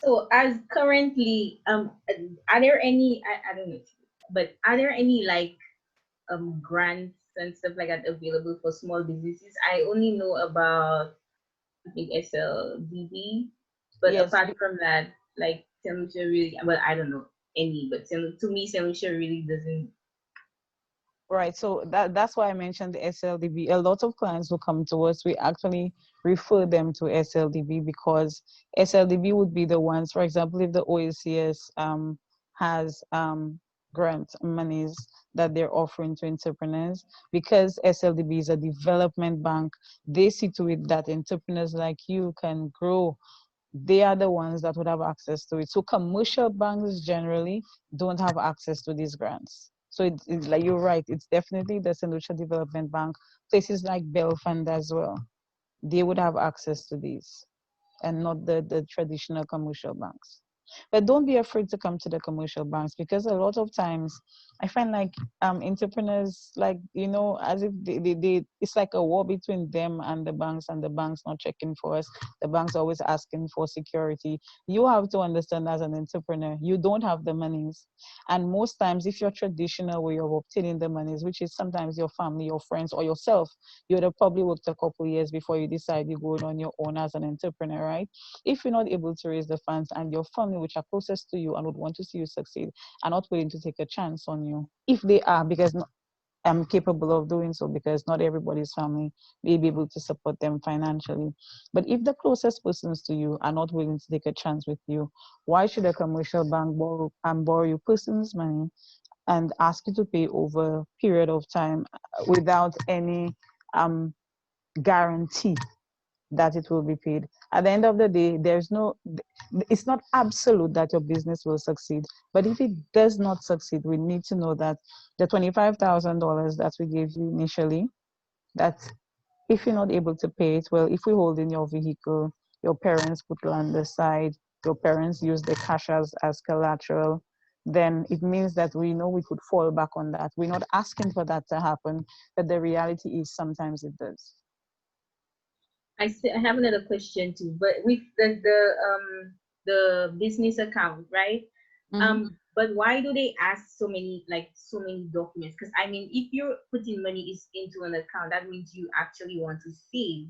So as currently, are there any, I don't know, but are there any like grants and stuff like that available for small businesses? I only know about, I think, SLDB, but Yes. apart from that, like St. Lucia really, well, I don't know any, but to me, St. Lucia really doesn't. Right, so that's why I mentioned the SLDB. A lot of clients who come to us, we actually refer them to SLDB because SLDB would be the ones, for example, if the OACS has grant monies that they're offering to entrepreneurs, because SLDB is a development bank, they see to it that entrepreneurs like you can grow. They are the ones that would have access to it. So commercial banks generally don't have access to these grants. So it's like, you're right, it's definitely the St. Lucia Development Bank, places like Bell Fund as well. They would have access to these and not the traditional commercial banks. But don't be afraid to come to the commercial banks, because a lot of times I find like entrepreneurs, like, as if they it's like a war between them and the banks not checking for us. The banks always asking for security. You have to understand, as an entrepreneur, you don't have the monies. And most times, if your traditional way of obtaining the monies, which is sometimes your family, your friends, or yourself, you would have probably worked a couple of years before you decide you're going on your own as an entrepreneur, right? If you're not able to raise the funds and your family, which are closest to you and would want to see you succeed, are not willing to take a chance on you, if they are, because I'm capable of doing so, because not everybody's family may be able to support them financially. But if the closest persons to you are not willing to take a chance with you, why should a commercial bank borrow your person's money and ask you to pay over a period of time without any guarantee that it will be paid? At the end of the day, it's not absolute that your business will succeed. But if it does not succeed, we need to know that the $25,000 that we gave you initially, that if you're not able to pay it, well, if we hold in your vehicle, your parents put land aside, your parents use the cash as collateral, then it means that we know we could fall back on that. We're not asking for that to happen, but the reality is sometimes it does. I have another question too, but with the business account, right? But why do they ask so many documents? Because I mean, if you're putting money into an account, that means you actually want to save.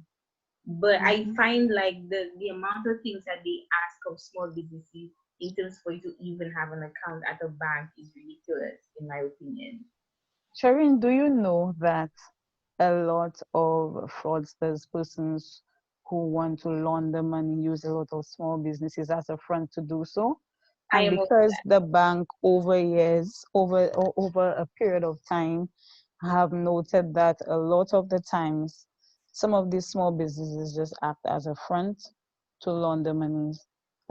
But I find like the amount of things that they ask of small businesses in terms for you to even have an account at a bank is ridiculous, in my opinion. Sharon, do you know that a lot of fraudsters, persons who want to launder money, use a lot of small businesses as a front to do so? I And am aware because the bank over years, over a period of time, have noted that a lot of the times, some of these small businesses just act as a front to launder monies.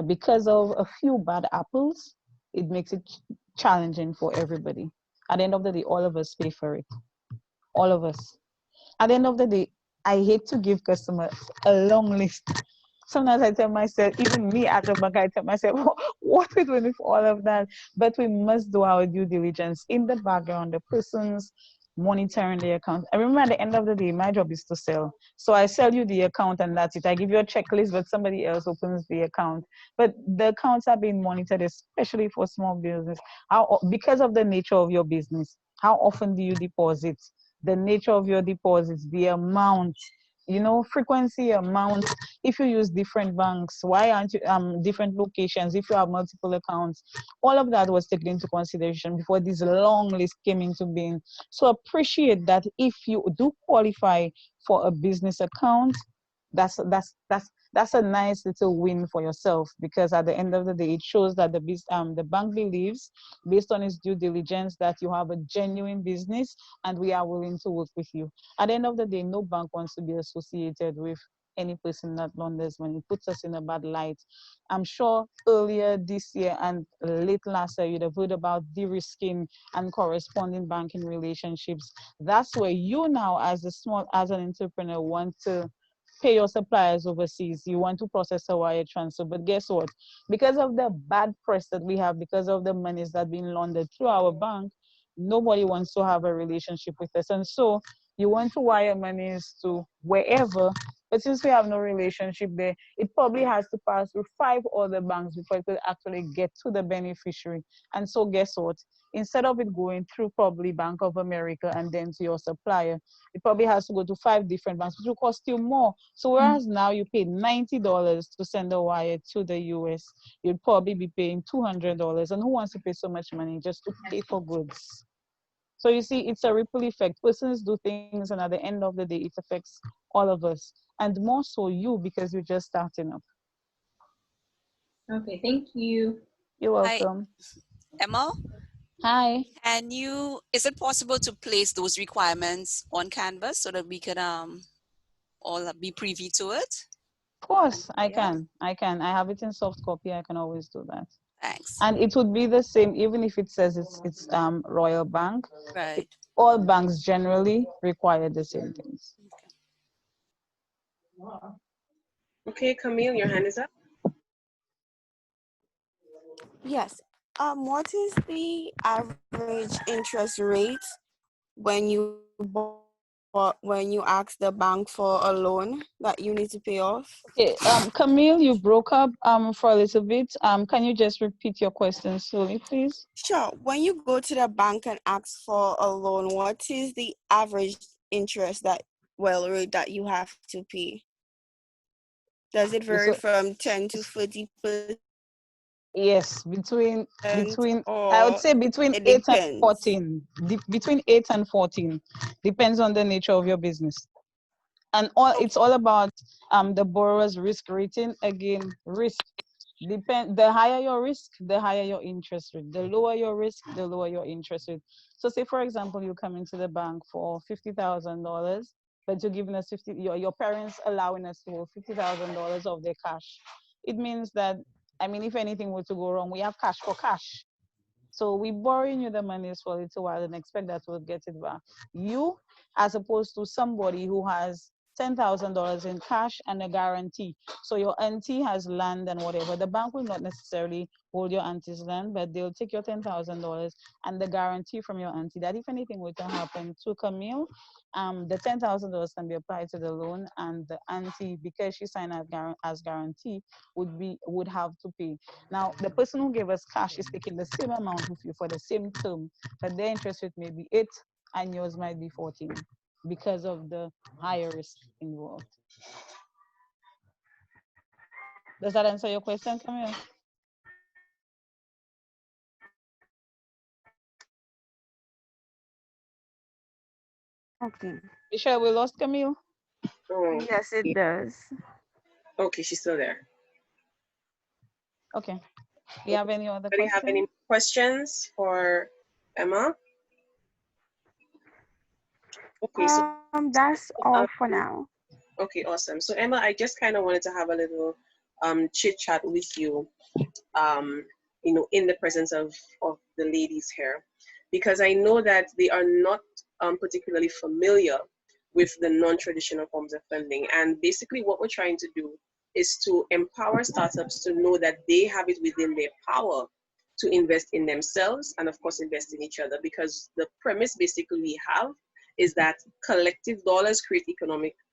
Because of a few bad apples, it makes it challenging for everybody. At the end of the day, all of us pay for it. All of us. At the end of the day, I hate to give customers a long list. Sometimes I tell myself, even me at the bank, I tell myself, what we doing with all of that? But we must do our due diligence in the background, the persons monitoring the account. I remember at the end of the day, my job is to sell. So I sell you the account and that's it. I give you a checklist, but somebody else opens the account. But the accounts are being monitored, especially for small business. Because of the nature of your business, how often do you deposit? The nature of your deposits, the amount, frequency, amount. If you use different banks, why aren't you different locations? If you have multiple accounts, all of that was taken into consideration before this long list came into being. So appreciate that if you do qualify for a business account, that's a nice little win for yourself, because at the end of the day, it shows that the bank believes, based on its due diligence, that you have a genuine business and we are willing to work with you. At the end of the day, no bank wants to be associated with any person that launders money. It puts us in a bad light. I'm sure earlier this year and late last year, you'd have heard about de-risking and corresponding banking relationships. That's where you now, as an entrepreneur, want to pay your suppliers overseas. You want to process a wire transfer. But guess what? Because of the bad press that we have, because of the monies that being laundered through our bank, nobody wants to have a relationship with us. And so you want to wire monies to wherever, but since we have no relationship there, it probably has to pass through 5 other banks before it could actually get to the beneficiary. And so guess what? Instead of it going through probably Bank of America and then to your supplier, it probably has to go to 5 different banks, which will cost you more. So whereas now you pay $90 to send a wire to the US, you'd probably be paying $200. And who wants to pay so much money just to pay for goods? So you see, it's a ripple effect. Persons do things, and at the end of the day, it affects all of us. And more so you, because you're just starting up. Okay, thank you. You're Hi, welcome. Emma. Hi. Is it possible to place those requirements on Canvas so that we can all be privy to it? Of course, I Yeah. can. I have it in soft copy. I can always do that. Thanks. And it would be the same, even if it says it's Royal Bank. Right. All banks generally require the same things. Okay, Camille, your hand is up. Yes. What is the average interest rate when when you ask the bank for a loan that you need to pay off? Okay, Camille, you broke up for a little bit. Can you just repeat your question slowly, please? Sure. When you go to the bank and ask for a loan, what is the average interest rate that you have to pay? Does it vary So from 10 to 30%, yes, between I would or say between it 8 and depends? 14. Between 8 and 14 depends on the nature of your business. And it's all about the borrower's risk rating. Again, risk. The higher your risk, the higher your interest rate. The lower your risk, the lower your interest rate. So say for example, you come into the bank for $50,000, but you're giving us your parents allowing us to hold $50,000 of their cash. It means that, I mean, if anything were to go wrong, we have cash for cash. So we borrowing you the monies for a little while and expect that we'll get it back. You, as opposed to somebody who has $10,000 in cash and a guarantee. So your auntie has land and whatever. The bank will not necessarily hold your auntie's land, but they'll take your $10,000 and the guarantee from your auntie that if anything were to happen to Camille, the $10,000 can be applied to the loan, and the auntie, because she signed as guarantee, would have to pay. Now, the person who gave us cash is taking the same amount with you for the same term, but their interest rate may be 8 and yours might be 14 because of the higher risk involved. Does that answer your question, Camille? Okay. Michelle, we lost Camille. Oh, Yes, it does. okay, she's still there. Okay. Do you have any other Anybody have any questions? questions for Emma? Okay, so That's all um, for now. okay, awesome. So Emma, I just kind of wanted to have a little chit chat with you, in the presence of the ladies here, because I know that they are not particularly familiar with the non-traditional forms of funding. And basically what we're trying to do is to empower startups to know that they have it within their power to invest in themselves and of course invest in each other, because the premise basically we have is that collective dollars create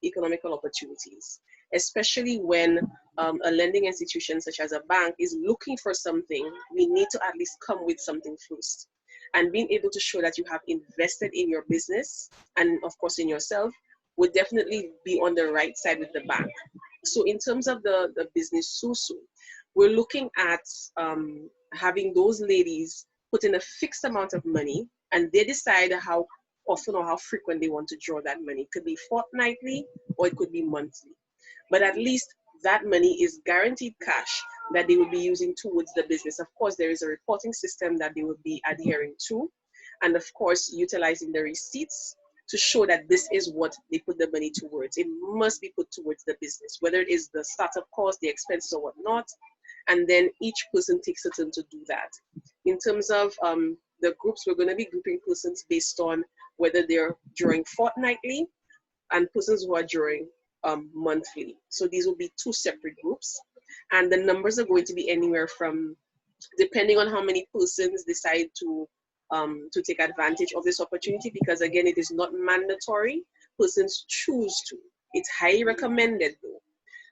economical opportunities, especially when a lending institution such as a bank is looking for something. We need to at least come with something first, and being able to show that you have invested in your business and of course in yourself would definitely be on the right side with the bank. So in terms of the Business Sou Sou, we're looking at having those ladies put in a fixed amount of money, and they decide how often or how frequent they want to draw that money. It could be fortnightly or it could be monthly. But at least that money is guaranteed cash that they will be using towards the business. Of course, there is a reporting system that they will be adhering to, and of course, utilizing the receipts to show that this is what they put the money towards. It must be put towards the business, whether it is the startup cost, the expenses, or whatnot. And then each person takes a turn to do that. In terms of the groups, we're going to be grouping persons based on whether they're drawing fortnightly and persons who are drawing monthly. So these will be two separate groups. And the numbers are going to be anywhere from, depending on how many persons decide to take advantage of this opportunity, because again, it is not mandatory. Persons choose to. It's highly recommended though.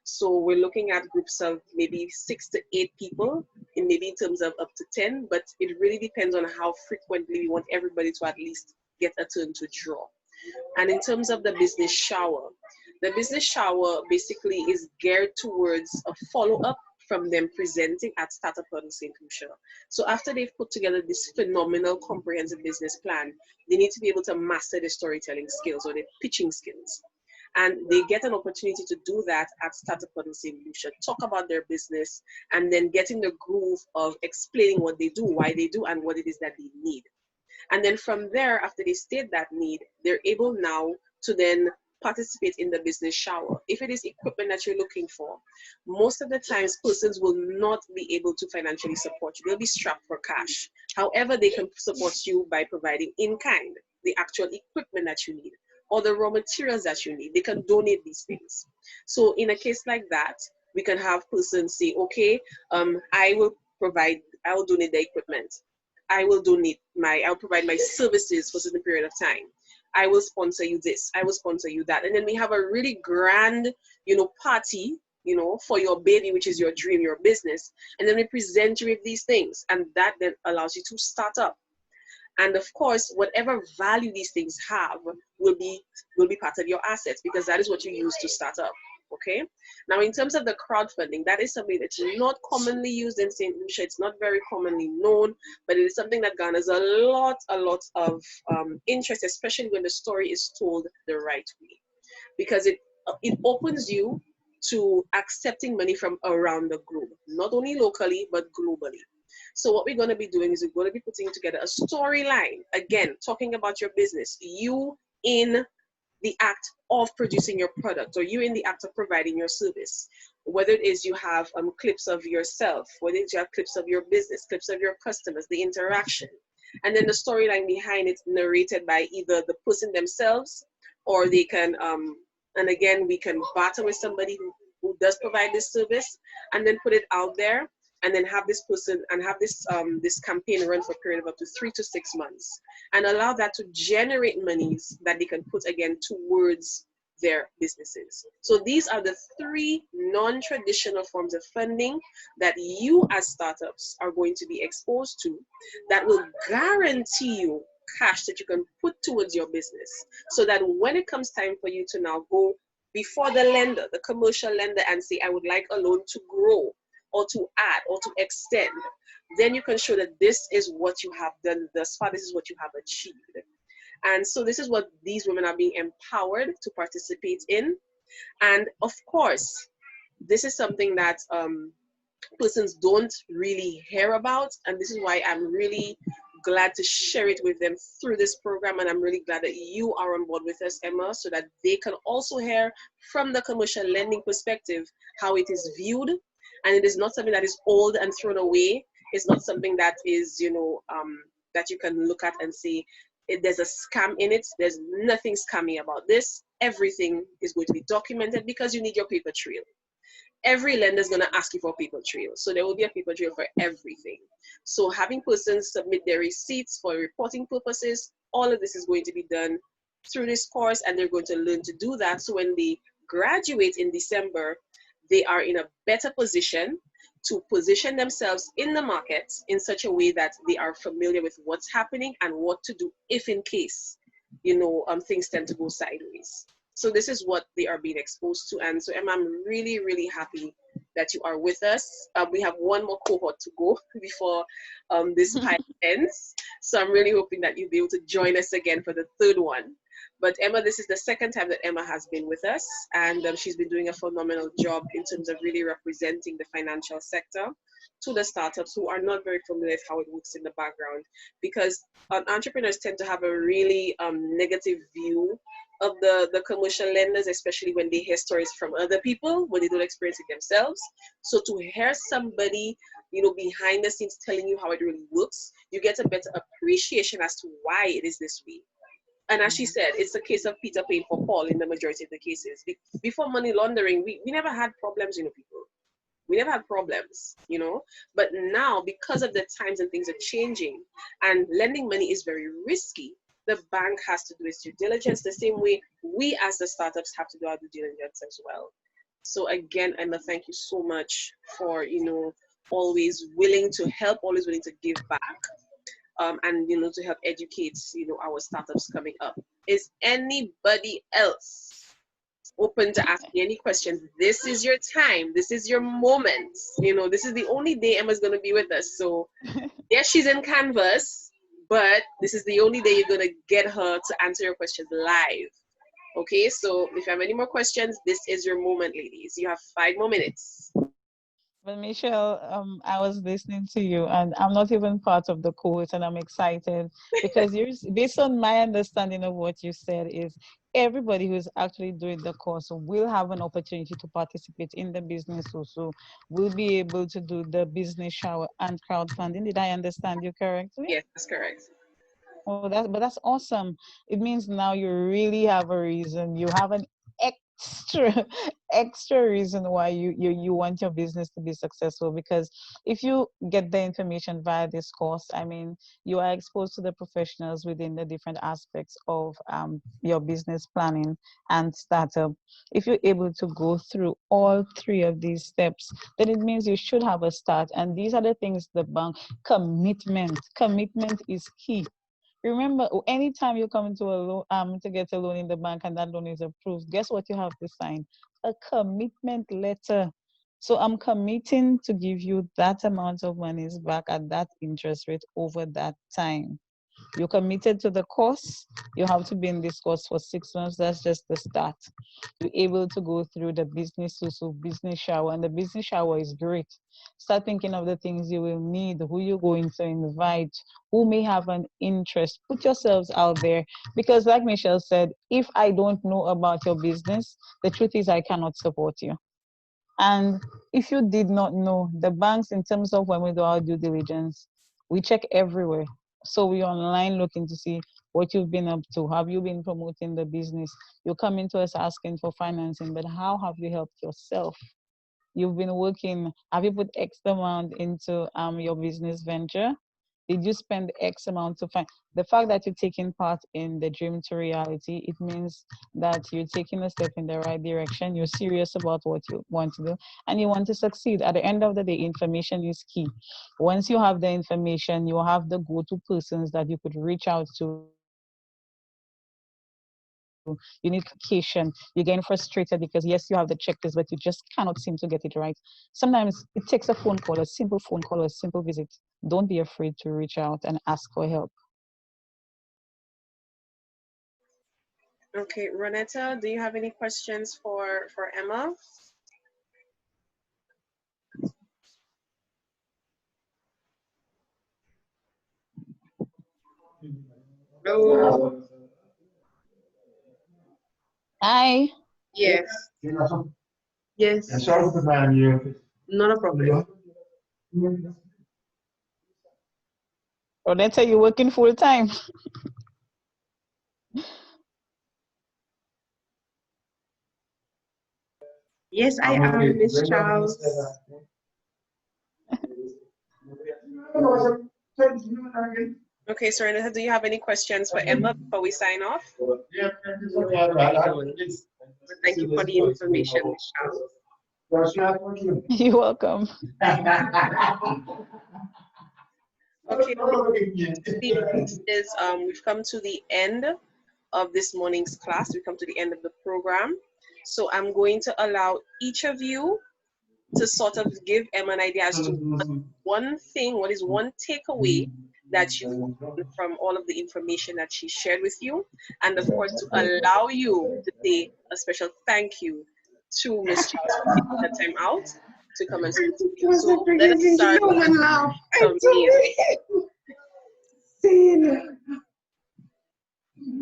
So we're looking at groups of maybe 6 to 8 people, and maybe in terms of up to 10, but it really depends on how frequently we want everybody to at least get a turn to draw. And in terms of the business shower, the business shower basically is geared towards a follow-up from them presenting at Startup-Led in St. Lucia. So after they've put together this phenomenal comprehensive business plan, they need to be able to master their storytelling skills or their pitching skills. And they get an opportunity to do that at Startup-Led in St. Lucia, talk about their business, and then get in the groove of explaining what they do, why they do, and what it is that they need. And then from there, after they state that need, they're able now to then participate in the business shower. If it is equipment that you're looking for, most of the times persons will not be able to financially support you. They'll be strapped for cash. However, they can support you by providing in kind, the actual equipment that you need, or the raw materials that you need. They can donate these things. So in a case like that, we can have persons say, okay, I will donate the equipment. I'll provide my services for a certain period of time. I will sponsor you this, I will sponsor you that. And then we have a really grand, party, for your baby, which is your dream, your business. And then we present you with these things. And that then allows you to start up. And of course, whatever value these things have will be part of your assets, because that is what you use to start up. Okay. Now, in terms of the crowdfunding, that is something that's not commonly used in St. Lucia. It's not very commonly known, but it is something that garners a lot of interest, especially when the story is told the right way, because it opens you to accepting money from around the globe, not only locally, but globally. So what we're going to be doing is we're going to be putting together a storyline, again, talking about your business, you in the act of producing your product, or you in the act of providing your service. Whether it is you have clips of yourself, whether it's you have clips of your business, clips of your customers, the interaction, and then the storyline behind it narrated by either the person themselves, or they can, and again, we can barter with somebody who does provide this service, and then put it out there, and then have this person and have this this campaign run for a period of up to 3 to 6 months, and allow that to generate monies that they can put again towards their businesses. So these are the 3 non-traditional forms of funding that you as startups are going to be exposed to, that will guarantee you cash that you can put towards your business, so that when it comes time for you to now go before the lender, the commercial lender, and say, I would like a loan to grow, or to add, or to extend, then you can show that this is what you have done thus far, this is what you have achieved. And so this is what these women are being empowered to participate in. And of course, this is something that persons don't really hear about, and this is why I'm really glad to share it with them through this program. And I'm really glad that you are on board with us, Emma, so that they can also hear from the commercial lending perspective how it is viewed. And it is not something that is old and thrown away. It's not something that is, that you can look at and say there's a scam in it. There's nothing scammy about this. Everything is going to be documented because you need your paper trail. Every lender is going to ask you for a paper trail. So there will be a paper trail for everything. So having persons submit their receipts for reporting purposes, all of this is going to be done through this course, and they're going to learn to do that. So when they graduate in December, they are in a better position to position themselves in the market in such a way that they are familiar with what's happening and what to do if in case, things tend to go sideways. So this is what they are being exposed to. And so, Emma, I'm really, really happy that you are with us. We have one more cohort to go before this pilot ends. So I'm really hoping that you'll be able to join us again for the third one. But Emma, this is the second time that Emma has been with us, and she's been doing a phenomenal job in terms of really representing the financial sector to the startups who are not very familiar with how it works in the background. Because entrepreneurs tend to have a really negative view of the commercial lenders, especially when they hear stories from other people, when they don't experience it themselves. So to hear somebody, behind the scenes telling you how it really works, you get a better appreciation as to why it is this way. And as she said, it's a case of Peter paying for Paul in the majority of the cases. Before money laundering, we never had problems, people. We never had problems, But now, because of the times and things are changing, and lending money is very risky, the bank has to do its due diligence the same way we as the startups have to do our due diligence as well. So again, Emma, thank you so much for, always willing to help, always willing to give back. And to help educate our startups coming up. Is anybody else open to asking any questions? This is your time. This is your moment. This is the only day Emma's going to be with us. So yes, she's in Canvas, but this is the only day you're going to get her to answer your questions live. Okay, so if you have any more questions, this is your moment, ladies. You have 5 more minutes. But Michelle, I was listening to you, and I'm not even part of the course, and I'm excited because based on my understanding of what you said, is everybody who's actually doing the course will have an opportunity to participate in the Business Sou Sou, will be able to do the business shower and crowdfunding. Did I understand you correctly? Yes, that's correct. Oh, that's awesome. It means now you really have a reason. You have an extra extra reason why you want your business to be successful, because if you get the information via this course, I mean, you are exposed to the professionals within the different aspects of your business planning and startup. If you're able to go through all 3 of these steps, then it means you should have a start. And these are the things the bank commitment is key. Remember, anytime you come into a loan, to get a loan in the bank and that loan is approved, guess what you have to sign? A commitment letter. So I'm committing to give you that amount of money back at that interest rate over that time. You're committed to the course. You have to be in this course for 6 months. That's just the start. You're able to go through the Business Sou Sou business shower, and the business shower is great. Start thinking of the things you will need, who you're going to invite, who may have an interest. Put yourselves out there, because like Michelle said, if I don't know about your business, the truth is I cannot support you. And if you did not know, the banks, in terms of when we do our due diligence, we check everywhere. So we're online looking to see what you've been up to. Have you been promoting the business? You're coming to us asking for financing, but how have you helped yourself? You've been working, have you put X amount into your business venture? Did you spend X amount to find? The fact that you're taking part in the dream to reality, it means that you're taking a step in the right direction. You're serious about what you want to do, and you want to succeed. At the end of the day, information is key. Once you have the information, you have the go-to persons that you could reach out to. You need communication. You're getting frustrated because yes, you have the checklist, but you just cannot seem to get it right. Sometimes it takes a phone call, a simple phone call, a simple visit. Don't be afraid to reach out and ask for help. Okay, Ronetta, do you have any questions for Emma? Hello. Hi. Yes. Yes. Not a problem. Odetta, you working full time? Yes, I am, Miss Charles. Okay, so Renata, do you have any questions for Emma before we sign off? No, I don't. But thank you for the information, Miss Charles. You're welcome. Okay, we've come to the end of this morning's class. We've come to the end of the program. So I'm going to allow each of you to sort of give Emma an idea as to one thing, what is one takeaway that you've gotten from all of the information that she shared with you, and of course to allow you to say a special thank you to Miss Charles for taking the time out to come and speak to you. So let us start from Neil.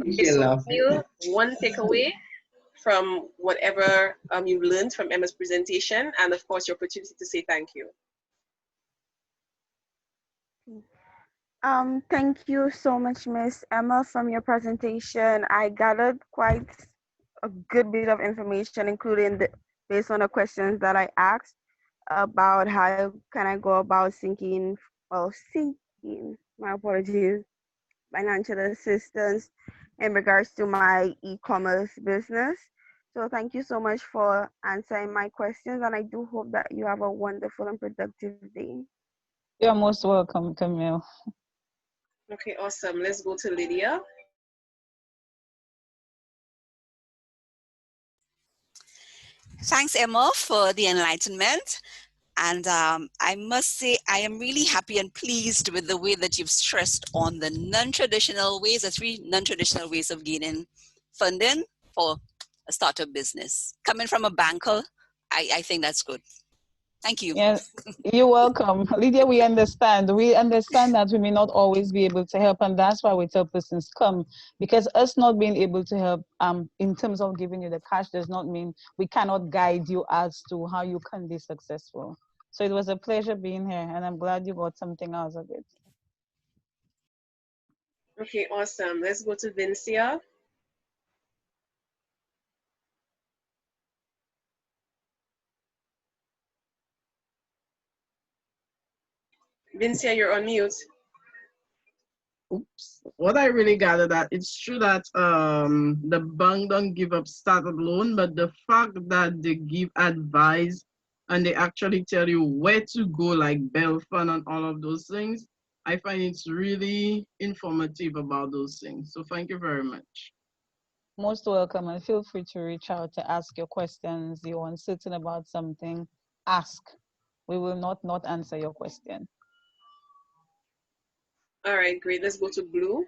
Okay, so Neil, one takeaway from whatever you learned from Emma's presentation, and of course your opportunity to say thank you. Thank you so much, Miss Emma, from your presentation. I gathered quite a good bit of information, including based on the questions that I asked about how can I go about seeking, my apologies, financial assistance in regards to my e-commerce business. So thank you so much for answering my questions, and I do hope that you have a wonderful and productive day. You're most welcome, Camille. Okay, awesome. Let's go to Lydia. Thanks, Emma, for the enlightenment. And I must say, I am really happy and pleased with the way that you've stressed on the non-traditional ways, the 3 non-traditional ways of gaining funding for a startup business. Coming from a banker, I think that's good. Thank you. Yeah, you're welcome. Lydia, we understand. We understand that we may not always be able to help, and that's why we tell persons come. Because us not being able to help in terms of giving you the cash does not mean we cannot guide you as to how you can be successful. So it was a pleasure being here, and I'm glad you got something out of it. Okay, awesome. Let's go to Vincia. Vincia, you're on mute. Oops. What I really gathered that it's true that the bank don't give up startup loan, but the fact that they give advice and they actually tell you where to go, like Belfun and all of those things, I find it's really informative about those things. So thank you very much. Most welcome, and feel free to reach out to ask your questions. You're uncertain about something, ask. We will not answer your question. All right, great. Let's go to Blue.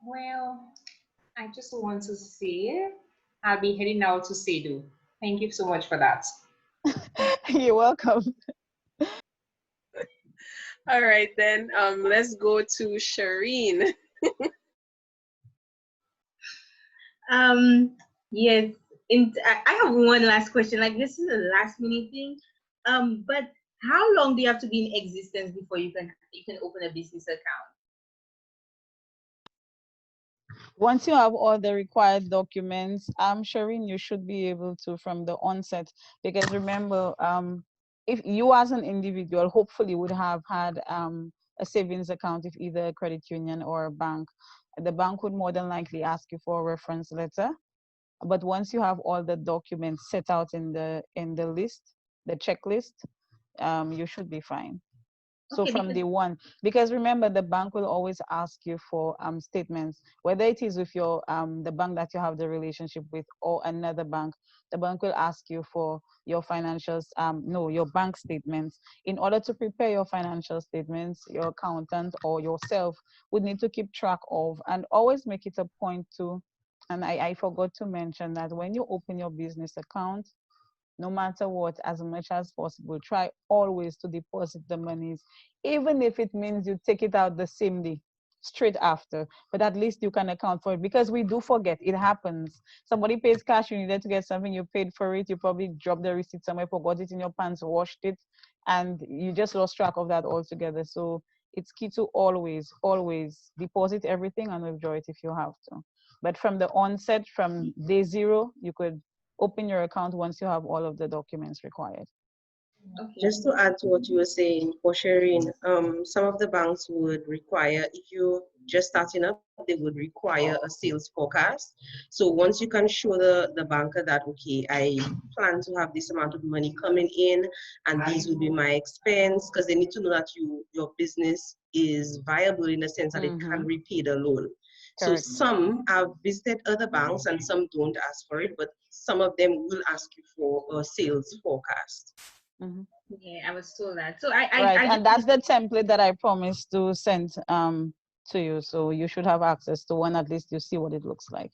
Well, I just want to say I'll be heading out to Sedu. Thank you so much for that. You're welcome. All right, then let's go to Shireen. Yes, I have one last question. Like, this is a last minute thing. But how long do you have to be in existence before you can open a business account? Once you have all the required documents, I'm sure you should be able to from the onset. Because remember, if you as an individual hopefully would have had a savings account with either a credit union or a bank, the bank would more than likely ask you for a reference letter. But once you have all the documents set out in the list, the checklist, you should be fine. So Okay, from because day one, because remember the bank will always ask you for statements, whether it is with your the bank that you have the relationship with or another bank. The bank will ask you for your financials, no, your bank statements. In order to prepare your financial statements, your accountant or yourself would need to keep track of and always make it a point to. And I forgot to mention that when you open your business account, no matter what, as much as possible, try always to deposit the monies, even if it means you take it out the same day, straight after. But at least you can account for it, because we do forget. It happens. Somebody pays cash, you needed to get something, you paid for it, you probably dropped the receipt somewhere, forgot it in your pants, washed it, and you just lost track of that altogether. So it's key to always deposit everything and withdraw it if you have to. But from the onset, from day zero, you could open your account once you have all of the documents required. okay. Just to add to what you were saying, for sharing, some of the banks would require, if you're just starting up, they would require a sales forecast. So once you can show the banker that, okay, I plan to have this amount of money coming in and these would be my expense, because they need to know that your business is viable in the sense that it can repay the loan. So Correct. some have visited other banks and some don't ask for it, but some of them will ask you for a sales forecast. Yeah, I was told that. So Right, I and that's the template that I promised to send to you. So you should have access to one, at least you see what it looks like.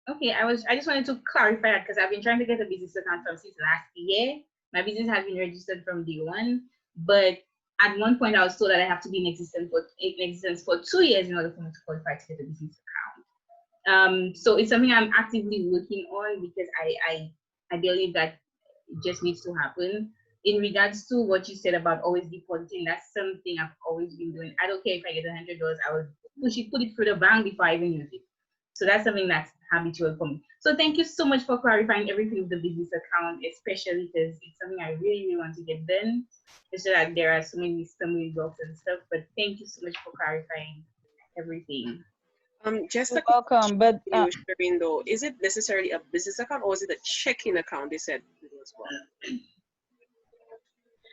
okay, I just wanted to clarify that because I've been trying to get a business account from since last year. My business has been registered from day one, but at one point I was told that I have to be in existence for 2 years in order for me to qualify to get a business account. So it's something I'm actively working on because I believe that it just needs to happen. In regards to what you said about always depositing, that's something I've always been doing. I don't care if I get $100, I will put it through the bank before I even use it. So that's something that's habitual for me. So thank you so much for clarifying everything with the business account, especially because it's something I really, really want to get done. It's just that there are so many stumbling blocks and stuff, but thank you so much for clarifying everything. Just You're a quick welcome, but question, Shireen, though. Is it necessarily a business account or is it a checking account? They said as well.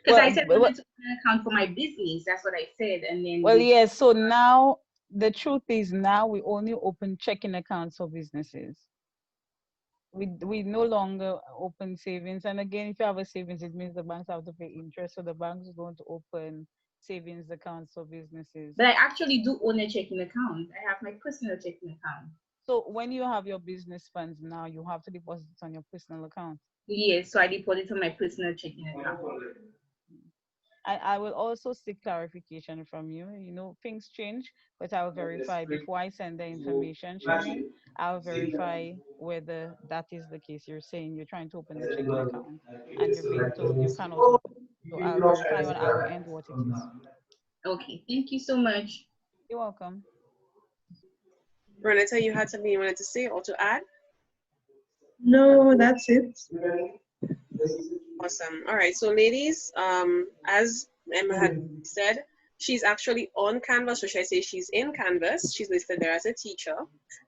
Because I said I wanted to open an account for my business. That's what I said. And then well, yes. So now the truth is now we only open checking accounts for businesses. We no longer open savings. And again, if you have a savings, it means the banks have to pay interest. So the banks don't open savings accounts for businesses. But I actually do own a checking account. I have my personal checking account. So when you have your business funds now, you have to deposit it on your personal account. Yes, so I deposit on my personal checking account. I will also seek clarification from you. You know, things change, but I'll verify before I send the information, Shireen. I'll verify whether that is the case. You're saying you're trying to open the checking account and you're being told you cannot open it. So I'll verify on our end what it is. Okay, thank you so much. You're welcome. Renata, you had something you wanted to say or to add? No, that's it. Awesome. All right. So, ladies, as Emma had said, she's actually on Canvas, or should I say she's in Canvas. She's listed there as a teacher.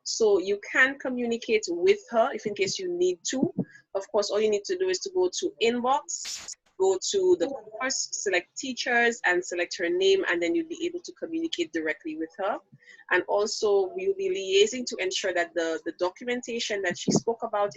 So you can communicate with her if in case you need to. Of course, all you need to do is to go to Inbox, go to the course, select teachers, and select her name, and then you'll be able to communicate directly with her. And also, we'll be liaising to ensure that the documentation that she spoke about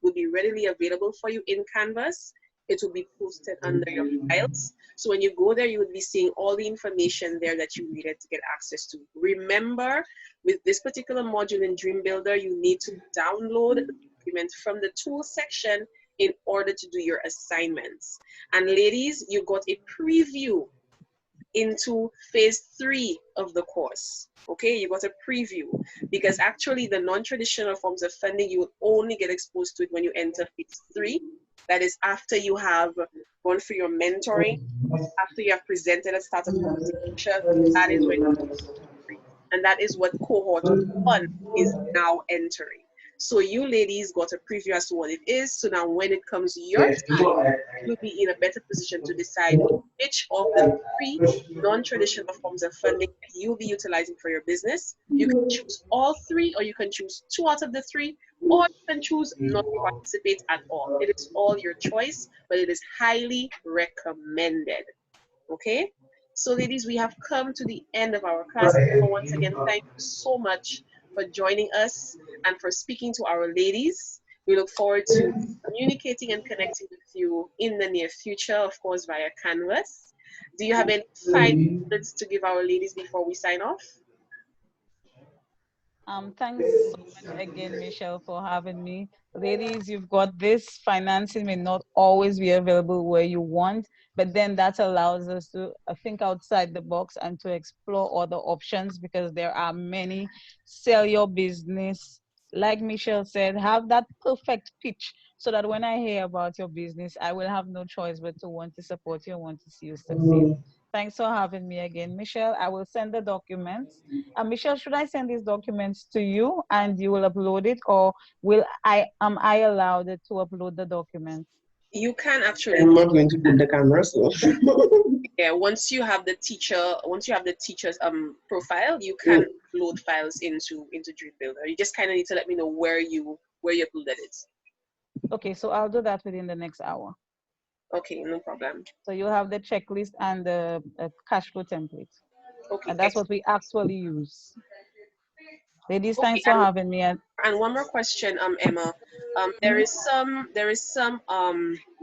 will be readily available for you in Canvas. It will be posted under your files. So when you go there, you will be seeing all the information there that you needed to get access to. Remember, with this particular module in Dream Builder, you need to download the document from the tools section in order to do your assignments. And ladies, you got a preview into phase 3 of the course. Okay, you got a preview, because actually the non-traditional forms of funding, you will only get exposed to it when you enter phase 3. That is after you have gone through your mentoring, after you have presented a startup conversation. That is when and that is what cohort 1 is now entering. So you ladies got a preview as to what it is. So now when it comes your time, you'll be in a better position to decide which of the 3 non-traditional forms of funding you'll be utilizing for your business. You can choose all 3, or you can choose 2 out of the 3, or you can choose not to participate at all. It is all your choice, but it is highly recommended. Okay? So ladies, we have come to the end of our class. Once again, thank you so much for joining us and for speaking to our ladies. We look forward to communicating and connecting with you in the near future, of course, via Canvas. Do you have any final words to give our ladies before we sign off? Thanks so much again, Michelle, for having me. Ladies, you've got this. Financing may not always be available where you want, but then that allows us to think outside the box and to explore other options, because there are many. Sell your business. Like Michelle said, have that perfect pitch so that when I hear about your business, I will have no choice but to want to support you and want to see you succeed. Thanks for having me again, Michelle. I will send the documents. Michelle, should I send these documents to you and you will upload it, or will I am I allowed to upload the documents? You can actually. I'm not going to put the camera, so. Yeah, once you have the teacher's profile, you can load files into Dream Builder. You just kind of need to let me know where you uploaded it. Okay, so I'll do that within the next hour. Okay, no problem. So you'll have the checklist and the cash flow template. Okay, and that's what we actually use. Ladies, okay, thanks for having me. And one more question, Emma. There is some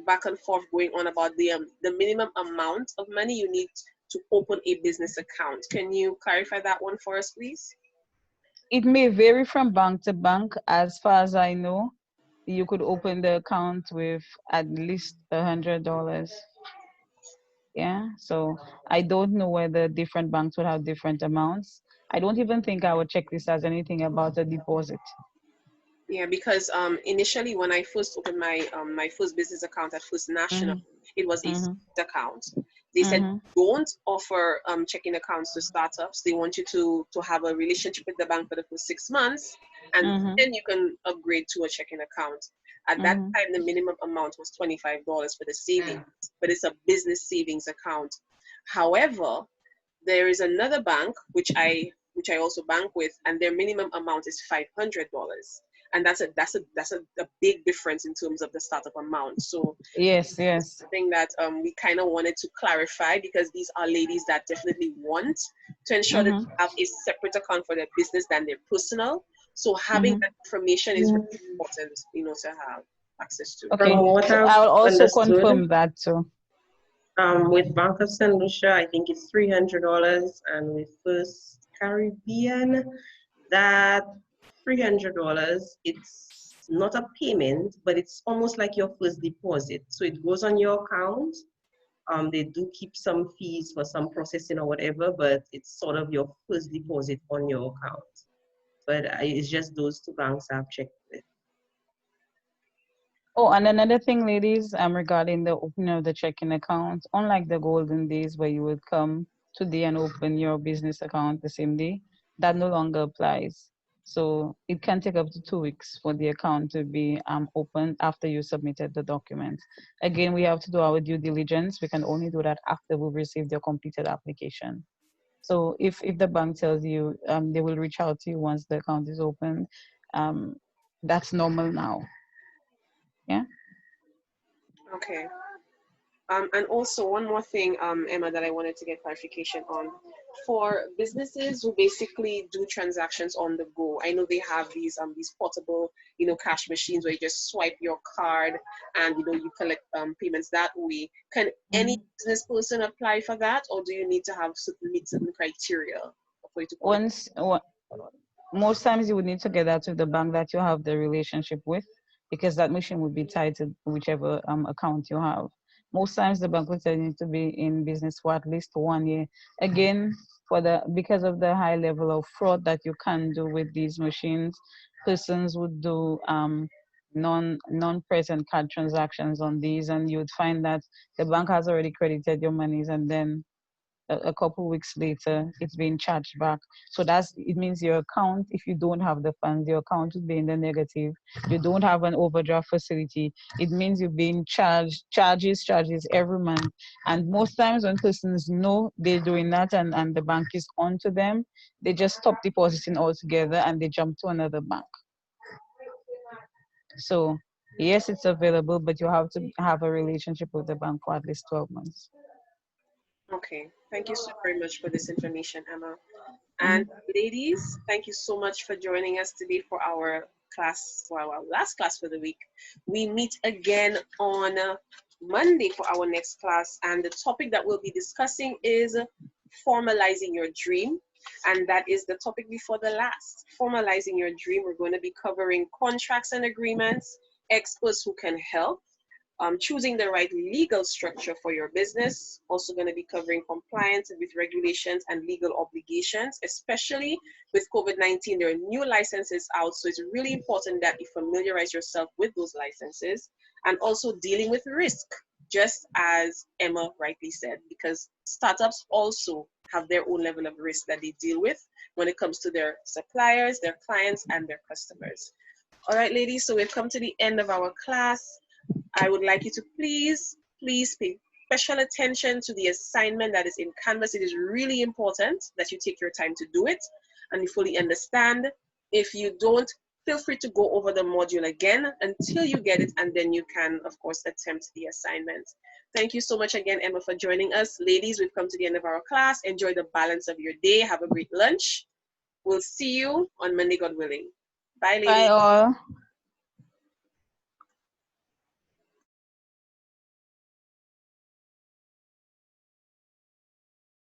back and forth going on about the minimum amount of money you need to open a business account. Can you clarify that one for us, please? It may vary from bank to bank. As far as I know, you could open the account with at least $100. Yeah, so I don't know whether different banks would have different amounts. I don't even think our checklist has anything about a deposit. Yeah, because initially when I first opened my my first business account at First National, it was a account. They said don't offer checking accounts to startups. They want you to have a relationship with the bank for the first 6 months, and then you can upgrade to a checking account. At that time, the minimum amount was $25 for the savings, but it's a business savings account. However, there is another bank which I also bank with, and their minimum amount is $500, and that's a big difference in terms of the startup amount. So yes, something that we kind of wanted to clarify, because these are ladies that definitely want to ensure that they have a separate account for their business than their personal. So having that information is really important, to have access to. Okay, so I'll also confirm that too. With Bank of St. Lucia, I think it's $300, and with First Caribbean, that $300, it's not a payment, but it's almost like your first deposit. So it goes on your account. They do keep some fees for some processing or whatever, but it's sort of your first deposit on your account. But it's just those two banks I've checked with. Oh, and another thing, ladies, regarding the opening of the checking account, unlike the golden days where you would come today and open your business account the same day, that no longer applies. So it can take up to 2 weeks for the account to be opened after you submitted the documents. Again, we have to do our due diligence. We can only do that after we've received your completed application. So if the bank tells you they will reach out to you once the account is opened, that's normal now. Yeah. Okay. And also one more thing, Emma, that I wanted to get clarification on. For businesses who basically do transactions on the go, I know they have these portable, cash machines where you just swipe your card and you collect payments that way. Can any business person apply for that, or do you need to meet certain criteria for you to? Most times you would need to get that to the bank that you have the relationship with, because that machine would be tied to whichever account you have. Most times the bank will tell you to be in business for at least 1 year. Again, because of the high level of fraud that you can do with these machines, persons would do non-present card transactions on these, and you would find that the bank has already credited your monies, and then a couple weeks later it's being charged back. So it means your account, if you don't have the funds, your account will be in the negative. You don't have an overdraft facility, it means you're being charges every month. And most times when persons know they're doing that and the bank is on to them, they just stop depositing altogether and they jump to another bank. So yes, it's available, but you have to have a relationship with the bank for at least 12 months. Okay, thank you so very much for this information, Emma. And ladies, thank you so much for joining us today for our class, well, our last class for the week. We meet again on Monday for our next class, and the topic that we'll be discussing is formalizing your dream. And that is the topic before the last, formalizing your dream. We're going to be covering contracts and agreements, experts who can help, choosing the right legal structure for your business. Also going to be covering compliance with regulations and legal obligations, especially with COVID-19. There are new licenses out, so it's really important that you familiarize yourself with those licenses, and also dealing with risk, just as Emma rightly said, because startups also have their own level of risk that they deal with when it comes to their suppliers, their clients, and their customers. All right, ladies, so we've come to the end of our class. I would like you to please pay special attention to the assignment that is in Canvas. It is really important that you take your time to do it and you fully understand. If you don't, feel free to go over the module again until you get it, and then you can, of course, attempt the assignment. Thank you so much again, Emma, for joining us. Ladies, we've come to the end of our class. Enjoy the balance of your day. Have a great lunch. We'll see you on Monday, God willing. Bye, ladies. Bye all.